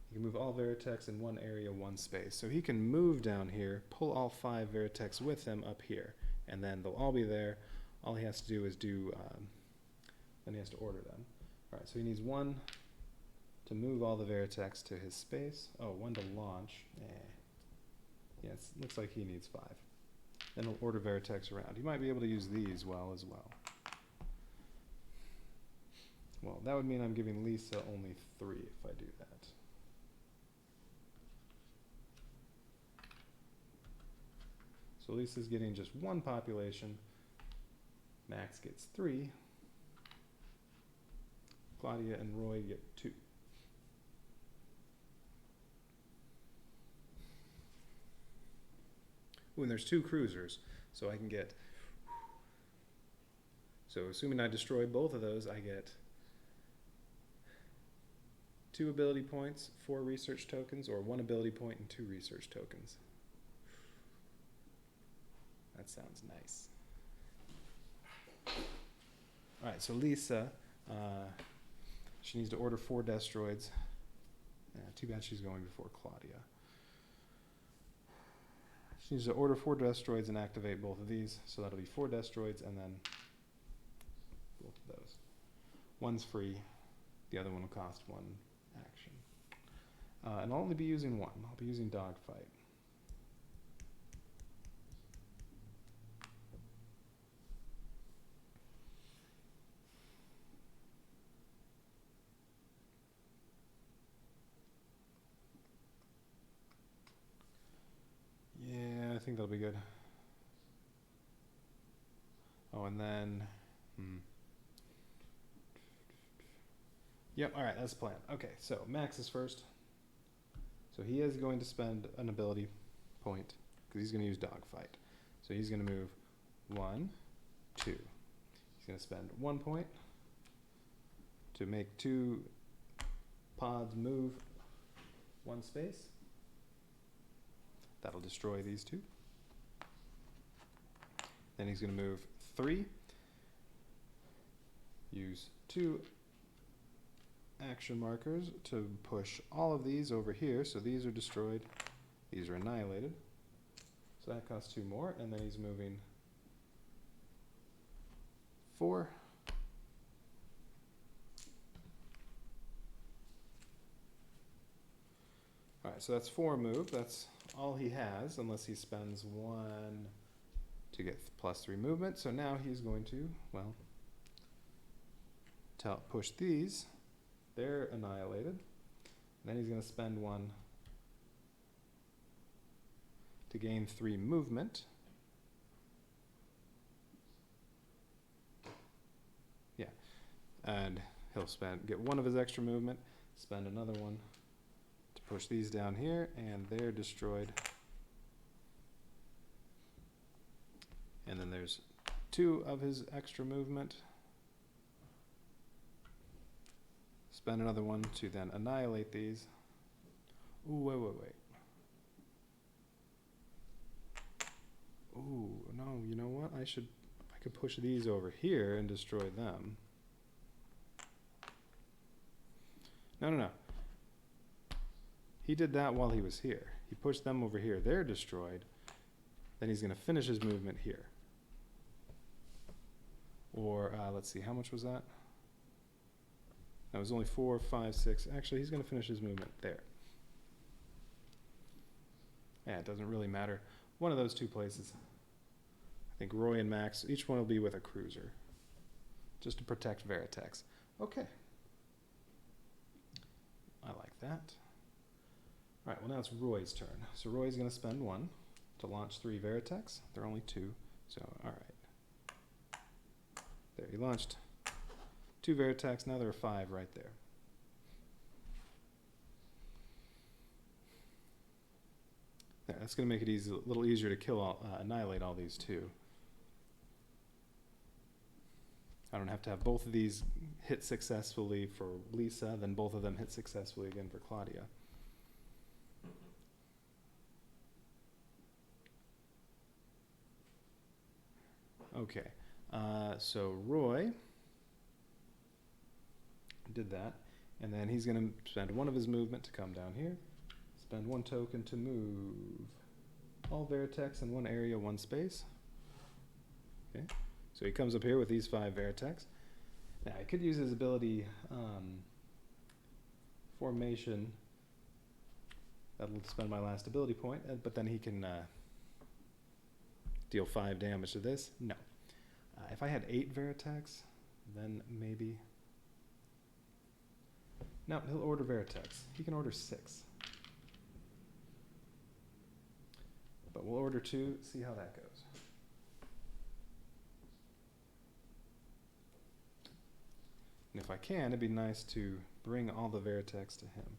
He can move all Veritechs in one area, one space. So he can move down here, pull all 5 Veritechs with him up here, and then they'll all be there. All he has to do is then he has to order them. All right, so he needs 1 to move all the Veritechs to his space. Oh, 1 to launch. Yeah, it looks like he needs 5. Then he'll order Veritechs around. He might be able to use these well as well. Well, that would mean I'm giving Lisa only 3 if I do that. So Lisa's getting just 1 population. Max gets 3. Claudia and Roy get 2. Ooh, and there's 2 cruisers, so I can get... So assuming I destroy both of those, I get 2 ability points, 4 research tokens, or 1 ability point and 2 research tokens. That sounds nice. Alright, so Lisa, she needs to order 4 destroids. Too bad she's going before Claudia. She needs to order 4 destroids and activate both of these. So that'll be 4 destroids and then both of those. One's free. The other one will cost 1 action. And I'll only be using 1. I'll be using Dogfight. Yeah, I think that'll be good. Oh, and then... Yep, alright, that's the plan. Okay, so Max is first. So he is going to spend an ability point, because he's going to use Dogfight. So he's going to move 1, 2. He's going to spend 1 point to make 2 pods move 1 space. That'll destroy these 2. Then he's going to move 3. Use 2 action markers to push all of these over here. So these are destroyed. These are annihilated. So that costs 2 more. And then he's moving 4. Alright, so that's 4 move. That's all he has, unless he spends 1 to get +3 movement. So now he's going to, well, push these. They're annihilated. Then he's going to spend 1 to gain 3 movement. Yeah, and he'll get 1 of his extra movement, spend another 1 to push these down here, and they're destroyed. And then there's 2 of his extra movement. Spend another 1 to then annihilate these. Ooh, wait. Ooh, no, you know what? I could push these over here and destroy them. No. He did that while he was here. He pushed them over here. They're destroyed. Then he's going to finish his movement here. Or, let's see, how much was that? That was only 4, 5, 6. Actually, he's going to finish his movement there. Yeah, it doesn't really matter. One of those 2 places. I think Roy and Max, each one will be with a cruiser. Just to protect Veritex. Okay. I like that. All right, well now it's Roy's turn. So Roy's going to spend 1 to launch 3 Veritex. There are only 2, so all right. There, he launched 2 Veritex. Now there are 5 right there. There, that's going to make it easy, a little easier to kill annihilate all these too. I don't have to have both of these hit successfully for Lisa, then both of them hit successfully again for Claudia. Okay, so Roy did that, and then he's going to spend 1 of his movement to come down here, spend 1 token to move all Veritex in 1 area, 1 space. Okay, so he comes up here with these 5 Veritex. Now I could use his ability Formation. That'll spend my last ability point, but then he can deal 5 damage to this. No. If I had 8 Veritex, then maybe. No, he'll order Veritex. He can order 6. But we'll order 2, see how that goes. And if I can, it'd be nice to bring all the Veritex to him.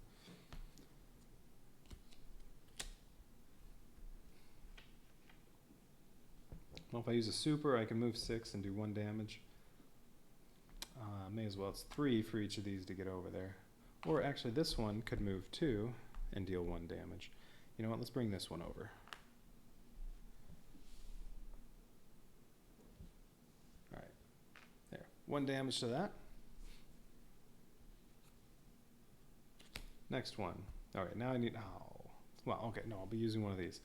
Well, if I use a super, I can move 6 and do 1 damage. May as well. It's 3 for each of these to get over there. Or actually, this one could move 2 and deal 1 damage. You know what? Let's bring this one over. All right. There. 1 damage to that. Next one. All right, now I need, oh, well, okay, no, I'll be using one of these.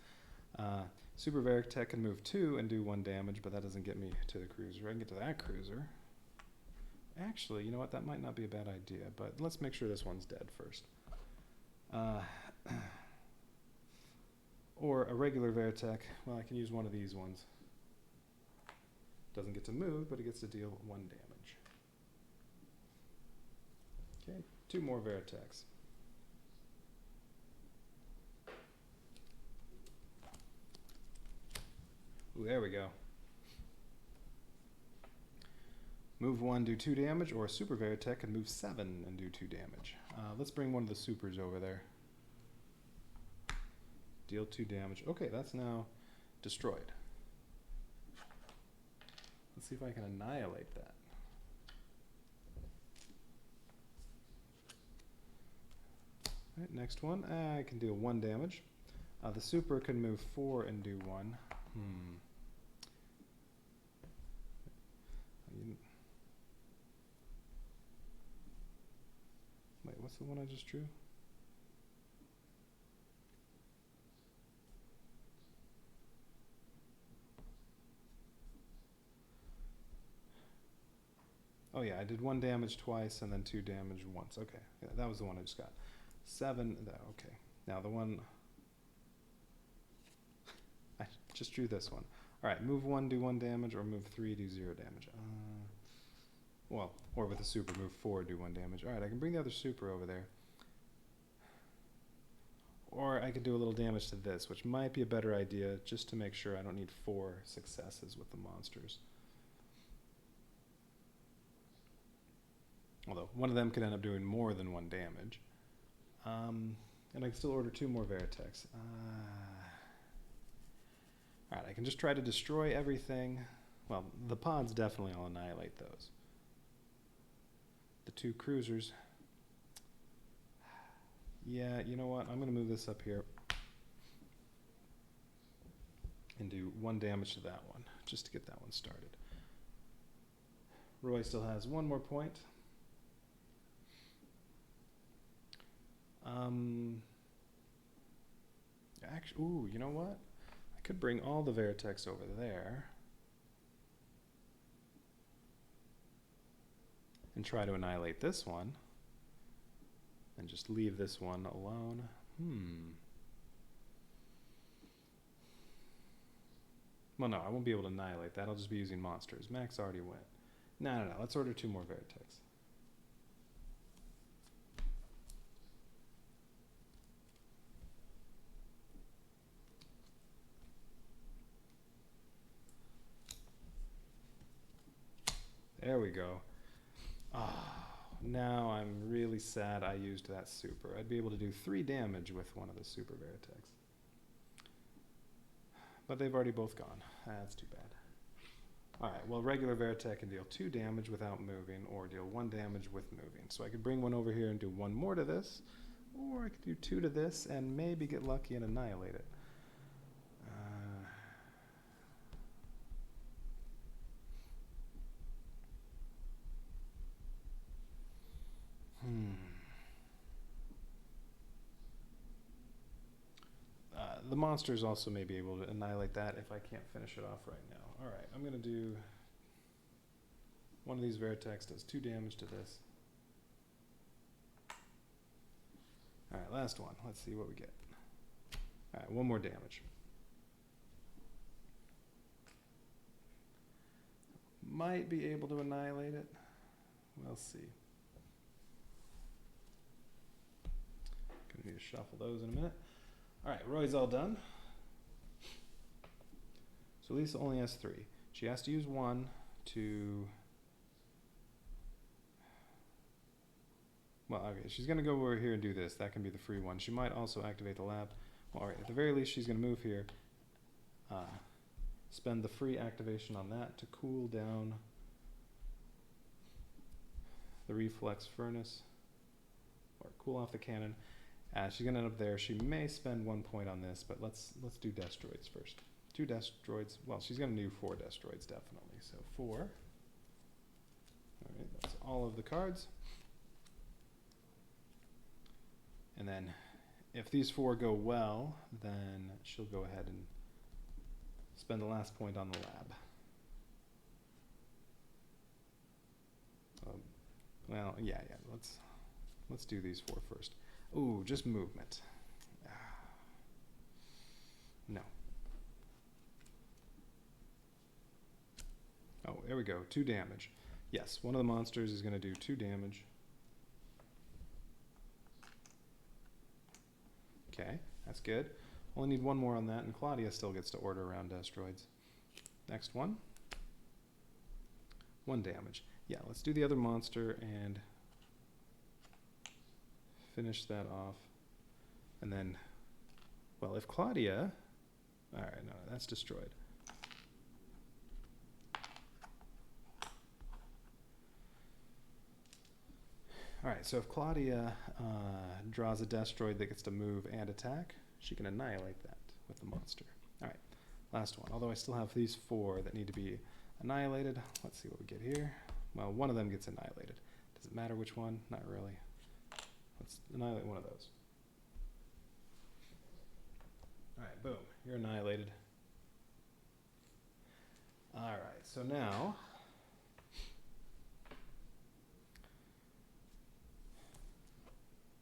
Super Veritech can move 2 and do 1 damage, but that doesn't get me to the cruiser. I can get to that cruiser. Actually, you know what, that might not be a bad idea, but let's make sure this one's dead first. Or a regular Veritech, well, I can use one of these ones. Doesn't get to move, but it gets to deal 1 damage. Okay, 2 more Veritechs. Ooh, there we go. Move 1, do 2 damage, or a Super Veritech can move 7 and do 2 damage. Let's bring one of the supers over there. Deal 2 damage. Okay, that's now destroyed. Let's see if I can annihilate that. All right, next one. I can deal 1 damage. The super can move 4 and do 1. Wait, what's the one I just drew? Oh yeah, I did 1 damage twice and then 2 damage once. Okay, yeah, that was the one I just got. 7, okay. Now the one, I just drew this one. All right, move 1, do 1 damage, or move 3, do 0 damage. Well, or with a super, move 4, do 1 damage. All right, I can bring the other super over there. Or I could do a little damage to this, which might be a better idea, just to make sure I don't need 4 successes with the monsters. Although, one of them could end up doing more than 1 damage. And I can still order 2 more Veritechs. Alright, I can just try to destroy everything. Well, the pods definitely, I'll annihilate those. The 2 cruisers. Yeah, you know what? I'm going to move this up here and do 1 damage to that one, just to get that one started. Roy still has 1 more point. Actually, ooh, you know what? I could bring all the Veritechs over there and try to annihilate this one and just leave this one alone. Well, no, I won't be able to annihilate that. I'll just be using monsters. Max already went. No. Let's order 2 more Veritechs. There we go. Now I'm really sad I used that super. I'd be able to do 3 damage with one of the super Veritechs. But they've already both gone. That's too bad. Alright, well, regular Veritech can deal 2 damage without moving, or deal 1 damage with moving. So I could bring one over here and do 1 more to this, or I could do 2 to this and maybe get lucky and annihilate it. The monsters also may be able to annihilate that if I can't finish it off right now. Alright, I'm going to do... one of these Veritechs does 2 damage to this. Alright, last one. Let's see what we get. Alright, 1 more damage. Might be able to annihilate it. We'll see. Gonna need to shuffle those in a minute. Alright, Roy's all done. So Lisa only has 3. She has to use 1 to... well, okay, she's going to go over here and do this. That can be the free one. She might also activate the lab. Well, alright, at the very least, she's going to move here. Spend the free activation on that to cool down the reflex furnace, or cool off the cannon. She's going to end up there. She may spend 1 point on this, but let's do Destroids first. 2 Destroids. Well, she's going to do 4 Destroids, definitely. So 4. Alright, that's all of the cards. And then if these 4 go well, then she'll go ahead and spend the last point on the lab. Well, yeah, let's do these 4 first. Ooh, just movement. No. Oh, there we go. 2 damage. Yes, one of the monsters is going to do 2 damage. Okay, that's good. Only need 1 more on that, and Claudia still gets to order around Destroids. Next one. 1 damage. Yeah, let's do the other monster and finish that off. And then, well, if Claudia... alright, no, that's destroyed. Alright, so if Claudia draws a Destroid that gets to move and attack, she can annihilate that with the monster. Alright, last one. Although I still have these 4 that need to be annihilated. Let's see what we get here. Well, one of them gets annihilated. Does it matter which one? Not really. Let's annihilate one of those. Alright, boom. You're annihilated. Alright, so now...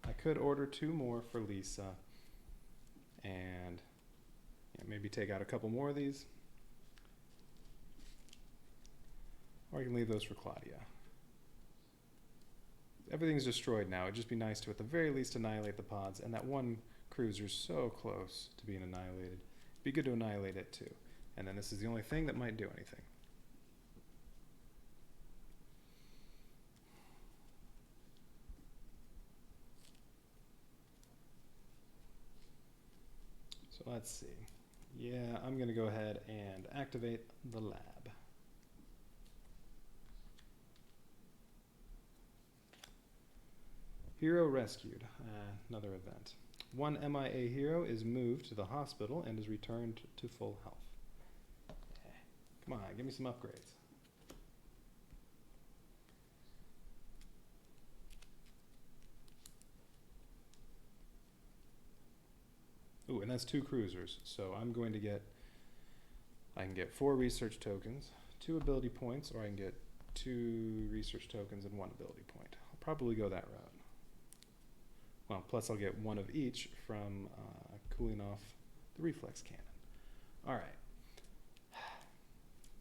I could order 2 more for Lisa. And maybe take out a couple more of these. Or I can leave those for Claudia. Everything's destroyed now. It'd just be nice to, at the very least, annihilate the pods. And that one cruiser's so close to being annihilated. It'd be good to annihilate it too. And then this is the only thing that might do anything. let's see. Yeah, I'm going to go ahead and activate the lab. Hero rescued. Another event. One MIA hero is moved to the hospital and is returned to full health. Come on, give me some upgrades. Ooh, and that's 2 cruisers. So I'm going to get, I can get 4 research tokens, 2 ability points, or I can get 2 research tokens and 1 ability point. I'll probably go that route. Well, plus I'll get 1 of each from cooling off the reflex cannon. All right.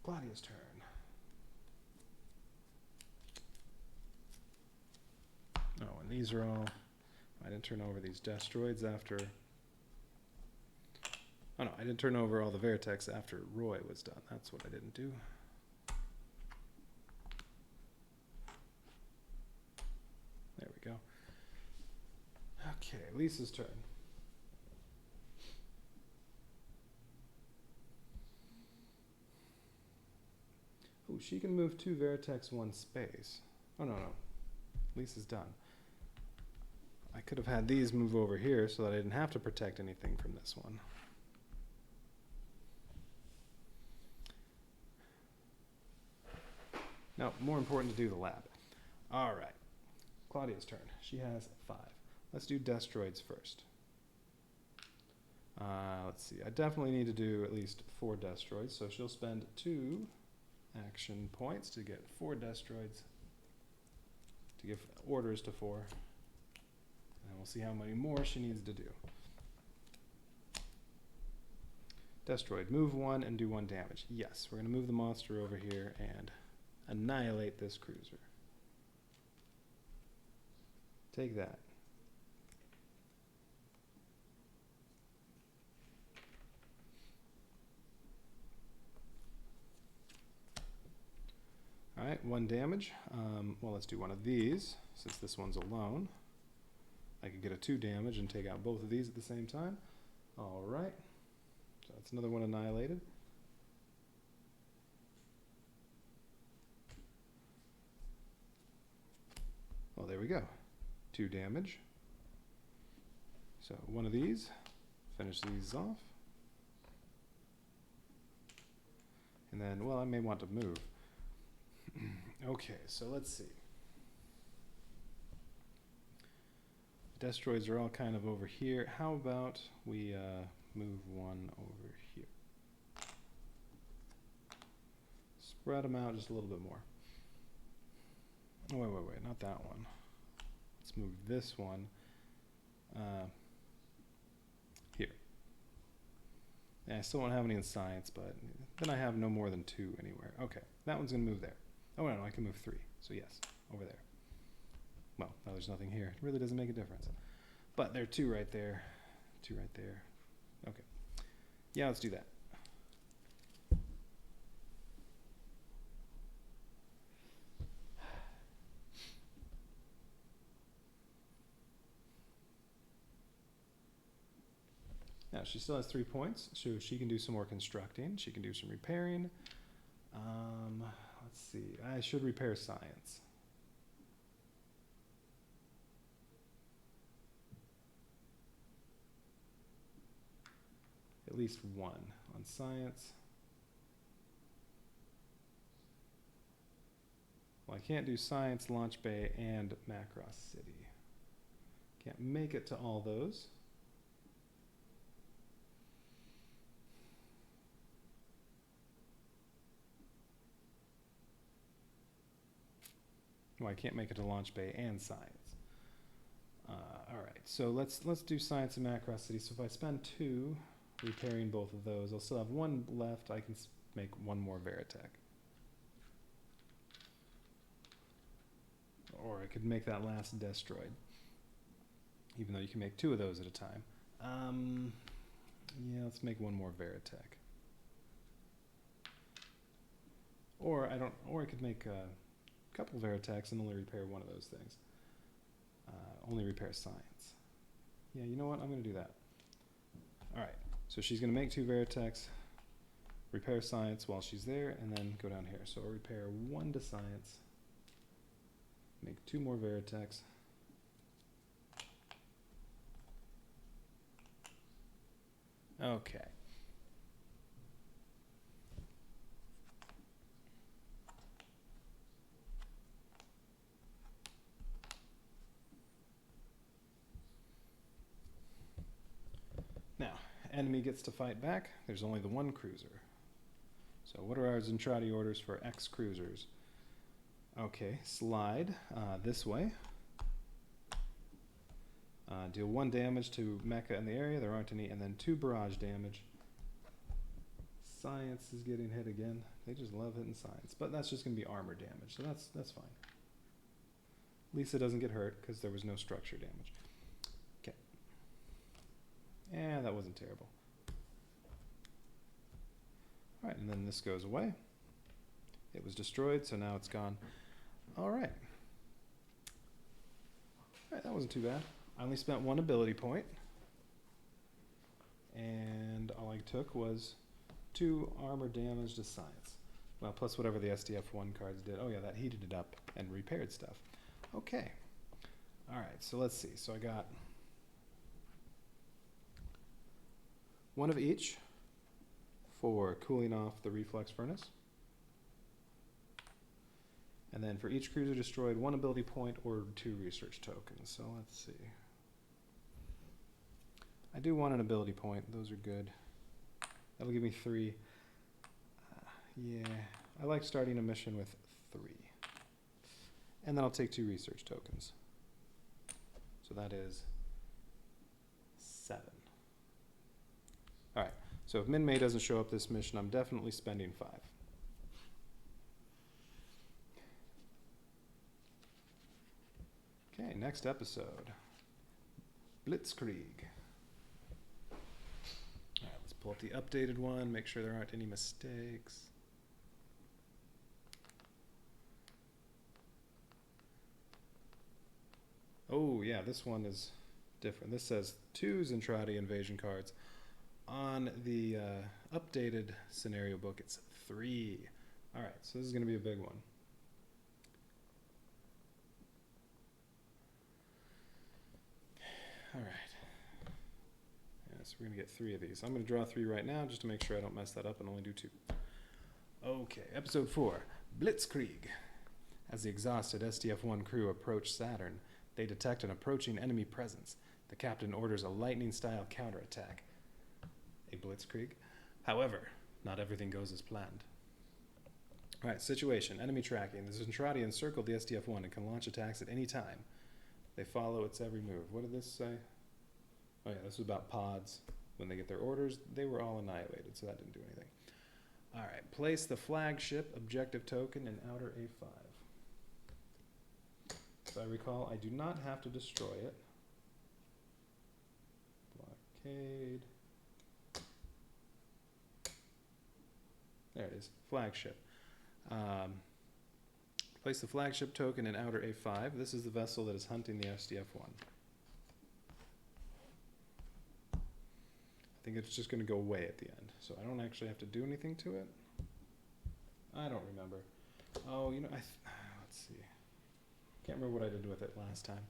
Claudia's turn. Oh, and these are all, I didn't turn over these destroids after, oh no, I didn't turn over all the Veritex after Roy was done. That's what I didn't do. There we go. Okay, Lisa's turn. Oh, she can move 2 Veritex 1 space. Oh, no. Lisa's done. I could have had these move over here so that I didn't have to protect anything from this one. Now, more important to do the lab. All right. Claudia's turn. She has 5. Let's do destroids first. Let's see. I definitely need to do at least 4 destroids, so she'll spend 2 action points to get 4 destroids, to give orders to 4. And we'll see how many more she needs to do. Destroid, move 1 and do 1 damage. Yes, we're going to move the monster over here and annihilate this cruiser. Take that. Alright, 1 damage. Well, let's do 1 of these, since this one's alone. I could get a 2 damage and take out both of these at the same time. Alright, so that's another one annihilated. Well, there we go. 2 damage. So 1 of these, finish these off. And then, well, I may want to move. Okay, so let's see. Destroids are all kind of over here. How about we move 1 over here? Spread them out just a little bit more. Oh, wait, not that one. Let's move this one here. Yeah, I still don't have any in science, but then I have no more than 2 anywhere. Okay, that one's going to move there. Oh, no, I can move 3. So yes, over there. Well, now there's nothing here. It really doesn't make a difference. But there are 2 right there. 2 right there. Okay. Yeah, let's do that. Now, she still has 3 points, so she can do some more constructing. She can do some repairing. Let's see. I should repair science. At least 1 on science. Well, I can't do science, launch bay, and Macross City. Can't make it to all those. Well, I can't make it to launch bay and science. All right, so let's do science and Macross City. So if I spend 2 repairing both of those, I'll still have 1 left. I can make 1 more Veritech. Or I could make that last Destroid, even though you can make 2 of those at a time. Yeah, let's make 1 more Veritech. Or I could make a couple Veritechs and only repair 1 of those things. Only repair science. Yeah, you know what? I'm going to do that. All right. So she's going to make 2 Veritechs, repair science while she's there, and then go down here. So I'll repair 1 to science, make 2 more Veritechs. Okay. Now, enemy gets to fight back. There's only the 1 cruiser. So what are our Zentradi orders for X cruisers? Okay, slide this way. Deal 1 damage to mecha in the area. There aren't any. And then 2 barrage damage. Science is getting hit again. They just love hitting science. But that's just going to be armor damage, so that's fine. Lisa doesn't get hurt because there was no structure damage. Okay. And that wasn't terrible. Alright, and then this goes away. It was destroyed, so now it's gone. Alright. Alright, that wasn't too bad. I only spent 1 ability point. And all I took was 2 armor damage to science. Well, plus whatever the SDF-1 cards did. Oh yeah, that heated it up and repaired stuff. Okay. Alright, so let's see. So I got 1 of each for cooling off the reflex furnace. And then for each cruiser destroyed, 1 ability point or 2 research tokens. So let's see. I do want an ability point. Those are good. That'll give me 3. Yeah, I like starting a mission with 3. And then I'll take 2 research tokens. So that is 7. Alright, so if Min May doesn't show up this mission, I'm definitely spending 5. Okay, next episode. Blitzkrieg. Alright, let's pull up the updated one, make sure there aren't any mistakes. Oh yeah, this one is different. This says 2 Zentradi invasion cards. On the updated scenario book, it's 3. Alright, so this is going to be a big one. Alright. Yeah, so we're going to get 3 of these. I'm going to draw 3 right now just to make sure I don't mess that up and only do 2. Okay, episode 4, Blitzkrieg. As the exhausted SDF-1 crew approach Saturn, they detect an approaching enemy presence. The captain orders a lightning-style counterattack. A blitzkrieg. However, not everything goes as planned. Alright, situation. Enemy tracking. The Zentradi encircled the SDF-1 and can launch attacks at any time. They follow its every move. What did this say? Oh yeah, this was about pods. When they get their orders, they were all annihilated, so that didn't do anything. Alright, place the flagship objective token in outer A5. So I recall I do not have to destroy it. Blockade. There it is, flagship. Place the flagship token in outer A5. This is the vessel that is hunting the SDF-1. I think it's just going to go away at the end, so I don't actually have to do anything to it. I don't remember. Oh, you know, let's see. Can't remember what I did with it last time.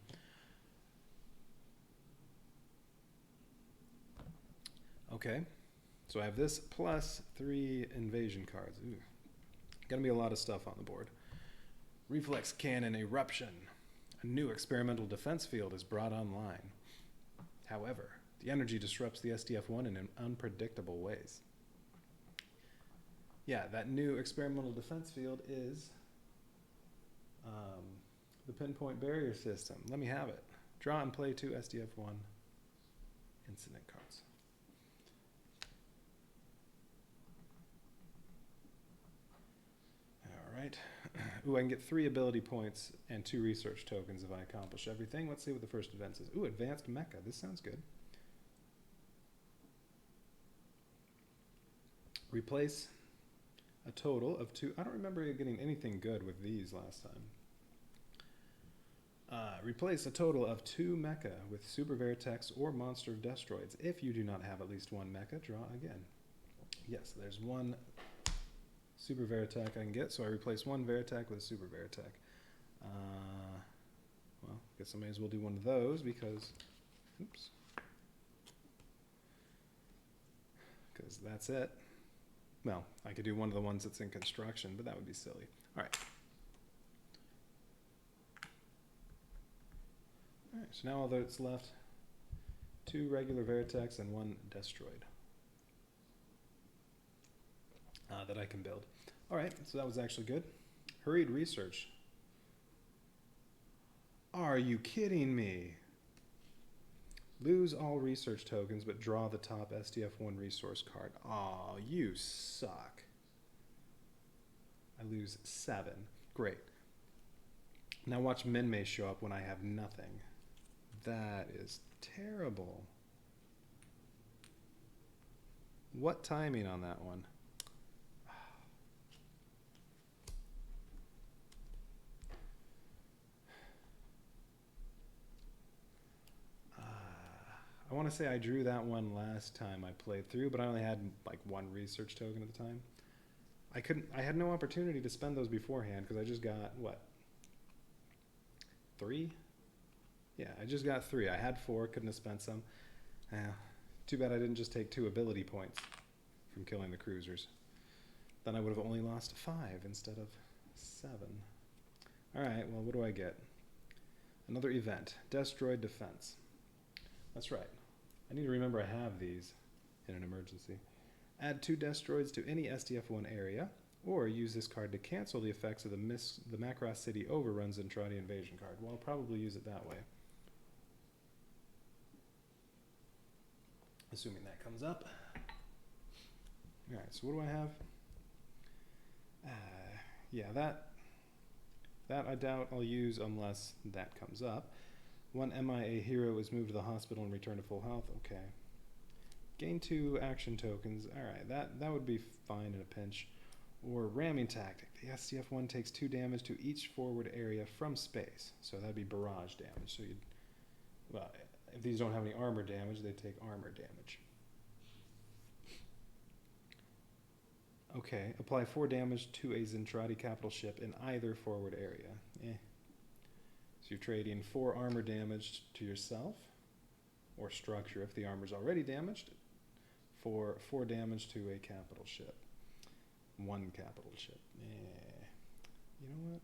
Okay, so I have this plus 3 invasion cards. Ooh. Gonna be a lot of stuff on the board. Reflex cannon eruption. A new experimental defense field is brought online. However, the energy disrupts the SDF-1 in unpredictable ways. Yeah, that new experimental defense field is the pinpoint barrier system. Let me have it. Draw and play 2 SDF-1 incident cards. Alright. Ooh, I can get 3 ability points and 2 research tokens if I accomplish everything. Let's see what the first event is. Ooh, advanced mecha. This sounds good. Replace a total of 2. I don't remember getting anything good with these last time. Replace a total of 2 mecha with Super Vertex or Monster Destroids. If you do not have at least 1 mecha, draw again. Yes, there's 1 Super Veritech I can get, so I replace 1 Veritech with a Super Veritech. Well, I guess I may as well do one of those because, oops, because that's it. Well, I could do one of the ones that's in construction, but that would be silly. All right. All right, so now all that's left, 2 regular Veritex and 1 Destroid that I can build. All right, so that was actually good. Hurried research. Are you kidding me? Lose all research tokens, but draw the top SDF-1 resource card. Aw, you suck. I lose 7. Great. Now watch Minmay show up when I have nothing. That is terrible. What timing on that one? I want to say I drew that one last time I played through, but I only had like 1 research token at the time. I had no opportunity to spend those beforehand because I just got, what, 3? Yeah, I just got 3. I had 4, couldn't have spent some. Too bad I didn't just take 2 ability points from killing the cruisers. Then I would have only lost 5 instead of 7. Alright, well, what do I get? Another event, Destroyed Defense. That's right. I need to remember I have these in an emergency. Add 2 Destroids to any SDF-1 area, or use this card to cancel the effects of the Macross City Overrun Zentradi Invasion card. Well, I'll probably use it that way. Assuming that comes up. Alright, so what do I have? Yeah, that I doubt I'll use unless that comes up. 1 MIA hero is moved to the hospital and returned to full health. Okay. Gain 2 action tokens. Alright, that would be fine in a pinch. Or ramming tactic. The SDF-1 takes 2 damage to each forward area from space. So that'd be barrage damage. So well, if these don't have any armor damage, they take armor damage. Okay, apply 4 damage to a Zentradi capital ship in either forward area. So you're trading 4 armor damage to yourself, or structure if the armor's already damaged, for 4 damage to a capital ship. 1 capital ship. You know what?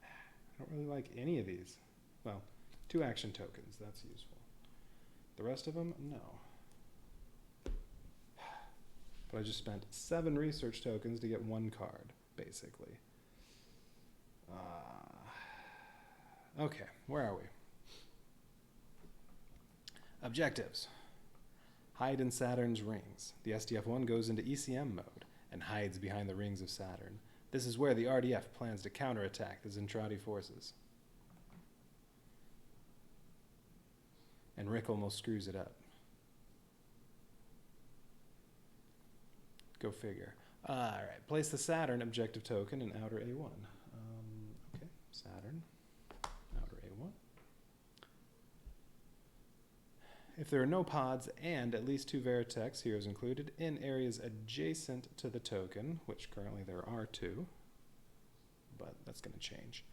I don't really like any of these. Well, 2 action tokens, that's useful. The rest of them, no. But I just spent 7 research tokens to get 1 card, basically. Okay, where are we? Objectives. Hide in Saturn's rings. The SDF-1 goes into ECM mode and hides behind the rings of Saturn. This is where the RDF plans to counterattack the Zentradi forces. And Rick almost screws it up. Go figure. Alright, place the Saturn objective token in outer A1. Okay, Saturn, outer A1. If there are no pods and at least 2 Veritex, heroes included, in areas adjacent to the token, which currently there are 2, but that's going to change.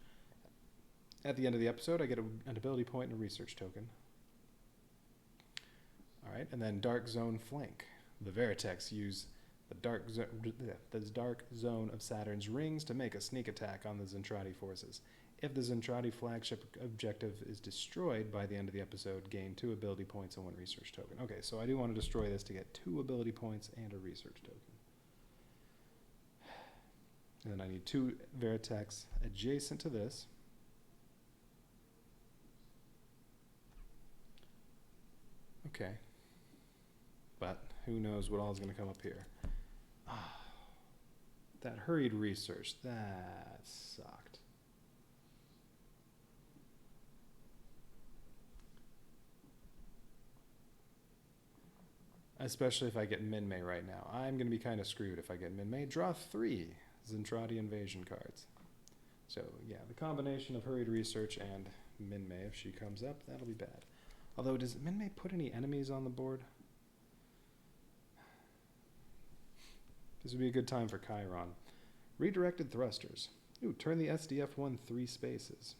At the end of the episode, I get an ability point and a research token. Alright, and then Dark Zone Flank. The Veritex use the dark zone of Saturn's rings to make a sneak attack on the Zentradi forces. If the Zentradi flagship objective is destroyed by the end of the episode, gain 2 ability points and 1 research token. Okay, so I do want to destroy this to get 2 ability points and a research token. And then I need 2 Veritex adjacent to this. Okay. But who knows what all is going to come up here. That hurried research, that sucked. Especially if I get Minmay right now. I'm going to be kind of screwed if I get Minmay. Draw 3 Zentradi invasion cards. So yeah, the combination of hurried research and Minmay, if she comes up, that'll be bad. Although, does Minmay put any enemies on the board? This would be a good time for Chiron. Redirected thrusters. Ooh, turn the SDF-1 3 spaces.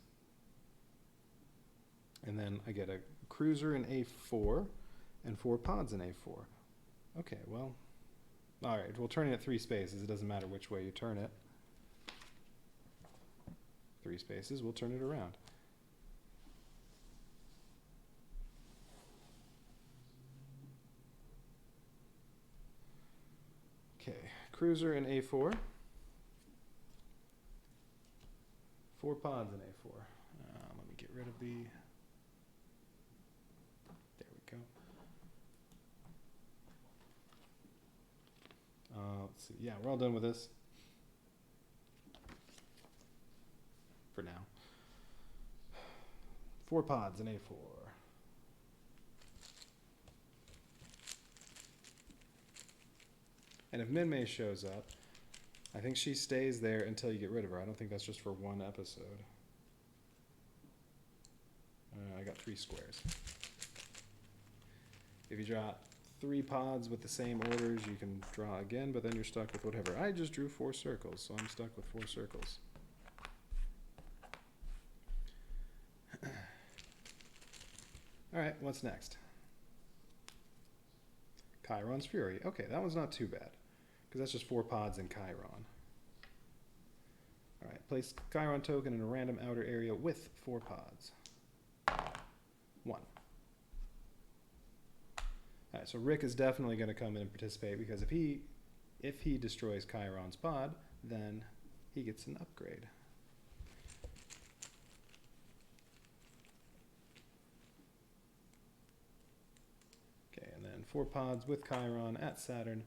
And then I get a cruiser in A4 and 4 pods in A4. Okay, well, all right, we'll turn it at 3 spaces. It doesn't matter which way you turn it. 3 spaces, we'll turn it around. Okay, cruiser in A4. 4 pods in A4. Let me get rid of the... There we go. Let's see. Yeah, we're all done with this. For now. 4 pods in A4. And if Minmay shows up, I think she stays there until you get rid of her. I don't think that's just for 1 episode. I got 3 squares. If you draw 3 pods with the same orders, you can draw again, but then you're stuck with whatever. I just drew 4 circles, so I'm stuck with 4 circles. All right, what's next? Chiron's Fury. Okay, that one's not too bad, because that's just 4 pods in Chiron. All right, place Chiron token in a random outer area with 4 pods. 1. All right, so Rick is definitely going to come in and participate, because if he destroys Chiron's pod, then he gets an upgrade. Okay, and then 4 pods with Chiron at Saturn.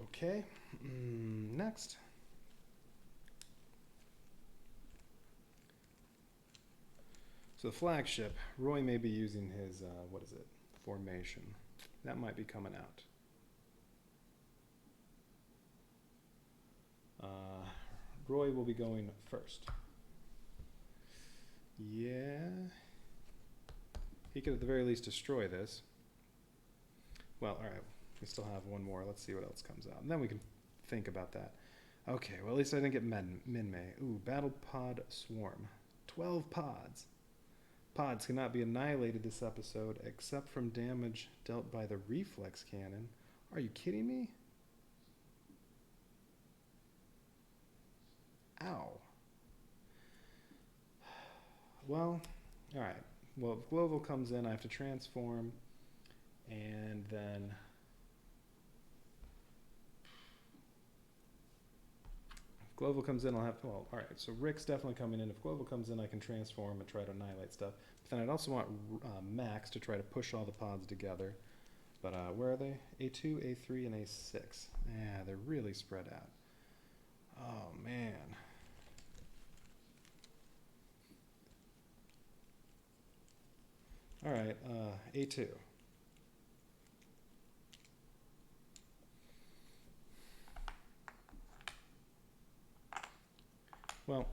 Okay, next. So the flagship, Roy may be using his, what is it, formation. That might be coming out. Roy will be going first. Yeah. He could at the very least destroy this. Well, all right. We still have 1 more. Let's see what else comes out. And then we can think about that. Okay, well, at least I didn't get Minmay. Ooh, Battle Pod Swarm. 12 pods. Pods cannot be annihilated this episode except from damage dealt by the reflex cannon. Are you kidding me? Ow. Well, all right. Well, if Global comes in, I have to transform, and then... If Global comes in, I'll have to... Well, all right, so Rick's definitely coming in. If Global comes in, I can transform and try to annihilate stuff. But then I'd also want Max to try to push all the pods together. But where are they? A2, A3, and A6. Yeah, they're really spread out. Oh, man. All right, A2. Well,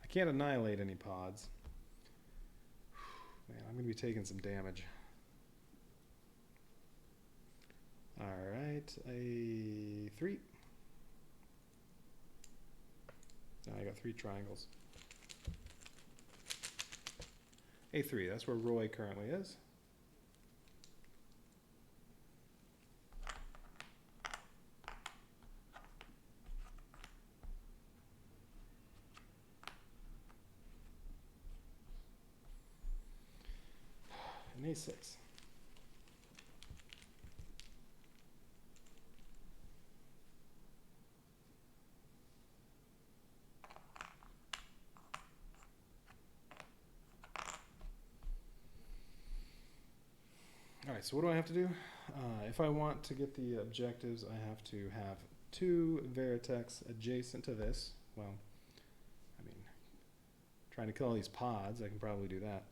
I can't annihilate any pods. Man, I'm going to be taking some damage. All right, A3. Now I got 3 triangles. A3, that's where Roy currently is. And A6. All right, so what do I have to do? If I want to get the objectives, I have to have 2 Veritex adjacent to this. Well, I mean, trying to kill all these pods, I can probably do that.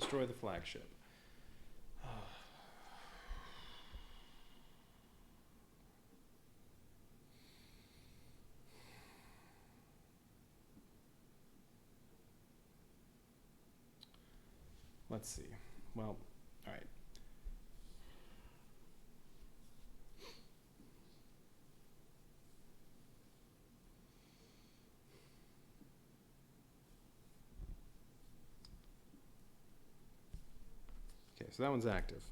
destroy the flagship. Let's see. Well, all right. Okay, so that one's active.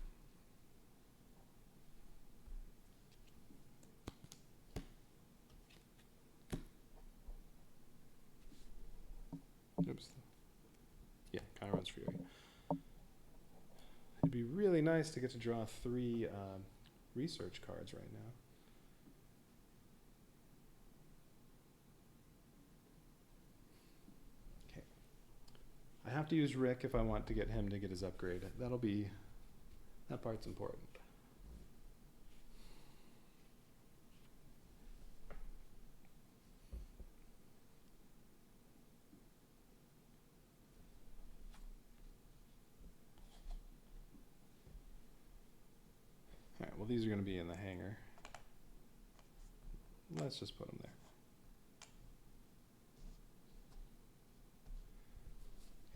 Oops. Yeah, Chiron's Fury. It'd be really nice to get to draw 3 research cards right now. Okay. I have to use Rick if I want to get him to get his upgrade. That part's important. All right, well, these are going to be in the hangar. Let's just put them there.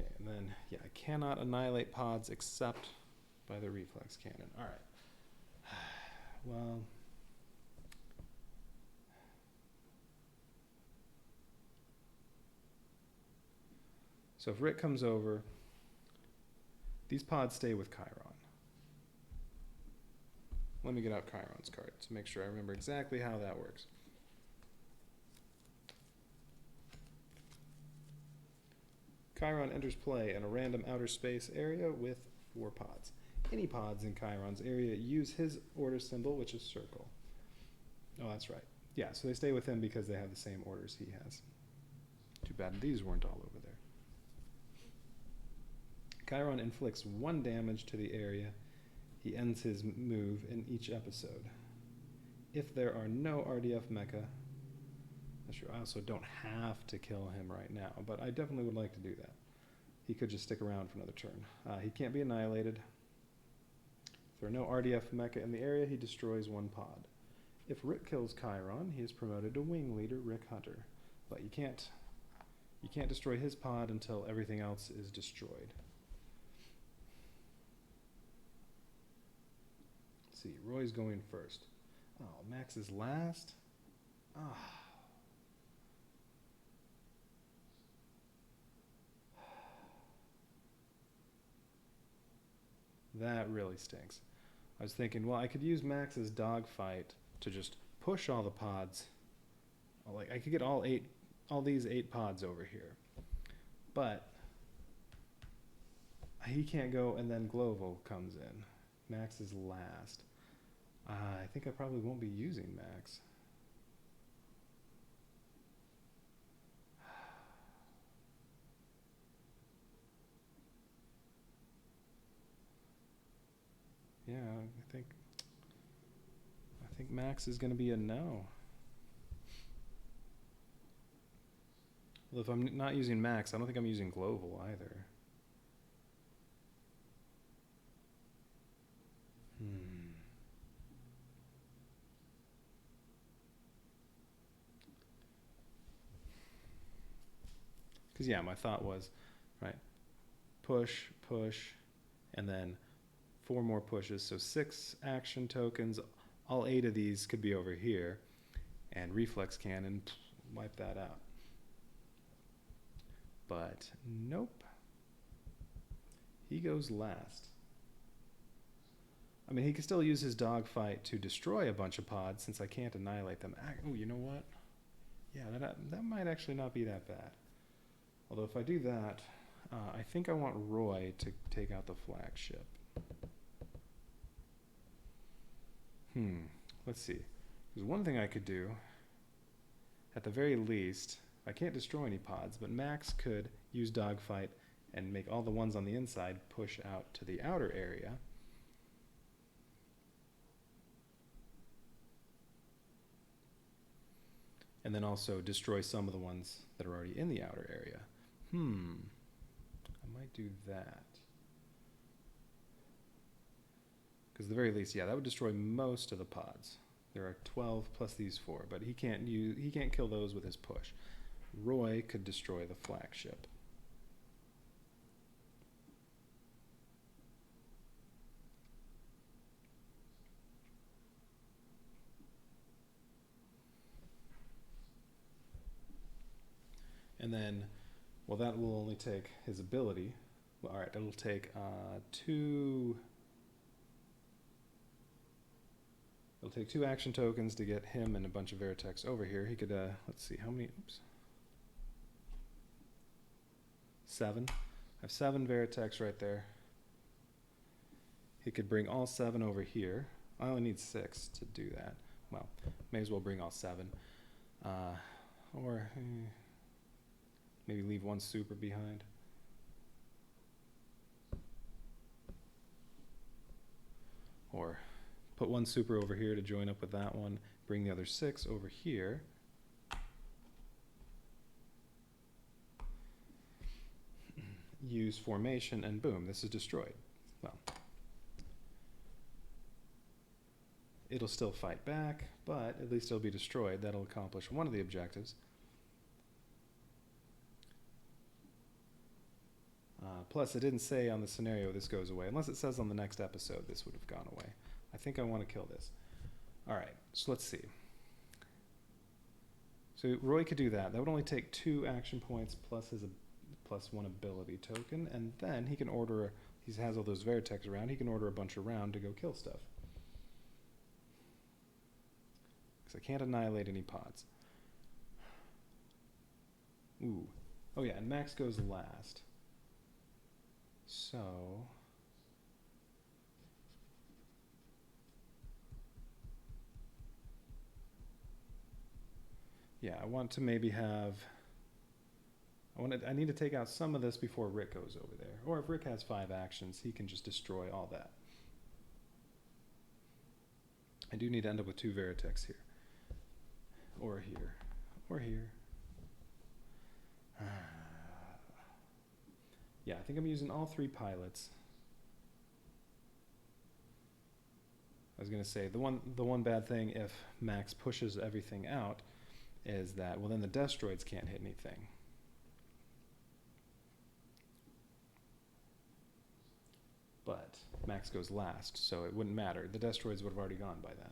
Okay, and then, yeah, I cannot annihilate pods except by the reflex cannon. All right. Well, so if Rick comes over, these pods stay with Chiron. Let me get out Chiron's card to make sure I remember exactly how that works. Chiron enters play in a random outer space area with 4 pods. Any pods in Chiron's area use his order symbol, which is circle. Oh, that's right. Yeah, so they stay with him because they have the same orders he has. Too bad these weren't all over there. Chiron inflicts 1 damage to the area. He ends his move in each episode. If there are no RDF mecha, that's true. I also don't have to kill him right now, but I definitely would like to do that. He could just stick around for another turn. He can't be annihilated. If there are no RDF mecha in the area, he destroys 1 pod. If Rick kills Chiron, he is promoted to Wing Leader Rick Hunter. But you can't destroy his pod until everything else is destroyed. Let's see, Roy's going first. Oh, Max is last? Ah. That really stinks. I was thinking, well, I could use Max's dogfight to just push all the pods. Like, I could get all these 8 pods over here. But he can't go, and then Glovo comes in. Max is last. I think I probably won't be using Max. Yeah, I think Max is going to be a no. Well, if I'm not using Max, I don't think I'm using Global either. Because, yeah, my thought was, right, push, and then 4 more pushes. So 6 action tokens. All 8 of these could be over here. And Reflex Cannon, wipe that out. But nope. He goes last. I mean, he can still use his dogfight to destroy a bunch of pods since I can't annihilate them. Oh, you know what? Yeah, that might actually not be that bad. Although if I do that, I think I want Roy to take out the flagship. Let's see. There's one thing I could do. At the very least, I can't destroy any pods, but Max could use dogfight and make all the ones on the inside push out to the outer area. And then also destroy some of the ones that are already in the outer area. I might do that. Because at the very least, yeah, that would destroy most of the pods. There are 12 plus these 4, but he can't kill those with his push. Roy could destroy the flagship. And then, well, that will only take his ability. Well, all right, it'll take 2. It'll take 2 action tokens to get him and a bunch of Veritex over here. He could, let's see, how many? Oops. 7. I have 7 Veritex right there. He could bring all 7 over here. I only need 6 to do that. Well, may as well bring all 7. Or maybe leave 1 super behind. Or put 1 super over here to join up with that one. Bring the other 6 over here. Use formation, and boom, this is destroyed. Well, it'll still fight back, but at least it'll be destroyed. That'll accomplish one of the objectives. Plus, it didn't say on the scenario this goes away. Unless it says on the next episode this would have gone away. I think I want to kill this. All right, so let's see. So Roy could do that. That would only take 2 action points plus his plus 1 ability token, and then he can order. He has all those Veritex around. He can order a bunch around to go kill stuff. Because I can't annihilate any pods. Ooh. Oh yeah, and Max goes last. So yeah, I want to maybe have. I need to take out some of this before Rick goes over there. Or if Rick has 5 actions, he can just destroy all that. I do need to end up with 2 Veritex here. Or here. Or here. Yeah, I think I'm using all 3 pilots. I was going to say, the one bad thing if Max pushes everything out is that, well, then the Destroids can't hit anything. But Max goes last, so it wouldn't matter. The Destroids would have already gone by then.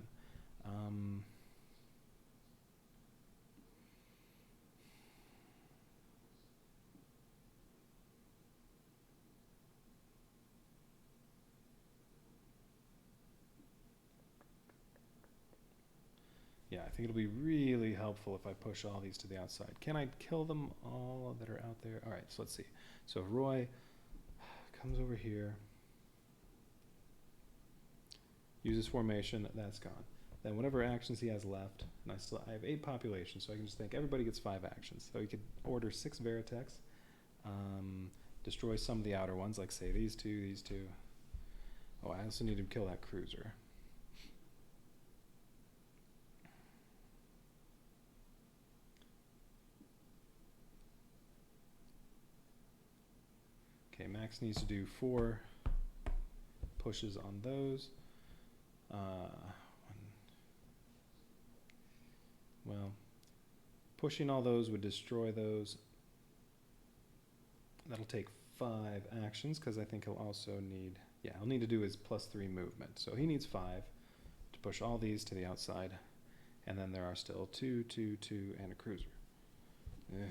Yeah, I think it'll be really helpful if I push all these to the outside. Can I kill them all that are out there? All right, so let's see. So Roy comes over here, uses formation, that's gone. Then whatever actions he has left, and I have 8 population, so I can just think everybody gets 5 actions. So he could order 6 Veritex, destroy some of the outer ones, like say these 2, these 2. Oh, I also need to kill that cruiser. Okay, Max needs to do 4 pushes on those. Well, pushing all those would destroy those. That'll take 5 actions, because I think he'll also need, yeah, he'll need to do his +3 movement. So he needs 5 to push all these to the outside. And then there are still 2, 2, 2, and a cruiser. Ugh.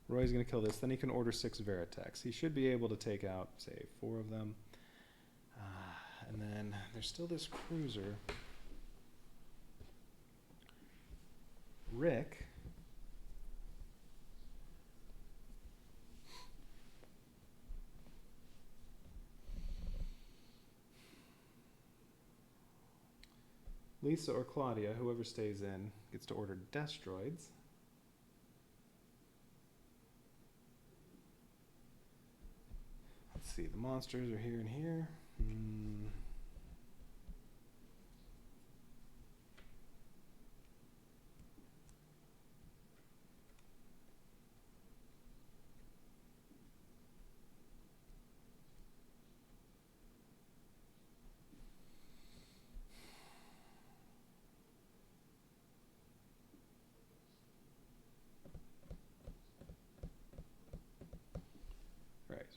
Roy's going to kill this. Then he can order 6 Veritex. He should be able to take out, say, 4 of them. And then there's still this cruiser. Rick. Lisa or Claudia, whoever stays in, gets to order Destroids. Let's see, the monsters are here and here.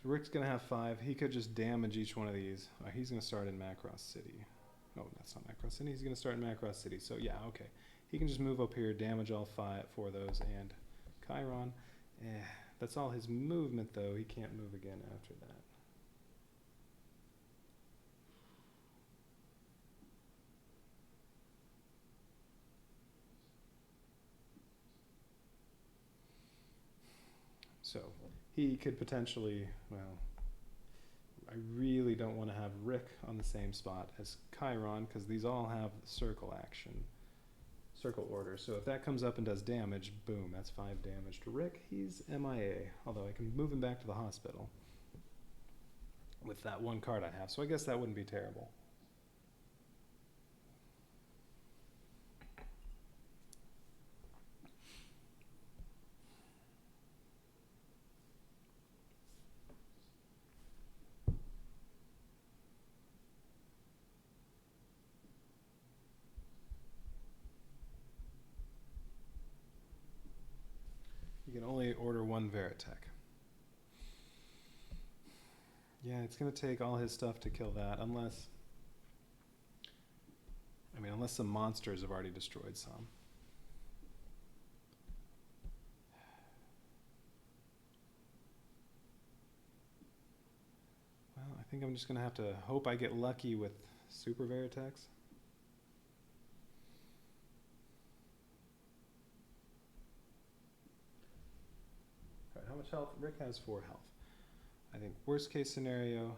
Rick's gonna have 5. He could just damage each one of these. He's gonna start in Macross City. Oh, that's not Macross City. He's gonna start in Macross City. So yeah, okay. He can just move up here, damage all 4 of those, and Chiron. That's all his movement, though. He can't move again after that. So he could potentially, well, I really don't want to have Rick on the same spot as Chiron because these all have circle action, circle order. So if that comes up and does damage, boom, that's 5 damage to Rick. He's MIA, although I can move him back to the hospital with that 1 card I have. So I guess that wouldn't be terrible. You can only order 1 Veritech. Yeah, it's going to take all his stuff to kill that, unless some monsters have already destroyed some. Well, I think I'm just going to have to hope I get lucky with Super Veritechs. How much health? Rick has 4 health. I think worst case scenario,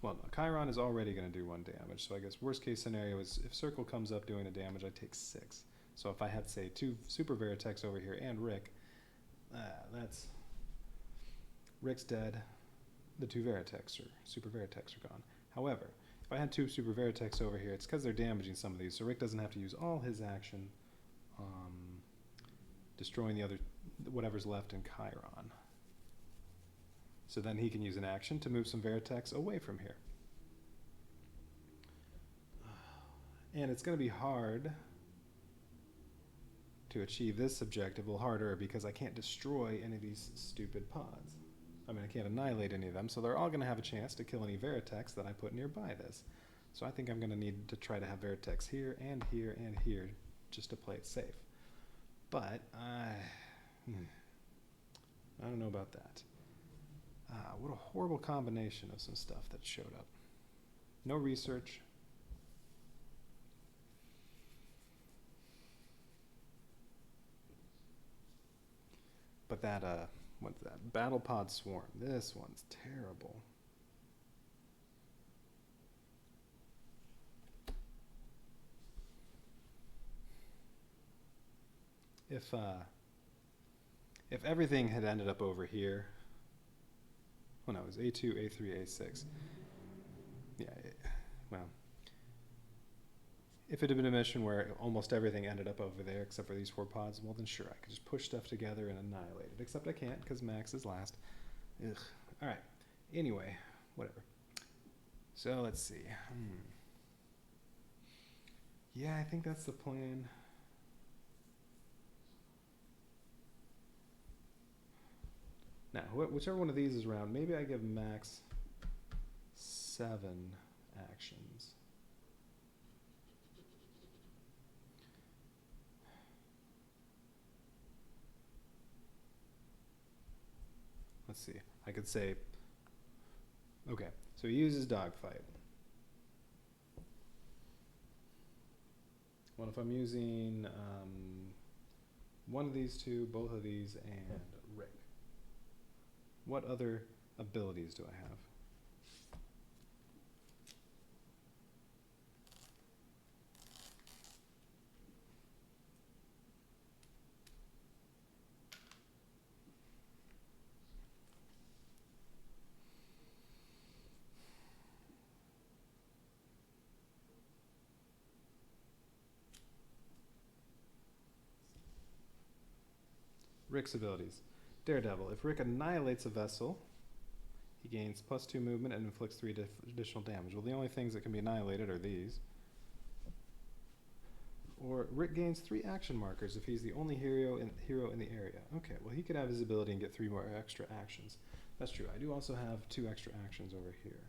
well, no, Chiron is already going to do 1 damage, so I guess worst case scenario is if Circle comes up doing a damage, I take 6. So if I had, say, 2 Super Veritechs over here and Rick, that's... Rick's dead. The 2 Veritechs, or Super Veritechs, are gone. However, if I had 2 Super Veritechs over here, it's because they're damaging some of these, so Rick doesn't have to use all his action destroying the other, whatever's left in Chiron. So then he can use an action to move some Veritechs away from here. And it's going to be hard to achieve this objective, well, harder because I can't destroy any of these stupid pods. I mean, I can't annihilate any of them, so they're all going to have a chance to kill any Veritechs that I put nearby this. So I think I'm going to need to try to have Veritechs here and here and here just to play it safe. But I don't know about that. What a horrible combination of some stuff that showed up. No research. But that, what's that? Battle Pod Swarm. This one's terrible. If everything had ended up over here, oh no, it was A2, A3, A6. Yeah, well, if it had been a mission where almost everything ended up over there except for these 4 pods, well then sure, I could just push stuff together and annihilate it. Except I can't because Max is last. Ugh. Alright, anyway, whatever. So let's see. Yeah, I think that's the plan. Now, whichever one of these is around, maybe I give Max 7 actions. Let's see. I could say, okay, so he uses Dogfight. Well, if I'm using one of these 2, both of these, and Rick. What other abilities do I have? Rick's abilities. Daredevil. If Rick annihilates a vessel, he gains +2 movement and inflicts 3 additional damage. Well, the only things that can be annihilated are these. Or Rick gains 3 action markers if he's the only hero in the area. Okay, well he could have his ability and get 3 more extra actions. That's true. I do also have 2 extra actions over here.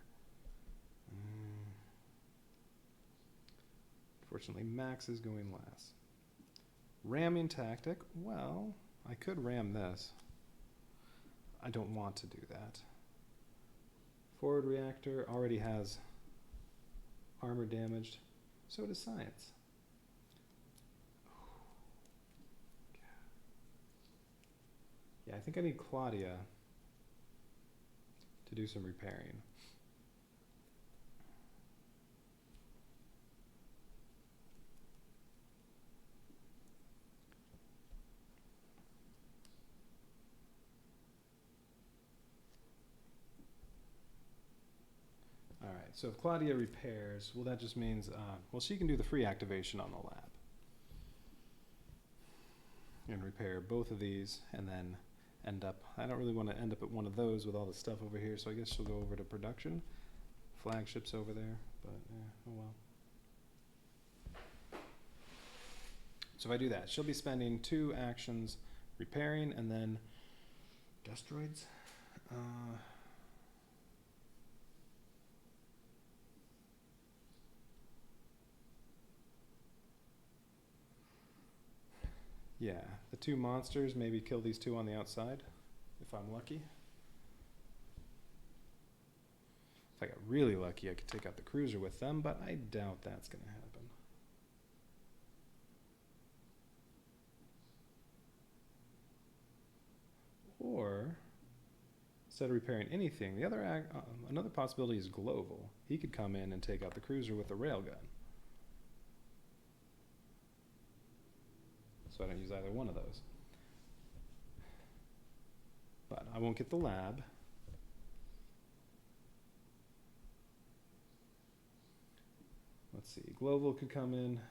Fortunately, Max is going last. Ramming tactic. Well, I could ram this. I don't want to do that. Forward reactor already has armor damaged. So does science. Yeah, I think I need Claudia to do some repairing. All right, so if Claudia repairs, well, that just means, well, she can do the free activation on the lab. And repair both of these, and then end up, I don't really want to end up at one of those with all the stuff over here, so I guess she'll go over to production. Flagship's over there, but oh well. So if I do that, she'll be spending 2 actions repairing, and then destroids. Yeah, the 2 monsters, maybe kill these 2 on the outside, if I'm lucky. If I got really lucky, I could take out the cruiser with them, but I doubt that's going to happen. Or, instead of repairing anything, the other another possibility is Global. He could come in and take out the cruiser with a railgun. So I don't use either one of those. But I won't get the lab. Let's see, Global could come in.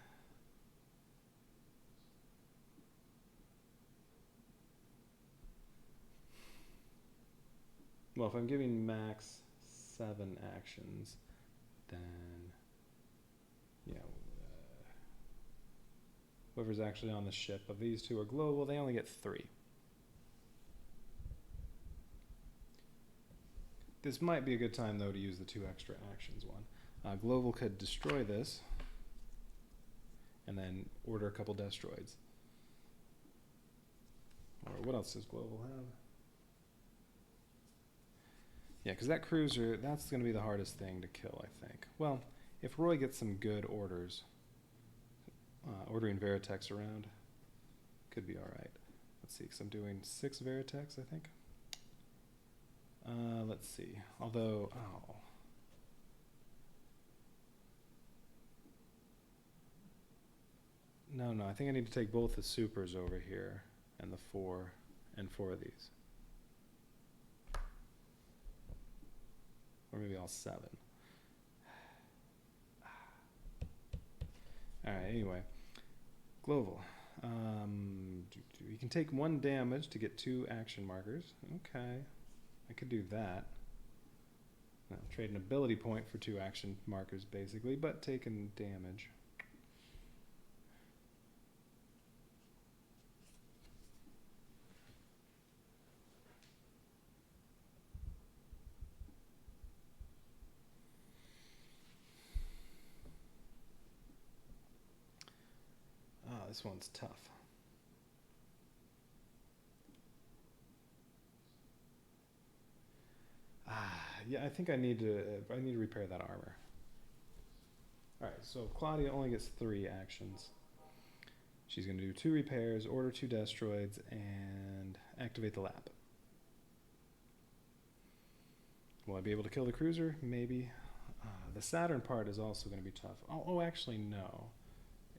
Well, if I'm giving Max 7 actions, then, you know, whoever's actually on the ship of these 2 are Global, they only get 3. This might be a good time, though, to use the 2 extra actions one. Global could destroy this, and then order a couple destroids. Or what else does Global have? Yeah, because that cruiser, that's going to be the hardest thing to kill, I think. Well, if Roy gets some good orders, ordering Veritex around could be alright. Let's see, because I'm doing 6 Veritex, I think. Let's see. Although, oh. No, I think I need to take both the supers over here and the 4 of these. Or maybe all 7. Alright, anyway. Global. You can take 1 damage to get 2 action markers. Okay. I could do that. Now, trade an ability point for 2 action markers, basically, but taking damage. This one's tough. Yeah, I think I need to repair that armor. Alright, so Claudia only gets 3 actions. She's going to do 2 repairs, order 2 destroids, and activate the lab. Will I be able to kill the cruiser? Maybe. The Saturn part is also going to be tough. Oh, actually, no.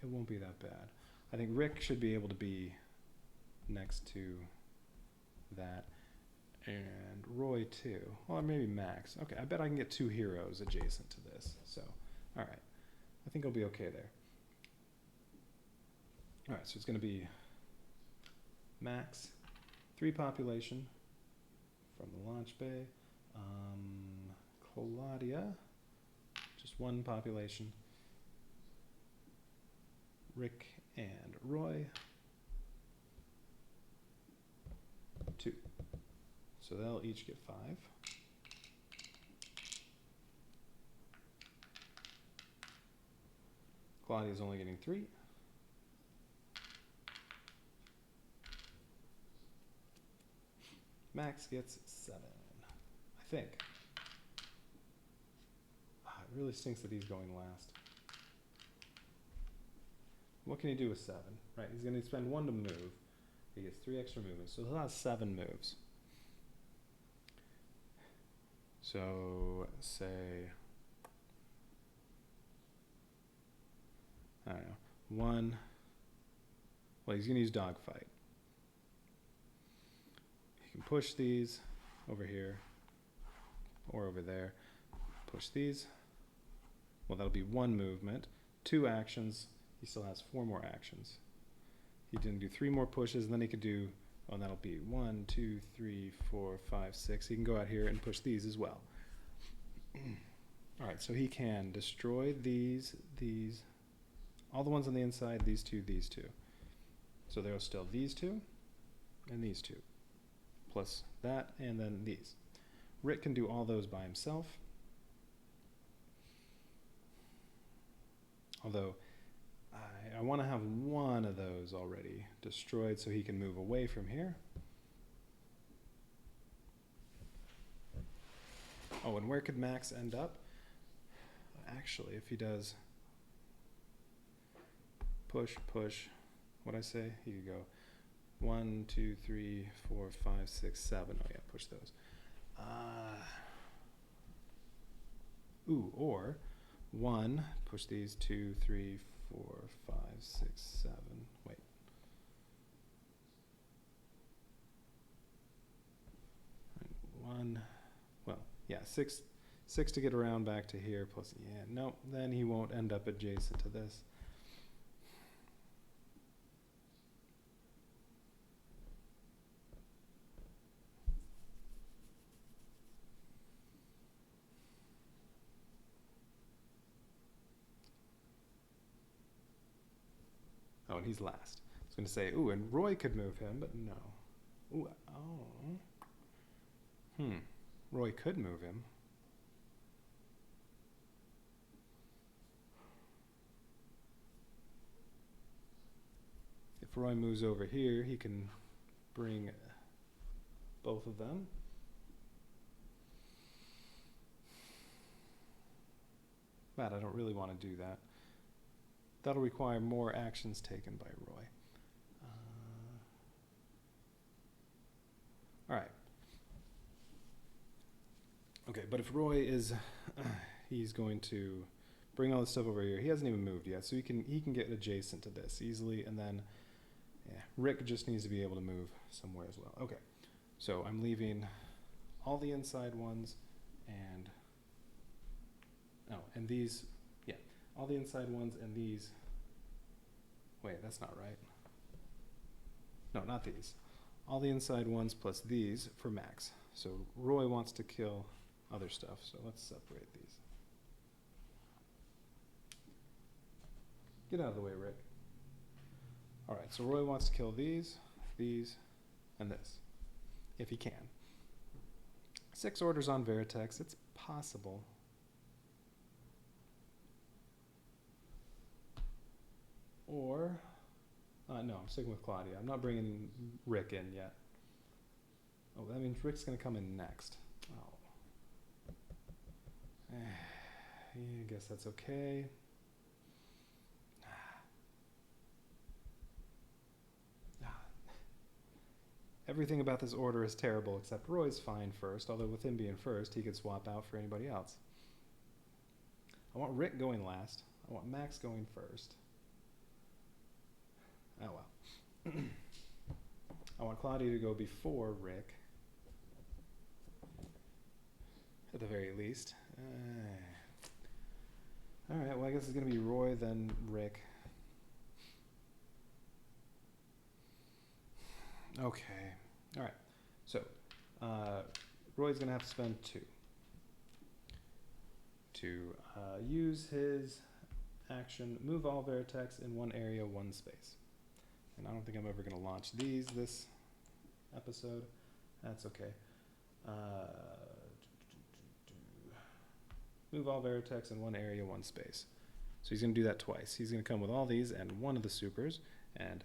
It won't be that bad. I think Rick should be able to be next to that. And Roy, too. Well, or maybe Max. Okay, I bet I can get 2 heroes adjacent to this. So, alright. I think I'll be okay there. Alright, so it's going to be Max, 3 population from the launch bay. Claudia, just 1 population. Rick and Roy, 2. So they'll each get 5. Claudia's only getting 3. Max gets 7, I think. It really stinks that he's going last. What can he do with 7? Right, he's going to spend 1 to move. He gets 3 extra movements, so he'll have 7 moves. So, say, I don't know, 1, well, he's going to use Dogfight. He can push these over here or over there. Push these. Well, that'll be 1 movement. 2 actions. He still has 4 more actions. He didn't do 3 more pushes, and then he could do, oh, that'll be 1, 2, 3, 4, 5, 6. He can go out here and push these as well. All right, so he can destroy these, all the ones on the inside, these 2, these 2. So there are still these 2 and these 2, plus that, and then these. Rick can do all those by himself. Although, I want to have 1 of those already destroyed so he can move away from here. Oh, and where could Max end up? Actually, if he does push, what'd I say? He could go 1, 2, 3, 4, 5, 6, 7. Oh yeah, push those. Or 1, push these, 2, 3, 4, 5, 6, 7. Wait. One, well, yeah, 6 to get around back to here, plus, yeah, no, then he won't end up adjacent to this. Oh, and he's last. I was going to say, ooh, and Roy could move him, but no. Ooh, oh. Roy could move him. If Roy moves over here, he can bring both of them. But I don't really want to do that. That'll require more actions taken by Roy. All right. Okay, but if Roy is, he's going to bring all this stuff over here. He hasn't even moved yet, so he can get adjacent to this easily, and then Rick just needs to be able to move somewhere as well. Okay, so I'm leaving all the inside ones, and and these, yeah, all the inside ones and these. Wait, that's not right. No, not these. All the inside ones plus these for Max. So Roy wants to kill other stuff, so let's separate these. Get out of the way, Rick. All right, so Roy wants to kill these, and this, if he can. 6 orders on Veritex, it's possible. Or, no, I'm sticking with Claudia. I'm not bringing Rick in yet. Oh, that means Rick's going to come in next. Oh. I guess that's okay. Everything about this order is terrible except Roy's fine first, although with him being first, he could swap out for anybody else. I want Rick going last. I want Max going first. Oh well. I want Claudia to go before Rick. At the very least. Alright, well I guess it's going to be Roy, then Rick. Okay. Alright. So, Roy's going to have to spend 2. To use his action, move all Veritex in one area, one space. And I don't think I'm ever going to launch these this episode. That's okay. Move all vertex in one area, one space. So he's going to do that twice. He's going to come with all these and one of the supers and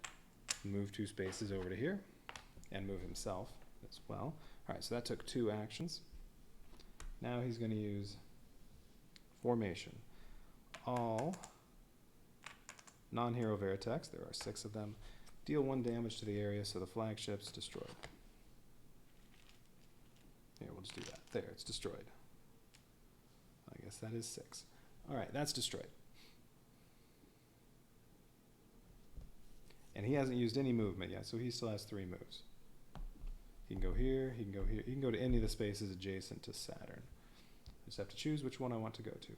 move 2 spaces over to here and move himself as well. All right, so that took 2 actions. Now he's going to use formation. All non-hero vertex, there are 6 of them, deal 1 damage to the area so the flagship's destroyed. Here, we'll just do that. There, it's destroyed. I guess that is 6. All right, that's destroyed. And he hasn't used any movement yet, so he still has 3 moves. He can go here, he can go here, he can go to any of the spaces adjacent to Saturn. I just have to choose which one I want to go to.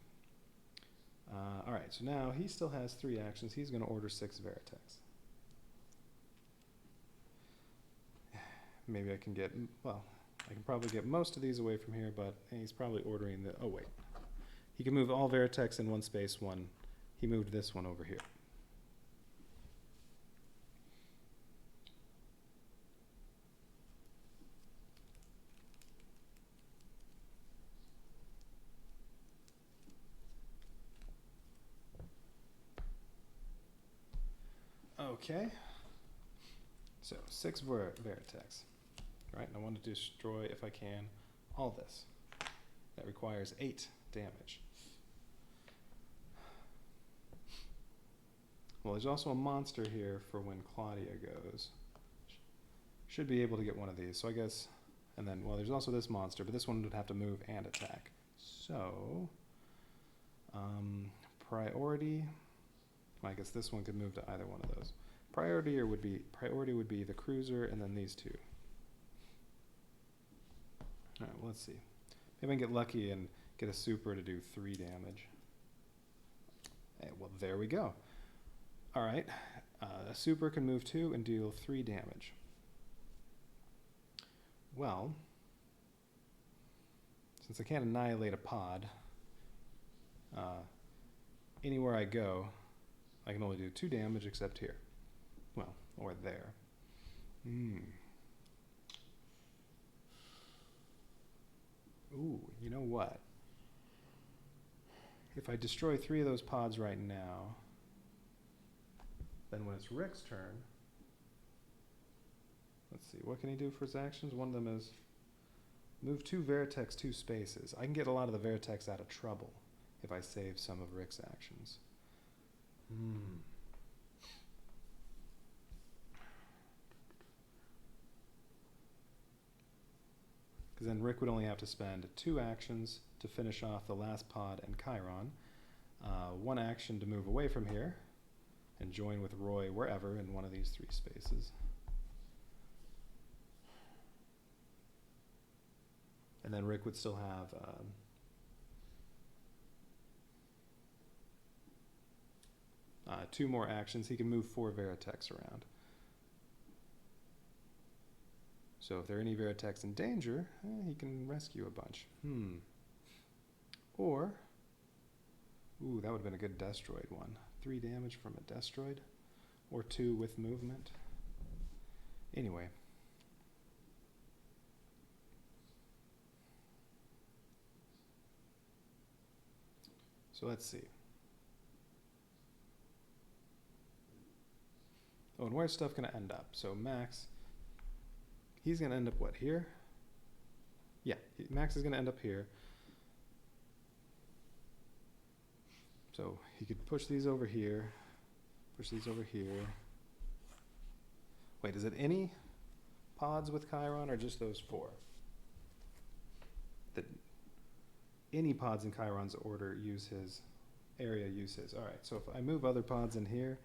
All right, so now he still has 3 actions. He's going to order 6 vertex. Maybe I can get, well, I can probably get most of these away from here, but he's probably ordering the, oh wait. He can move all vertex in one space, one. He moved this one over here. Okay, so 6 vertex, right? And I want to destroy, if I can, all this. That requires 8 damage. Well, there's also a monster here for when Claudia goes. Should be able to get one of these, so I guess, and then, well, there's also this monster, but this one would have to move and attack. So, priority, well, I guess this one could move to either one of those. Priority would be the cruiser and then these 2. All right, well, let's see. Maybe I can get lucky and get a super to do 3 damage. Hey, well, there we go. All right, a super can move 2 and deal 3 damage. Well, since I can't annihilate a pod, anywhere I go, I can only do 2 damage except here. Well, or there. Ooh, you know what? If I destroy 3 of those pods right now, then when it's Rick's turn, let's see, what can he do for his actions? One of them is move 2 vertex 2 spaces. I can get a lot of the vertex out of trouble if I save some of Rick's actions. Because then Rick would only have to spend 2 actions to finish off the last pod and Chiron, 1 action to move away from here and join with Roy wherever in one of these 3 spaces. And then Rick would still have two more actions. He can move 4 Veritex around. So if there are any Veritex in danger, he can rescue a bunch. Or, ooh, that would have been a good Destroid one. 3 damage from a Destroid, or 2 with movement. Anyway. So let's see. Oh, and where's stuff going to end up? So Max, he's going to end up what, here? Yeah, Max is going to end up here. So he could push these over here, push these over here. Wait, is it any pods with Chiron or just those 4? Any pods in Chiron's order use his area, use his. All right, so if I move other pods in here,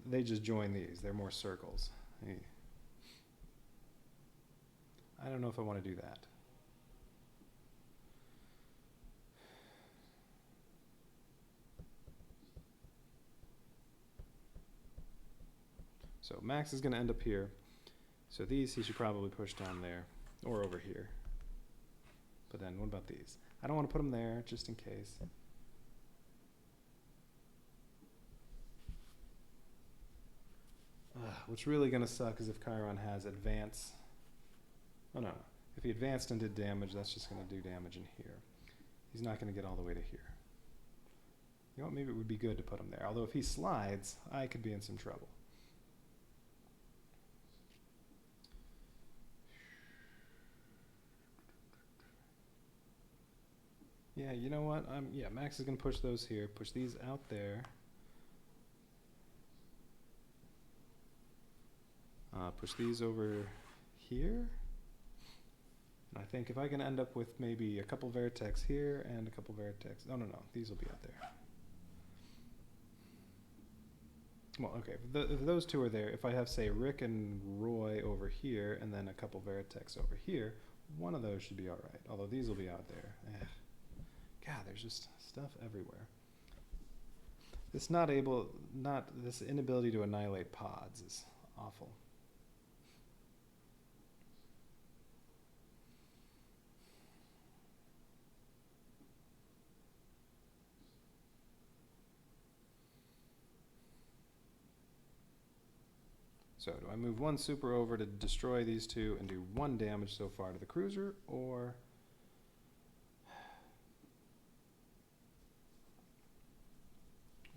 they just join these. They're more circles. I don't know if I want to do that. So Max is going to end up here. So these he should probably push down there or over here. But then what about these? I don't want to put them there just in case. What's really going to suck is if Chiron has advance. Oh no. If he advanced and did damage, that's just going to do damage in here. He's not going to get all the way to here. You know what, maybe it would be good to put him there. Although if he slides, I could be in some trouble. Yeah, you know what? Yeah, Max is going to push those here, push these out there. Push these over here. And I think if I can end up with maybe a couple Vertex here and a couple Vertex... No, these will be out there. Well, okay, if those two are there, if I have, say, Rick and Roy over here and then a couple Vertex over here, one of those should be alright, although these will be out there. God, there's just stuff everywhere. This inability to annihilate pods is awful. So do I move one super over to destroy these two and do 1 damage so far to the cruiser, or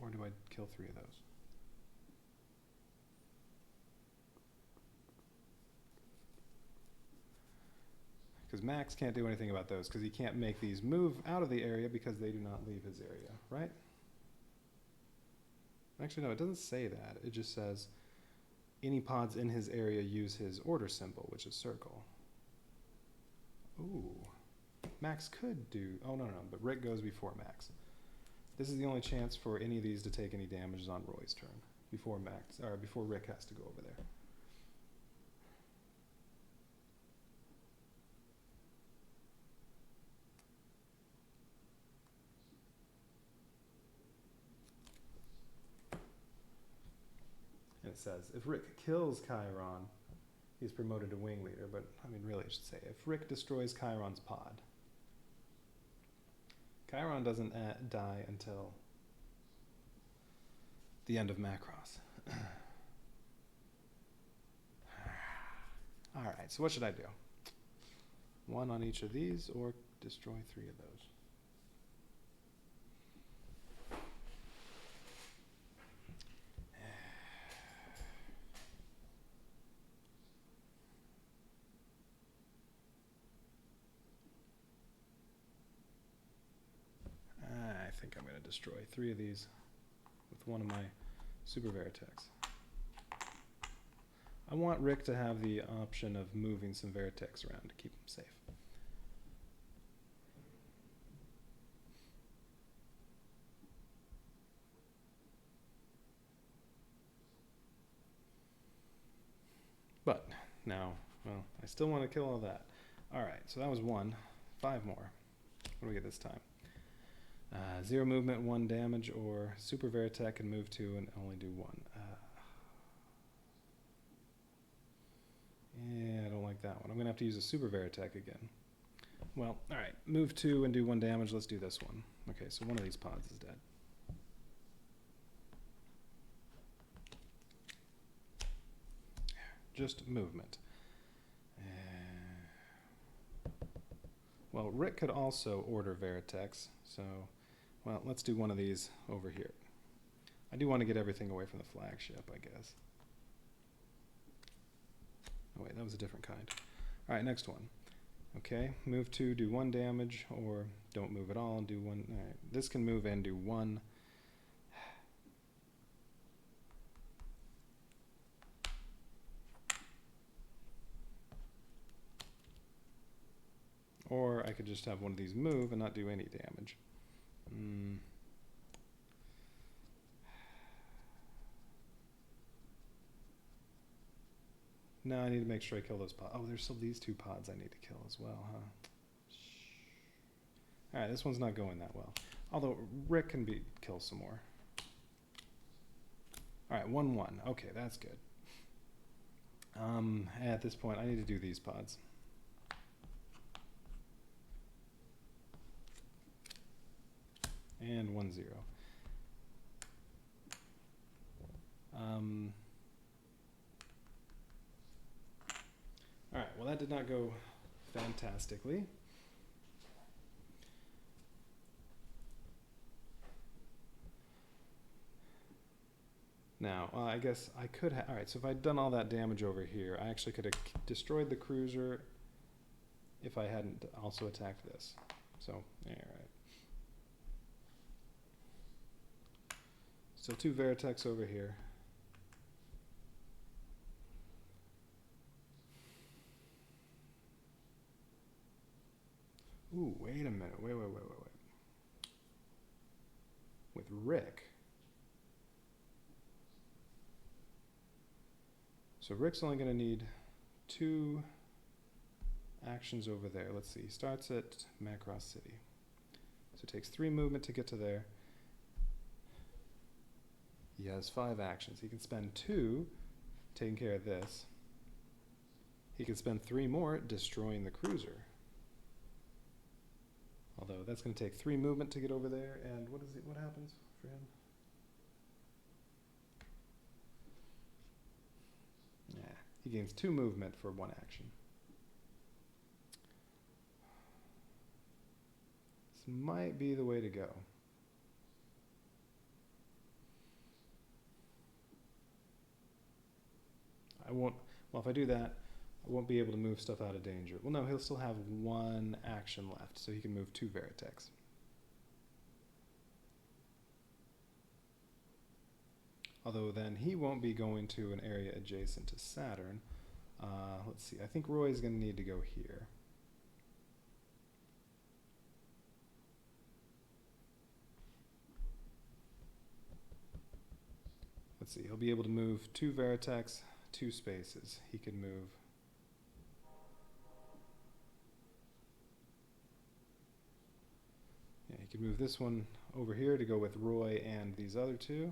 do I kill 3 of those? Because Max can't do anything about those because he can't make these move out of the area because they do not leave his area, right? Actually, no, it doesn't say that. It just says any pods in his area use his order symbol, which is circle. Ooh. Max could do... Oh, no, but Rick goes before Max. This is the only chance for any of these to take any damages on Roy's turn before Rick has to go over there. And it says, if Rick kills Chiron, he's promoted to wing leader. But, I mean, really, I should say, if Rick destroys Chiron's pod, Chiron doesn't die until the end of Macross. Alright, so what should I do? 1 on each of these, or destroy 3 of those? I think I'm going to destroy 3 of these with 1 of my Super Vertex. I want Rick to have the option of moving some Vertex around to keep him safe. But now, well, I still want to kill all that. Alright, so that was 1. 5 more. What do we get this time? 0 movement, 1 damage, or Super Veritech and move 2 and only do 1. Yeah, I don't like that one. I'm going to have to use a Super Veritech again. Well, alright, move 2 and do 1 damage. Let's do this one. Okay, so one of these pods is dead. Just movement. Well, Rick could also order Veritex, so, well, let's do one of these over here. I do want to get everything away from the flagship, I guess. Oh wait, that was a different kind. Alright, next one. Okay, move 2, do 1 damage, or don't move at all and do 1. Alright, this can move and do 1. Or I could just have one of these move and not do any damage. No, I need to make sure I kill those pods. Oh, there's still these 2 pods I need to kill as well, huh? Alright, this one's not going that well. Although, Rick can kill some more. Alright, 1-1. Okay, that's good. At this point, I need to do these pods. And 1-0. Alright, well that did not go fantastically. Now, I guess I could have, alright, so if I'd done all that damage over here, I actually could have destroyed the cruiser if I hadn't also attacked this. So, alright. Still 2 Veritechs over here. Ooh, wait a minute, wait. With Rick. So Rick's only going to need 2 actions over there. Let's see, he starts at Macross City. So it takes 3 movement to get to there. He has 5 actions. He can spend 2 taking care of this. He can spend 3 more destroying the cruiser. Although that's going to take 3 movement to get over there, and what happens for him? Yeah, he gains 2 movement for 1 action. This might be the way to go. Well, if I do that, I won't be able to move stuff out of danger. Well, no, he'll still have 1 action left, so he can move 2 Veritechs. Although then he won't be going to an area adjacent to Saturn. Let's see, I think Roy's going to need to go here. Let's see, he'll be able to move 2 Veritechs, 2 spaces. He can move... Yeah, he can move this one over here to go with Roy and these other 2.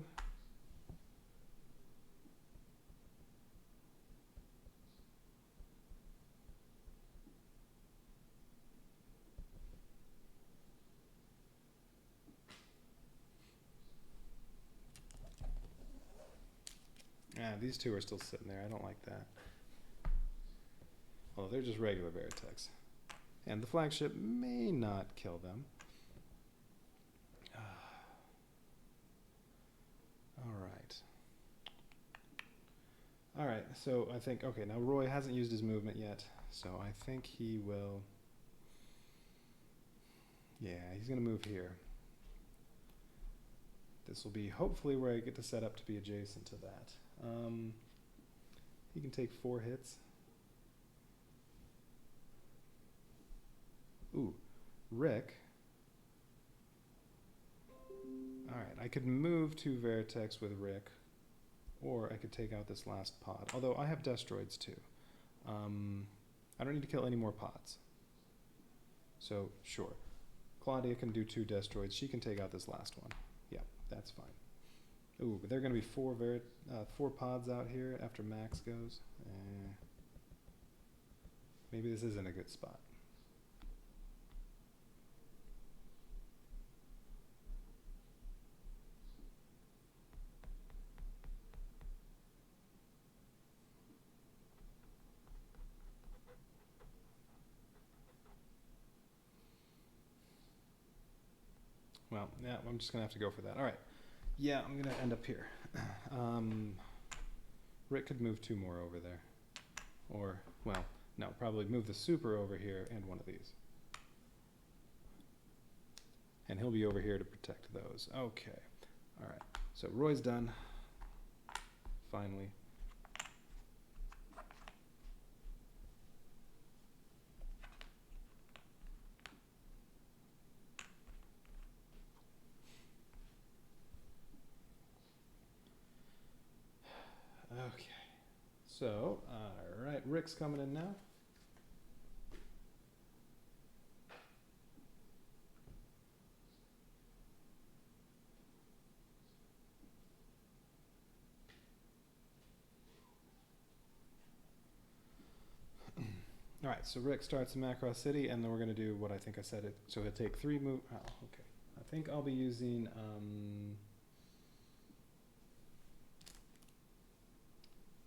Yeah, these 2 are still sitting there. I don't like that. Well, they're just regular Veritechs. And the flagship may not kill them. Alright, so I think, okay, now Roy hasn't used his movement yet, so I think he will, yeah, he's going to move here. This will be hopefully where I get to set up to be adjacent to that. He can take 4 hits. Ooh, Rick. Alright, I could move 2 Veritechs with Rick, or I could take out this last pod. Although I have Destroids too. I don't need to kill any more pods. So, sure. Claudia can do 2 Destroids. She can take out this last one. Yeah, that's fine. Ooh, but there are going to be 4 pods out here after Max goes. Maybe this isn't a good spot. Well, yeah, I'm just going to have to go for that. All right. Yeah, I'm going to end up here. Rick could move 2 more over there. Or, well, no, probably move the super over here and one of these. And he'll be over here to protect those. Okay. All right. So Roy's done. Finally. Okay, so, alright, Rick's coming in now. Alright, so Rick starts in Macross City, and then we're going to do what I think I said it. So he'll take 3 move. Oh, okay. I think I'll be using,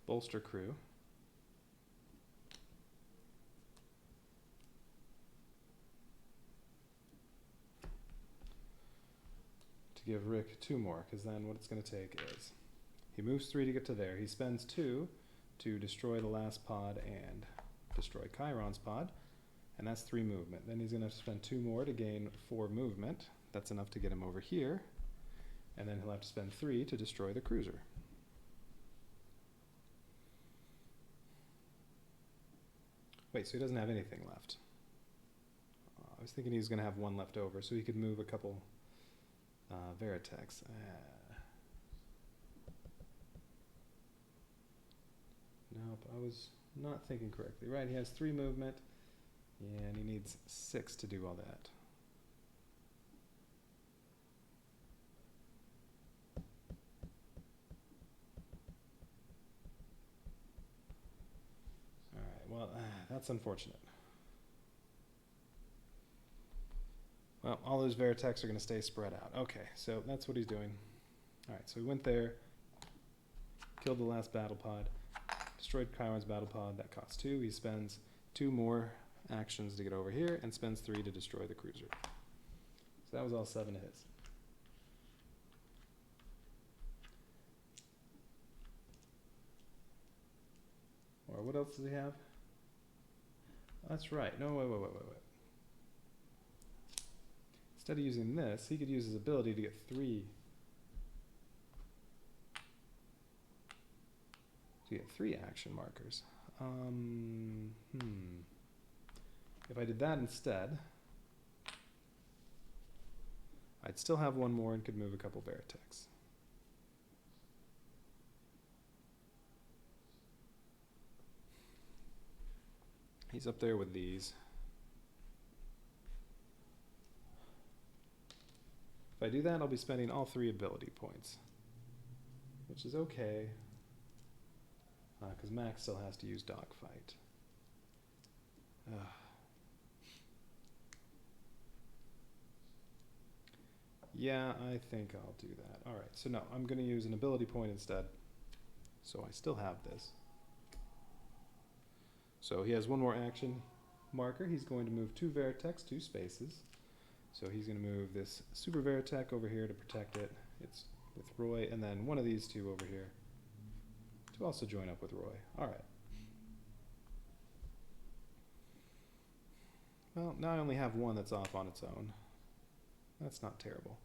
Bolster Crew. give Rick 2 more, because then what it's going to take is he moves 3 to get to there. He spends 2 to destroy the last pod and destroy Chiron's pod, and that's 3 movement. Then he's going to spend 2 more to gain 4 movement. That's enough to get him over here, and then he'll have to spend 3 to destroy the cruiser. Wait, so he doesn't have anything left. I was thinking he was going to have 1 left over, so he could move a couple Veritechs. Nope, I was not thinking correctly. Right, he has 3 movement, and he needs 6 to do all that. Alright, well, that's unfortunate. Well, all those Veritechs are going to stay spread out. Okay, so that's what he's doing. Alright, so he went there, killed the last battle pod, destroyed Chiron's battle pod. That costs 2. He spends 2 more actions to get over here, and spends 3 to destroy the cruiser. So that was all 7 hits. Or what else does he have? That's right. No, wait. Instead of using this, he could use his ability to get 3. To get 3 action markers. If I did that instead, I'd still have 1 more and could move a couple Veritechs. He's up there with these. If I do that, I'll be spending all 3 ability points, which is okay, because Max still has to use Dogfight. Yeah, I think I'll do that. Alright, so no, I'm going to use an ability point instead, so I still have this. So he has 1 more action marker. He's going to move 2 Veritechs 2 spaces. So he's going to move this Super Veritech over here to protect it. It's with Roy, and then one of these 2 over here to also join up with Roy. Alright. Well, now I only have 1 that's off on its own. That's not terrible.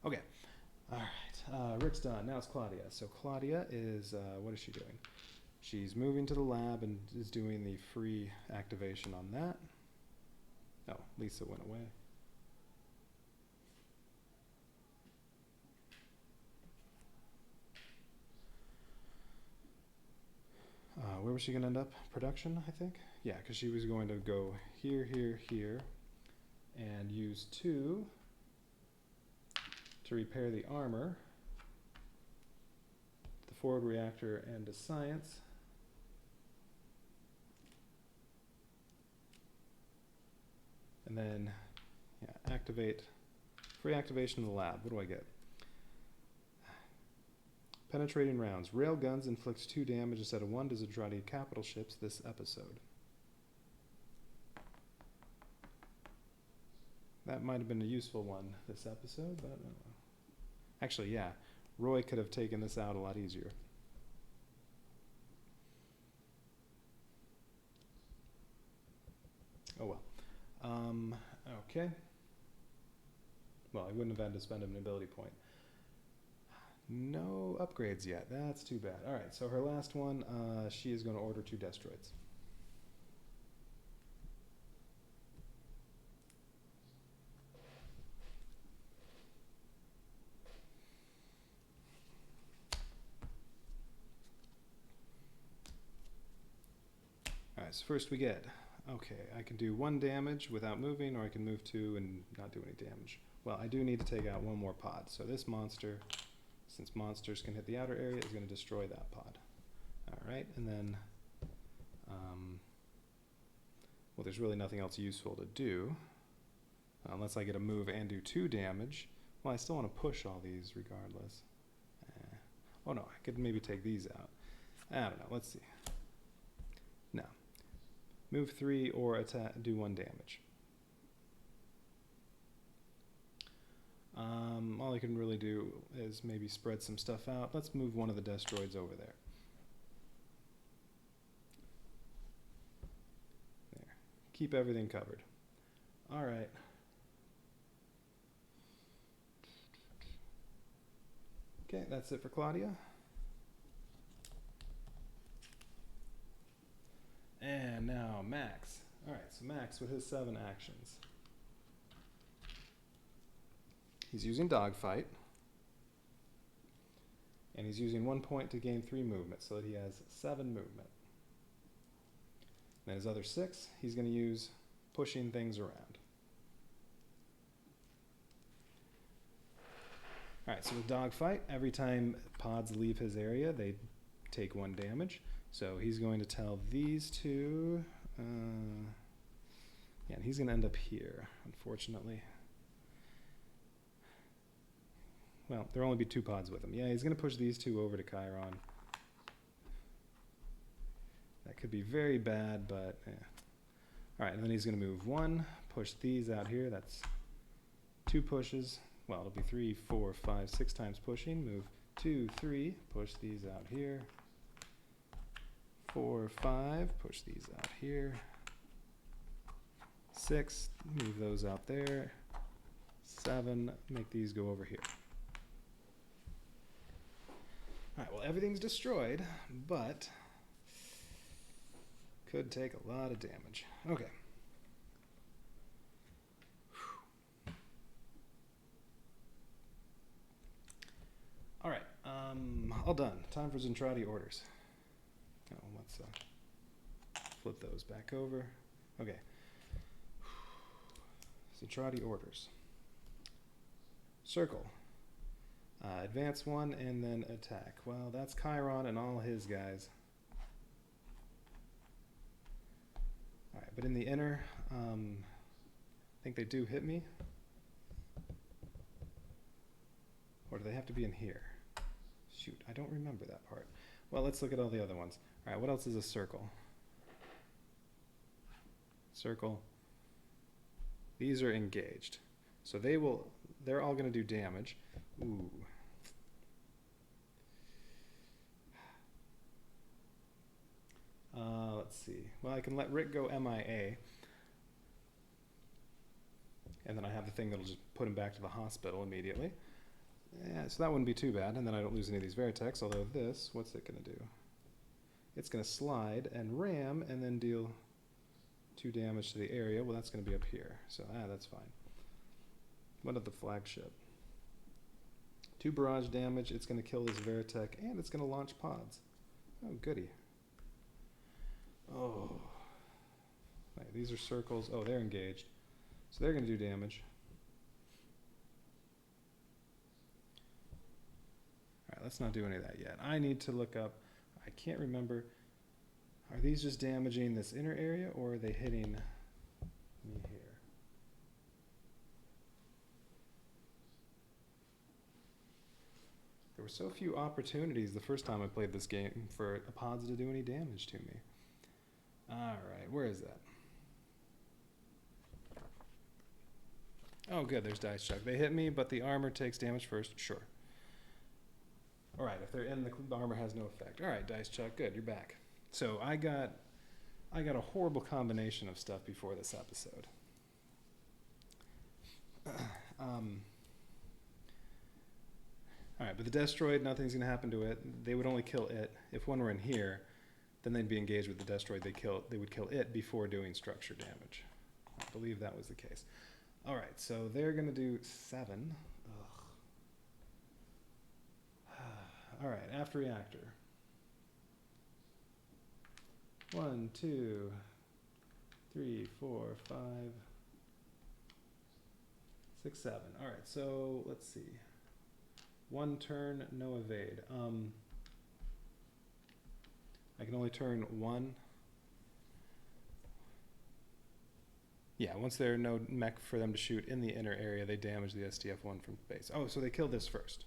Okay. Alright. Rick's done. Now it's Claudia. So Claudia is, what is she doing? She's moving to the lab and is doing the free activation on that. Oh, Lisa went away. Where was she going to end up? Production, I think? Yeah, because she was going to go here, here, here, and use 2 to repair the armor, the forward reactor, and to science. And then, yeah, activate, free activation of the lab. What do I get? Penetrating rounds. Rail guns inflict 2 damage instead of 1 to Zedrati capital ships this episode. That might have been a useful one this episode, but actually, yeah, Roy could have taken this out a lot easier. Oh well. Okay. Well, I wouldn't have had to spend an ability point. No upgrades yet. That's too bad. Alright, so her last one, she is going to order 2 Destroids. Alright, so first we get, okay, I can do 1 damage without moving, or I can move 2 and not do any damage. Well, I do need to take out 1 more pod, so this monster, since monsters can hit the outer area, is going to destroy that pod. Alright, and then, well, there's really nothing else useful to do, unless I get a move and do 2 damage. Well, I still want to push all these regardless. Oh no, I could maybe take these out. I don't know, let's see. No. Move 3 or attack, do 1 damage. All I can really do is maybe spread some stuff out. Let's move one of the destroids over there. There. Keep everything covered. All right. Okay, that's it for Claudia. And now Max. All right, so Max with his 7 actions. He's using Dogfight. And he's using 1 point to gain 3 movement, so that he has 7 movement. And his other 6, he's going to use pushing things around. All right, so with Dogfight, every time pods leave his area, they take 1 damage. So he's going to tell these 2, yeah, and he's going to end up here, unfortunately. Well, there'll only be 2 pods with him. Yeah, he's going to push these 2 over to Chiron. That could be very bad, but yeah. All right, and then he's going to move 1, push these out here. That's 2 pushes. Well, it'll be 3, 4, 5, 6 times pushing. Move 2, 3, push these out here. 4, 5, push these out here. 6, move those out there. 7, make these go over here. All right, well, everything's destroyed, but could take a lot of damage. Okay. All right, all done. Time for Zentradi orders. Oh, let's flip those back over. Okay. Zentradi orders. Circle. Advance 1 and then attack. Well, that's Chiron and all his guys. All right, but in the inner, I think they do hit me. Or do they have to be in here? Shoot, I don't remember that part. Well, let's look at all the other ones. All right, what else is a circle? Circle. These are engaged. So they're all going to do damage. Ooh. Let's see. Well, I can let Rick go MIA. And then I have the thing that'll just put him back to the hospital immediately. Yeah, so that wouldn't be too bad. And then I don't lose any of these Veritechs, although this, what's it going to do? It's going to slide and ram and then deal 2 damage to the area. Well, that's going to be up here. So that's fine. What of the flagship? 2 barrage damage. It's going to kill this Veritech, and it's going to launch pods. Oh, goody. Oh. Right, these are circles. Oh, they're engaged. So they're going to do damage. All right, let's not do any of that yet. I need to look up. I can't remember. Are these just damaging this inner area, or are they hitting me here? There were so few opportunities the first time I played this game for pods to do any damage to me. Alright, where is that? Oh good, there's Dice Chuck. They hit me, but the armor takes damage first. Sure. Alright, if they're in, the armor has no effect. Alright, Dice Chuck, good, you're back. So I got a horrible combination of stuff before this episode. Alright, but the Destroid, nothing's going to happen to it. They would only kill it. If one were in here, then they'd be engaged with the Destroid. They would kill it before doing structure damage. I believe that was the case. Alright, so they're going to do 7. Alright, after reactor. 1, 2, 3, 4, 5, 6, 7. Alright, so let's see. 1 turn, no evade. I can only turn 1. Yeah, once there are no mech for them to shoot in the inner area, they damage the SDF-1 from base. Oh, so they kill this first.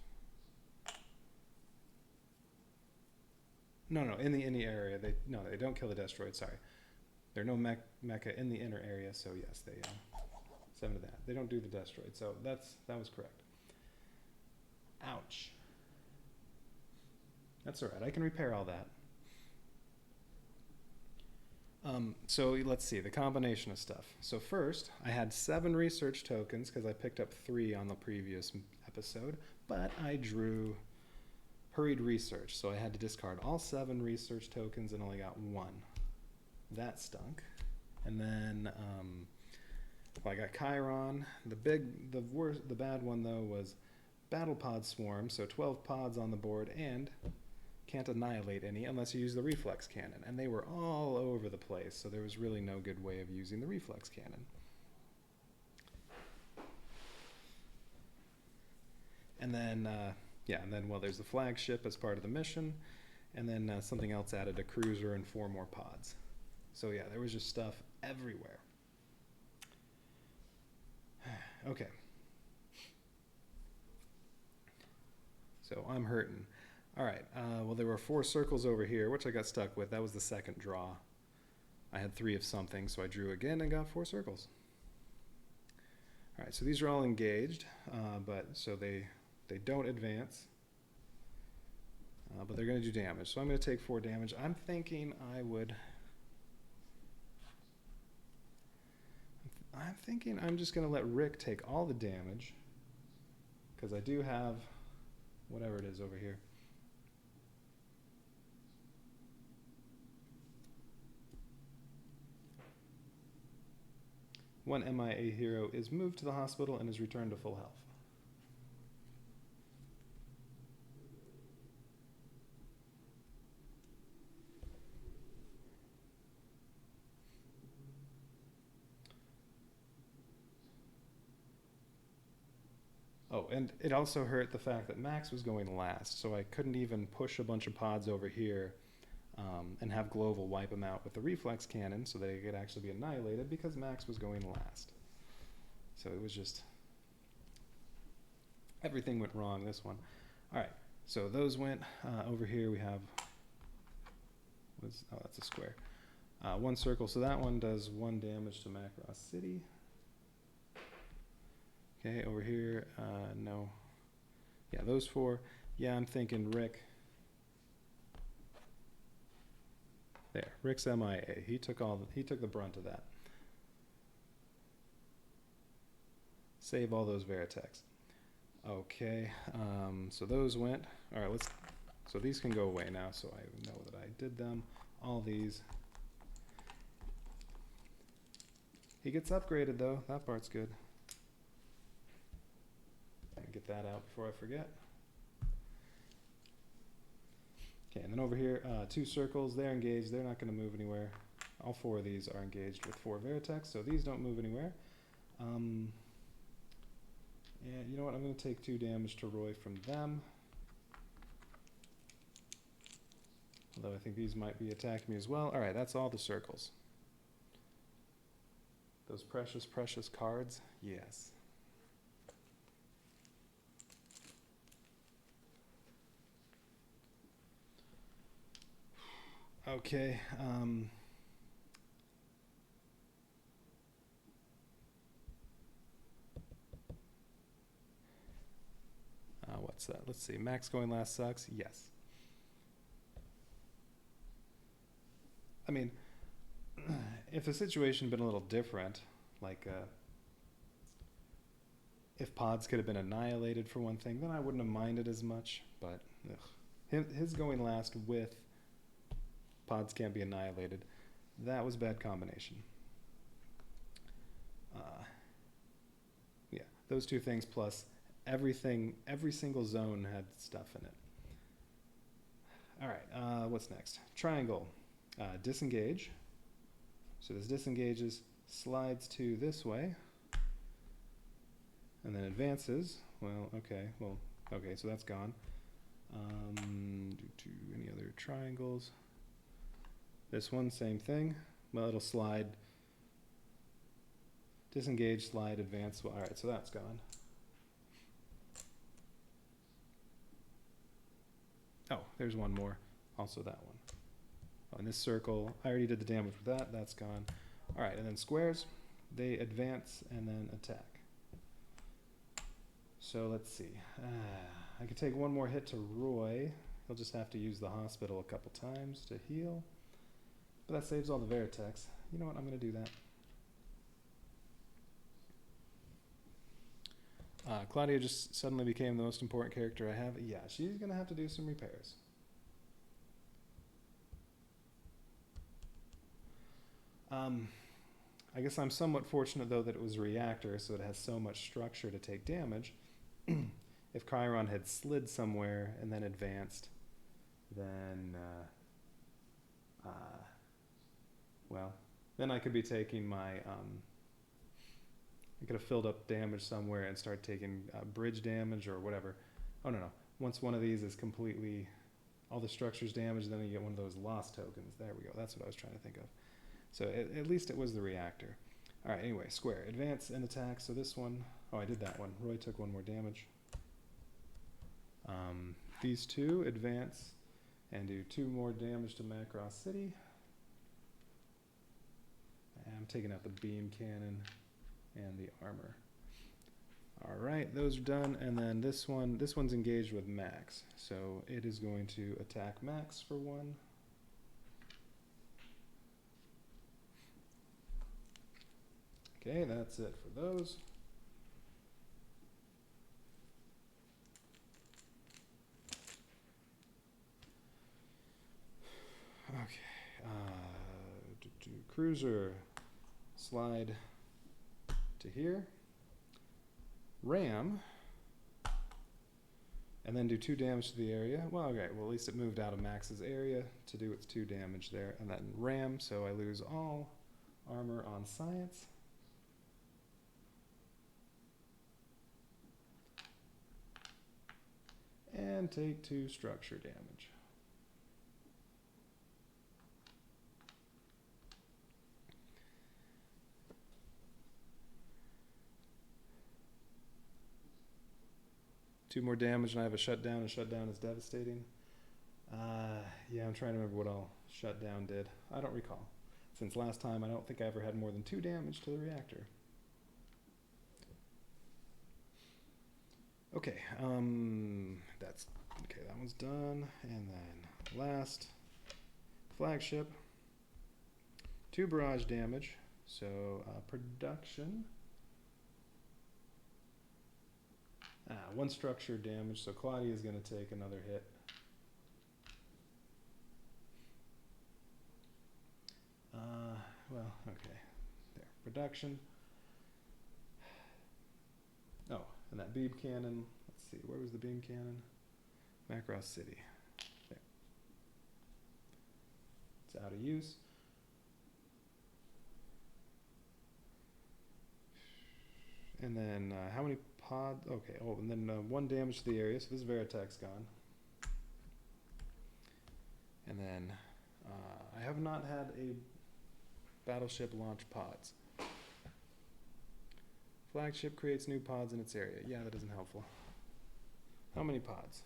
No, in the area. They don't kill the Destroid, sorry. There are no mecha in the inner area, so yes, they 7 to that. They don't do the Destroid, so that was correct. Ouch. That's all right. I can repair all that. So let's see, the combination of stuff. So first, I had 7 research tokens because I picked up 3 on the previous episode, but I drew hurried research, so I had to discard all 7 research tokens and only got 1. That stunk. And then I got Chiron. The bad one though was battle pod swarm, so 12 pods on the board and can't annihilate any unless you use the reflex cannon. And they were all over the place, so there was really no good way of using the reflex cannon. And then, well, there's the flagship as part of the mission, and then something else added a cruiser and 4 more pods. So yeah, there was just stuff everywhere. Okay. So I'm hurting. All right, well, there were 4 circles over here, which I got stuck with. That was the second draw. I had 3 of something, so I drew again and got 4 circles. All right, so these are all engaged, but so they don't advance, but they're going to do damage. So I'm going to take 4 damage. I'm thinking I'm just going to let Rick take all the damage, because I do have whatever it is over here. One MIA hero is moved to the hospital and is returned to full health. Oh, and it also hurt the fact that Max was going last, so I couldn't even push a bunch of pods over here and have Global wipe them out with the reflex cannon so they could actually be annihilated because Max was going last. So it was just, everything went wrong this one. All right, so those went. Over here we have, oh, that's a square. 1 circle, so that one does 1 damage to Macross City. Okay, over here, no. Yeah, those 4. Yeah, I'm thinking Rick. There, Rick's MIA. He took the brunt of that. Save all those Veritex. Okay, so those went. All right, so these can go away now, so I know that I did them. All these. He gets upgraded though, that part's good. Get that out before I forget. Okay, and then over here, 2 circles, they're engaged, they're not going to move anywhere. All 4 of these are engaged with 4 Veritex, so these don't move anywhere. And you know what, I'm going to take 2 damage to Roy from them. Although I think these might be attacking me as well. Alright, that's all the circles. Those precious, precious cards, yes. Okay, what's that? Let's see. Max going last sucks? Yes. I mean, if the situation had been a little different, like if pods could have been annihilated for one thing, then I wouldn't have minded as much, but his going last with pods can't be annihilated, that was a bad combination. Yeah, those 2 things plus everything, every single zone had stuff in it. All right, what's next? Triangle. Disengage. So this disengages, slides to this way, and then advances. Well, okay, so that's gone. Do any other triangles? This one, same thing. Well, it'll slide, disengage, slide, advance. Well, all right, so that's gone. Oh, there's one more. Also that one. Oh, and this circle, I already did the damage with that. That's gone. All right, and then squares, they advance and then attack. So let's see. I could take one more hit to Roy. He'll just have to use the hospital a couple times to heal. But that saves all the Veritex. You know what? I'm going to do that. Claudia just suddenly became the most important character I have. Yeah, she's going to have to do some repairs. I guess I'm somewhat fortunate, though, that it was a reactor, so it has so much structure to take damage. If Chiron had slid somewhere and then advanced, then, well, then I could be taking my, I could have filled up damage somewhere and start taking bridge damage or whatever. Oh, no. Once one of these is completely, all the structure's damaged, then you get one of those lost tokens. There we go. That's what I was trying to think of. So at least it was the reactor. All right, anyway, square. Advance and attack. So this one, oh, I did that one. Roy took one more damage. These two advance and do 2 more damage to Macross City. And I'm taking out the beam cannon and the armor. All right, those are done. And then this one's engaged with Max. So it is going to attack Max for 1. Okay, that's it for those. Okay, cruiser, slide to here, ram, and then do 2 damage to the area. Well, okay, well at least it moved out of Max's area to do its 2 damage there, and then ram, so I lose all armor on science. And take 2 structure damage. Two more damage and I have a shutdown, and shutdown is devastating. Yeah, I'm trying to remember what all shutdown did. I don't recall. Since last time, I don't think I ever had more than 2 damage to the reactor. Okay, that's okay. That one's done, and then last flagship, 2 barrage damage. So production, 1 structure damage. So Claudia is going to take another hit. Well, okay, there. Production. Oh. And that beam cannon, let's see, where was the beam cannon? Macross City. There. It's out of use. And then how many pods? Okay, oh, and then 1 damage to the area, so this Veritech's gone. And then I have not had a battleship launch pods. Flagship creates new pods in its area. Yeah, that isn't helpful. How many pods?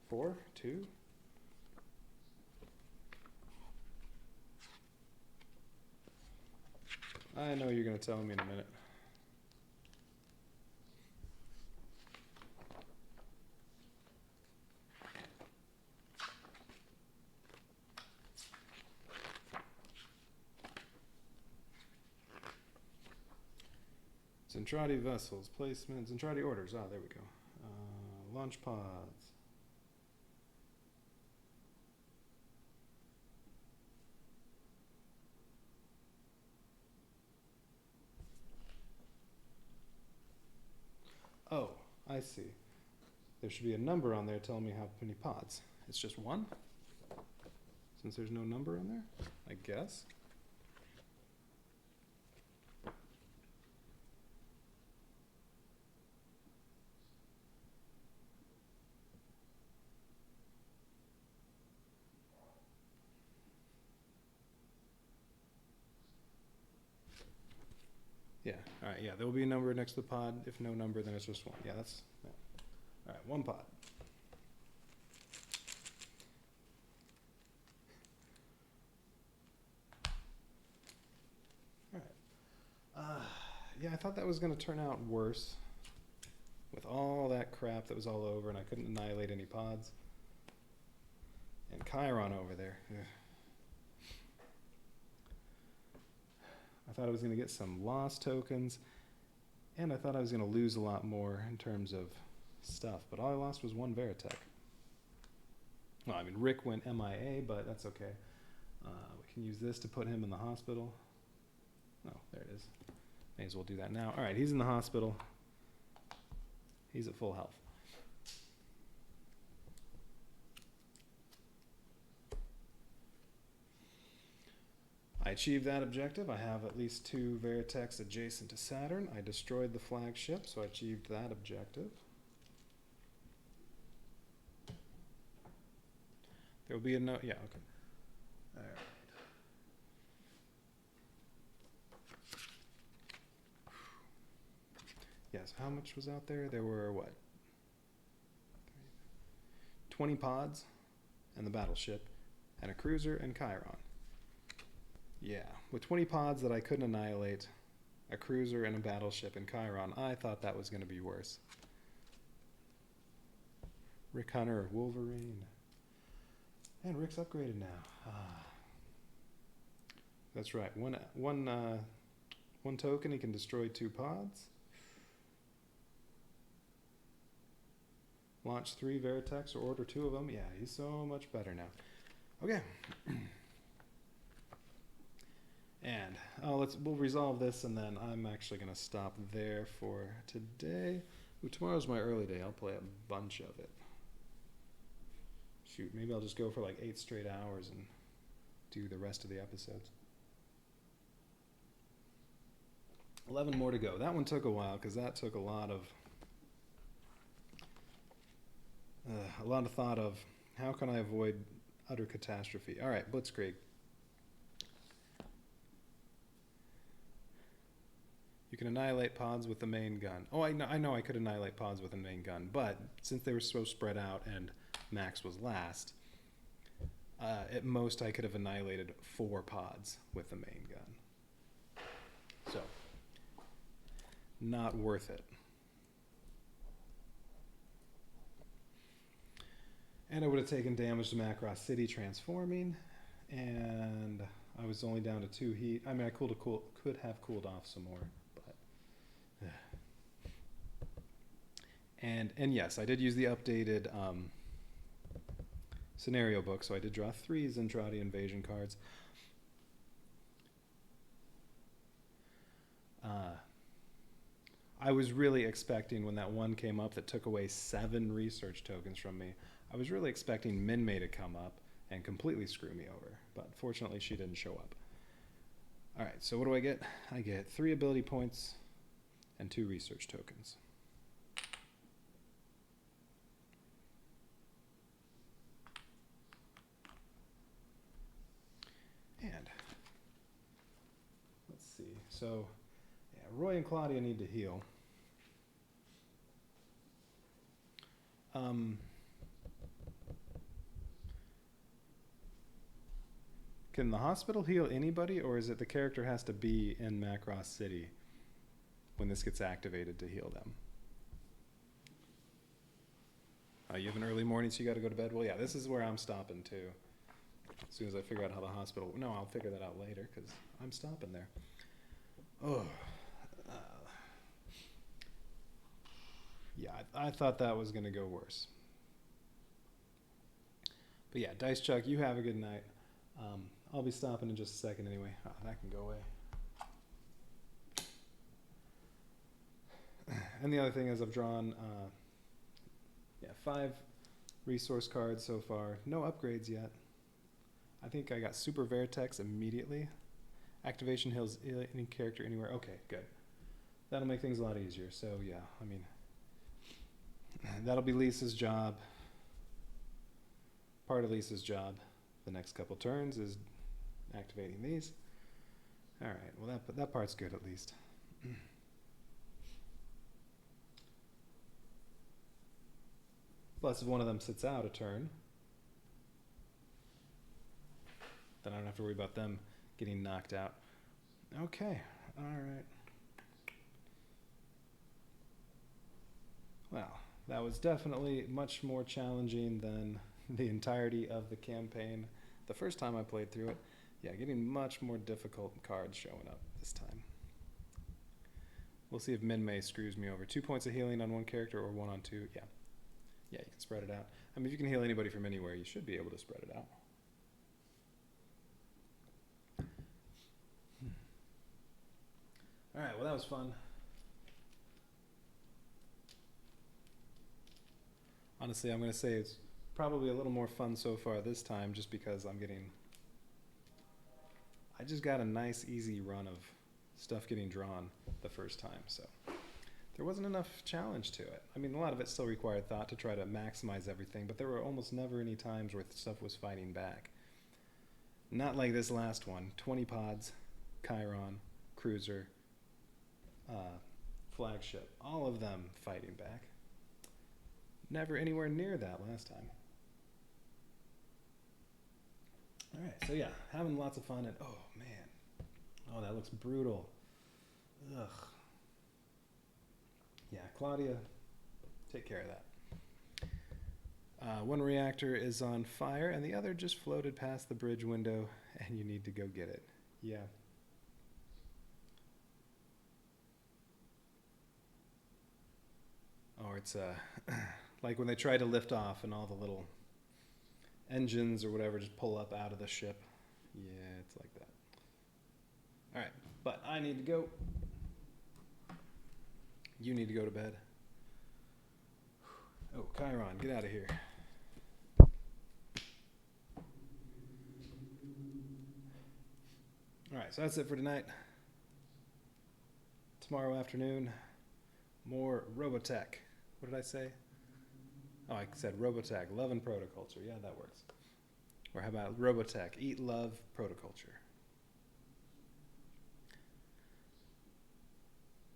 4? 2? I know you're going to tell me in a minute. Zentradi vessels, placement, Zentradi orders. Ah, there we go. Launch pods. Oh, I see. There should be a number on there telling me how many pods. It's just 1? Since there's no number on there, I guess. Yeah, all right, yeah, there will be a number next to the pod. If no number, then it's just 1. Yeah, that's, yeah. All right, 1 pod. All right. Yeah, I thought that was going to turn out worse with all that crap that was all over, and I couldn't annihilate any pods. And Chiron over there. Ugh. I thought I was going to get some lost tokens, and I thought I was going to lose a lot more in terms of stuff, but all I lost was 1 Veritech. Well, I mean, Rick went MIA, but that's okay. We can use this to put him in the hospital. Oh, there it is. May as well do that now. All right, he's in the hospital. He's at full health. I achieved that objective. I have at least 2 Veritechs adjacent to Saturn. I destroyed the flagship, so I achieved that objective. There will be a note. Yeah, okay. All right. Yes, how much was out there? There were, what? 20 pods and the battleship, and a cruiser and Chiron. Yeah, with 20 pods that I couldn't annihilate, a cruiser and a battleship and Chiron, I thought that was going to be worse. Rick Hunter, Wolverine. And Rick's upgraded now. That's right. One token, he can destroy 2 pods. Launch 3 Veritechs or order 2 of them. Yeah, he's so much better now. Okay. And we'll resolve this, and then I'm actually going to stop there for today. Ooh, tomorrow's my early day. I'll play a bunch of it. Shoot, maybe I'll just go for like 8 straight hours and do the rest of the episodes. 11 more to go. That one took a while because that took a lot of thought of how can I avoid utter catastrophe. All right, Blitzkrieg. You can annihilate pods with the main gun. Oh, I know I could annihilate pods with the main gun, but since they were so spread out and Max was last, at most I could have annihilated 4 pods with the main gun. So, not worth it. And I would have taken damage to Macross City transforming, and I was only down to 2 heat. I mean, I could have cooled off some more, but and yes, I did use the updated scenario book, so I did draw 3 Zentradi invasion cards. I was really expecting when that one came up that took away 7 research tokens from me, I was really expecting Minmay to come up and completely screw me over, but fortunately she didn't show up. Alright, so what do I get? I get 3 ability points and 2 research tokens. And let's see, so yeah, Roy and Claudia need to heal. Can the hospital heal anybody, or is it the character has to be in Macross City when this gets activated to heal them? You have an early morning, so you got to go to bed? Well, yeah, this is where I'm stopping, too. As soon as I figure out how the hospital... No, I'll figure that out later, because I'm stopping there. Oh. Yeah, I thought that was going to go worse. But yeah, Dice Chuck, you have a good night. I'll be stopping in just a second anyway. Oh, that can go away. And the other thing is I've drawn 5 resource cards so far. No upgrades yet. I think I got Super Veritex immediately. Activation heals any character anywhere. Okay, good. That'll make things a lot easier. So yeah, I mean, that'll be Lisa's job. Part of Lisa's job the next couple turns is activating these. All right, well that part's good at least. Plus, if one of them sits out a turn, then I don't have to worry about them getting knocked out. Okay, all right. Well, that was definitely much more challenging than the entirety of the campaign. The first time I played through it, yeah, getting much more difficult cards showing up this time. We'll see if Min-Mei screws me over. 2 points of healing on one character or 1 on 2. Yeah. Yeah, you can spread it out. I mean, if you can heal anybody from anywhere, you should be able to spread it out. All right, well, that was fun. Honestly, I'm going to say it's probably a little more fun so far this time just because I just got a nice, easy run of stuff getting drawn the first time, so there wasn't enough challenge to it. I mean, a lot of it still required thought to try to maximize everything, but there were almost never any times where stuff was fighting back. Not like this last one. 20 pods, Chiron, Cruiser, Flagship, all of them fighting back. Never anywhere near that last time. All right, so yeah, having lots of fun, and oh man, oh, that looks brutal. Ugh. Yeah, Claudia, take care of that. One reactor is on fire, and the other just floated past the bridge window, and you need to go get it. Yeah. Or it's like when they try to lift off, and all the little engines or whatever just pull up out of the ship. Yeah, it's like that. All right, but I need to go. You need to go to bed. Oh, Chiron, get out of here. All right, so that's it for tonight. Tomorrow afternoon, more Robotech. What did I say? Oh, I said Robotech, love and protoculture. Yeah, that works. Or how about Robotech, eat, love, protoculture.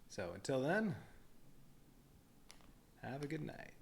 So until then, have a good night.